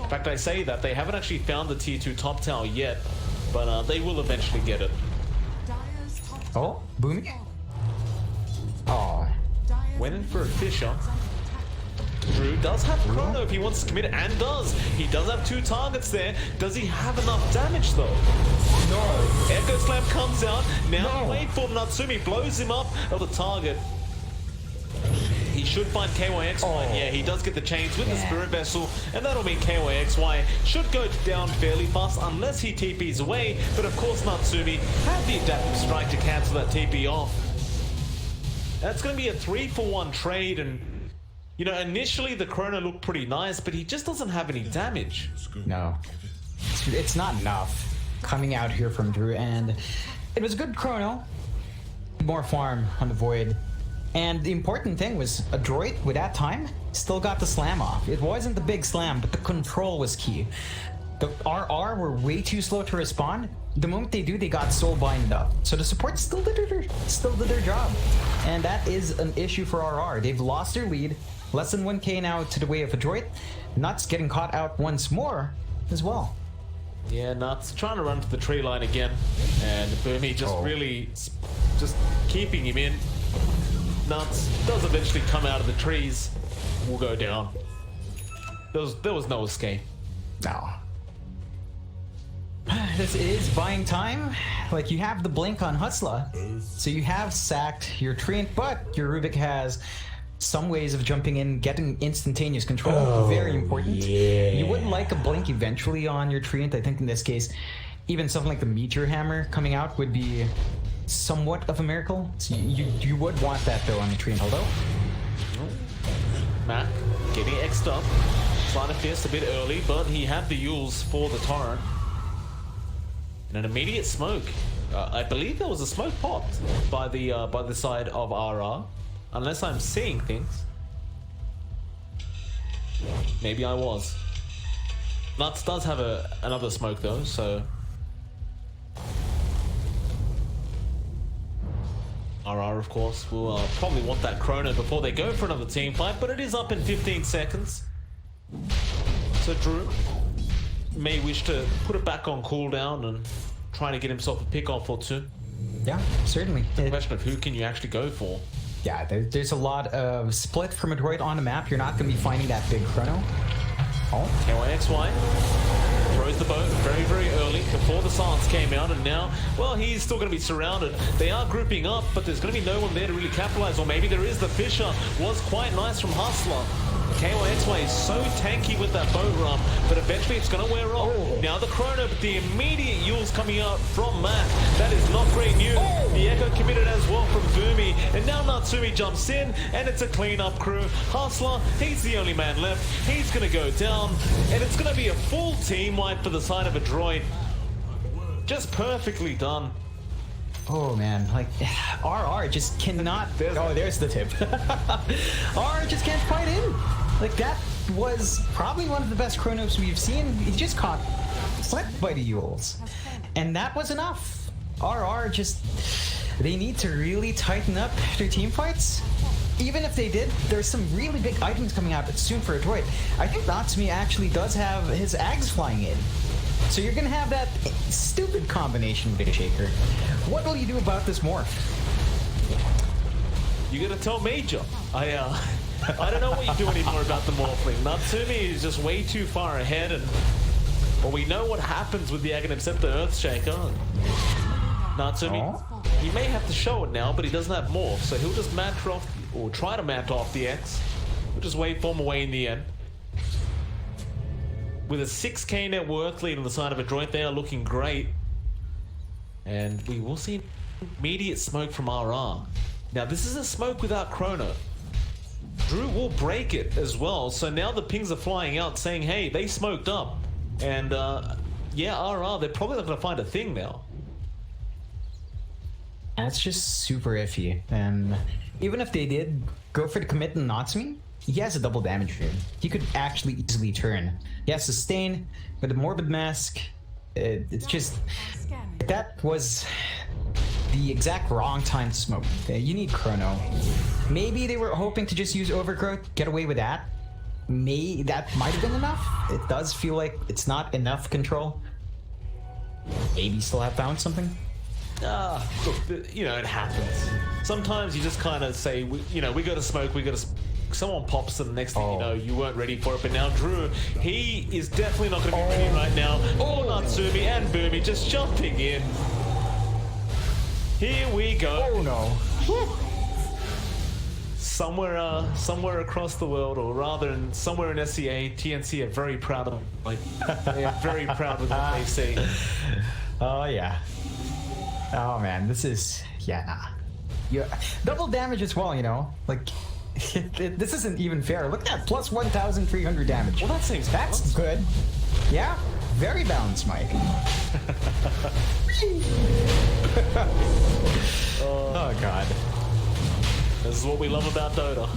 In fact, I say that they haven't actually found the tier 2 top tower yet, but they will eventually get it. Oh, Boomy. Oh. Went in for a Fisher. Drew does have Chrono if he wants to commit, and does. He does have 2 targets there. Does he have enough damage though? No. Echo Slam comes out. Now No. wait for Natsumi, blows him up of the target. He should find KYXY. Oh. Yeah, he does get the chains with the Spirit Vessel, and that'll mean KYXY should go down fairly fast unless he TPs away. But of course Natsumi had the Adaptive Strike to cancel that TP off. That's going to be a 3-for-1 trade, and you know, initially the Chrono looked pretty nice, but he just doesn't have any damage. No. It's not enough coming out here from Drew, and it was a good Chrono. More farm on the Void. And the important thing was Adroit, with that time, still got the slam off. It wasn't the big slam, but the control was key. The RR were way too slow to respond. The moment they do, they got soul binded up. So the support still did their job. And that is an issue for RR. They've lost their lead. Less than 1k now to the way of Adroit. Nuts getting caught out once more as well. Yeah, Nuts trying to run to the tree line again. And Boomy just really just keeping him in. Nuts does eventually come out of the trees. Will go down. There was no escape. No. This is buying time. Like, you have the blink on Hustler, so you have sacked your Treant, but your Rubik has some ways of jumping in, getting instantaneous control. Very important. Yeah. You would like a blink eventually on your Treant. I think in this case, even something like the Meteor Hammer coming out would be somewhat of a miracle. So you would want that though on the Treant, although. Matt getting X'd up. Trying to fist a bit early, but he had the Yules for the Torrent. And an immediate smoke. I believe there was a smoke popped by the side of RR. Unless I'm seeing things. Maybe I was. Nuts does have another smoke though, so... RR, of course, will probably want that Chrono before they go for another team fight, but it is up in 15 seconds. So Drew may wish to put it back on cooldown and try to get himself a pick-off or two. Yeah, certainly. The question of who can you actually go for? Yeah, there's a lot of split from Adroit on the map. You're not going to be finding that big Chrono. Oh. KYXY throws the boat very, very early before the silence came out, and now, well, he's still going to be surrounded. They are grouping up, but there's going to be no one there to really capitalize, or maybe there is. The Fisher was quite nice from Hustler. KYXY is so tanky with that boat run, but eventually it's going to wear off. Oh. Now the Chrono, but the immediate Yules coming out from Matt. That is not great news. Oh. The Echo committed as well from Boomy, and now Natsumi jumps in, and it's a cleanup crew. Hustler, he's the only man left. He's going to go down, and it's going to be a full team wipe for the side of Adroit. Just perfectly done. Oh man, like RR just cannot. There's the tip. RR just can't fight in. Like, that was probably one of the best Chronos we've seen. He just caught slept by the Yules, and that was enough. RR just, they need to really tighten up their team fights. Even if they did, there's some really big items coming out soon for Adroit. I think Natsumi actually does have his Ags flying in. So you're gonna have that stupid combination, Big Shaker. What will you do about this morph? You gotta tell Major. I don't know what you do anymore about the morphling. Natsumi is just way too far ahead, and well, we know what happens with the Aghanim Scepter Earthshaker. Natsumi, he may have to show it now, but he doesn't have morph, so he'll just match off, or try to match off the X. We'll just wait for him away in the end. With a 6k net worth lead on the side of Adroit, they are looking great. And we will see immediate smoke from RR. Now this is a smoke without Chrono. Drew will break it as well, so now the pings are flying out saying, hey, they smoked up. And yeah, RR, they're probably not going to find a thing now. That's just super iffy. And even if they did go for the commit and Natsumi, he has a double damage rate. He could actually easily turn. He has sustain with a morbid mask. It's just that was the exact wrong time to smoke. You need chrono. Maybe they were hoping to just use overgrowth, get away with that. That might have been enough. It does feel like it's not enough control. Maybe still have found something. Look, you know, it happens. Sometimes you just kind of say, you know, we got to smoke, we got to. Someone pops, and the next thing you know, you weren't ready for it. But now Drew, he is definitely not going to be ready right now. Oh, Natsumi and Boomy just jumping in. Here we go. Oh no. Woo. Somewhere across the world, or rather, somewhere in SEA, TNC are very proud of them. Like, they are very proud of what they see. Oh yeah. Oh man, this is double damage as well. You know, like. This isn't even fair. Look at that, plus 1,300 damage. Well, that seems that's good. Yeah, very balanced, Mike. Oh god. This is what we love about Dota.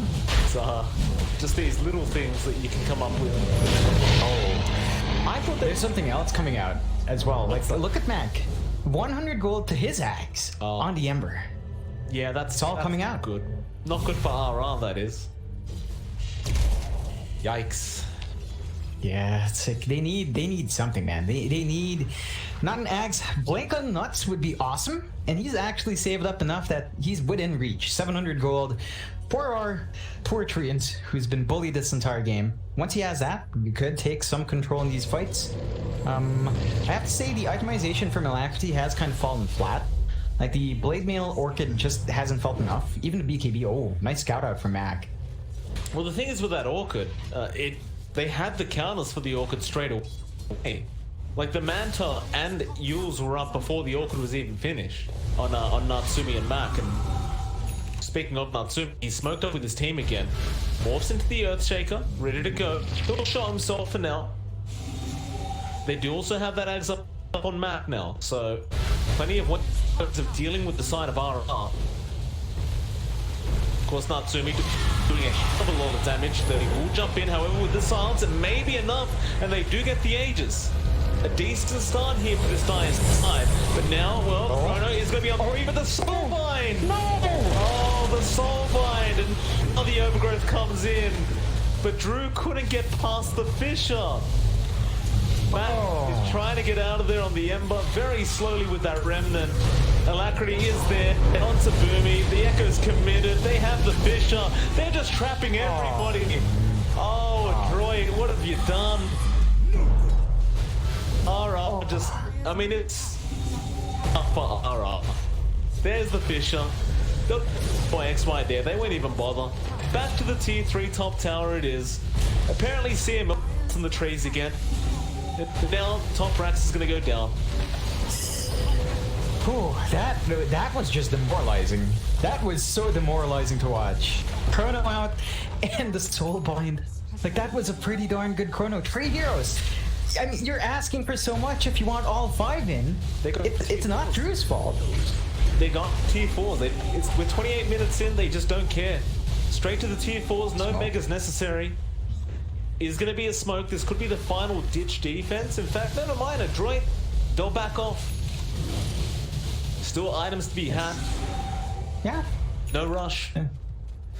It's just these little things that you can come up with. Oh, I thought there's something else coming out as well. Like, look at Mac, 100 gold to his axe on the Ember. Yeah, that's all coming out. Good. Not good for RR, that is. Yikes. Yeah, it's like they need something, man. They need not an axe. Blank on Nuts would be awesome, and he's actually saved up enough that he's within reach. 700 gold. Poor Treants, who's been bullied this entire game. Once he has that, you could take some control in these fights. I have to say the itemization from Alacrity has kind of fallen flat. Like the Blade Mail Orchid just hasn't felt enough. Even the BKB, oh, nice scout out from Mac. Well, the thing is with that Orchid, they had the counters for the Orchid straight away. Like the Manta and Yules were up before the Orchid was even finished on Natsumi and Mac. And speaking of Natsumi, he smoked up with his team again. Morphs into the Earthshaker, ready to go. He'll show himself for now. They do also have that eggs up on Mac now, so plenty of ways of dealing with the side of RR. Of course, Natsumi doing a hell of a lot of damage. They will jump in, however, with the silence, it may be enough, and they do get the Aegis. A decent start here for this Dire's side, but now, well, Chrono is going to be on 3, but the Soulbind! No! Oh, the Soulbind, and now the Overgrowth comes in, but Drew couldn't get past the Fissure. Matt is trying to get out of there on the Ember very slowly with that Remnant. Alacrity is there, onto Boomy, the Echo's committed, they have the Fissure, they're just trapping everybody. Oh, Adroit, what have you done? RR just, I mean, it's up for RR. There's the Fissure. Boy, XY there, they won't even bother. Back to the tier 3 top tower it is. Apparently CM in the trees again. Now top Rax is gonna go down. Ooh, that was just demoralizing. That was so demoralizing to watch. Chrono out and the Soulbind. Like, that was a pretty darn good Chrono. 3 heroes. I mean, you're asking for so much if you want all 5 in. It's not Drew's fault. They got tier 4s. We're 28 minutes in, they just don't care. Straight to the tier 4s, no megas necessary. Is going to be a smoke. This could be the final ditch defense. In fact, never mind. Adroit, they'll back off. Still items to be had. Yeah. No rush. Yeah.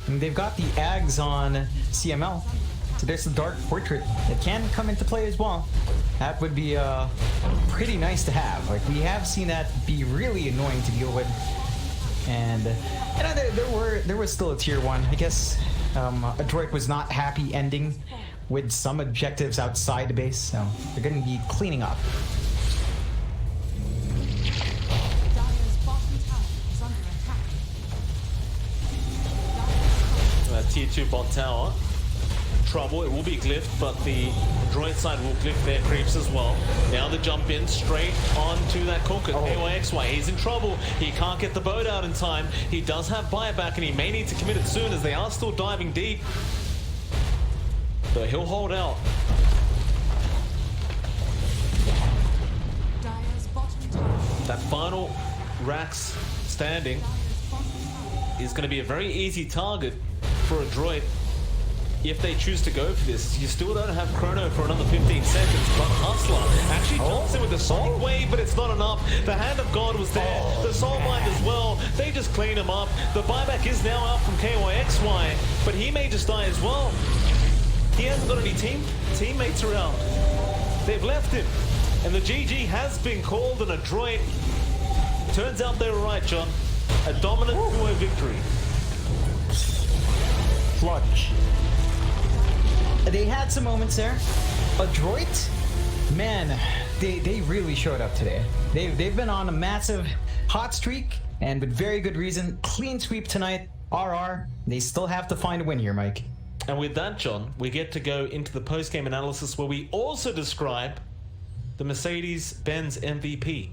And they've got the Ags on CML. So there's the Dark Portrait. It can come into play as well. That would be pretty nice to have. Like, we have seen that be really annoying to deal with. And you know, there was still a tier 1. I guess Adroit was not happy ending with some objectives outside the base, so they're going to be cleaning up. Dire's bottom tower is under attack. Tier 2 bot tower. Trouble, it will be glyphed, but the Adroit side will glyph their creeps as well. Now the jump in straight onto that Corkin. AYXY, he's in trouble. He can't get the boat out in time. He does have buyback, and he may need to commit it soon as they are still diving deep. But he'll hold out. That final Rax standing is going to be a very easy target for Adroit if they choose to go for this. You still don't have Chrono for another 15 seconds, but Hustler actually jumps in with the Sonic Wave, but it's not enough. The Hand of God was there, the Soul Mind as well. They just clean him up. The buyback is now out from KYXY, but he may just die as well. He hasn't got any teammates around. They've left him, and the GG has been called, and Adroit, turns out they were right, John. A dominant 2-0 victory. Clutch. They had some moments there. Adroit, man, they really showed up today. They've been on a massive hot streak, and with very good reason. Clean sweep tonight. RR, they still have to find a win here, Mike. And with that, John, we get to go into the post-game analysis where we also describe the Mercedes-Benz MVP.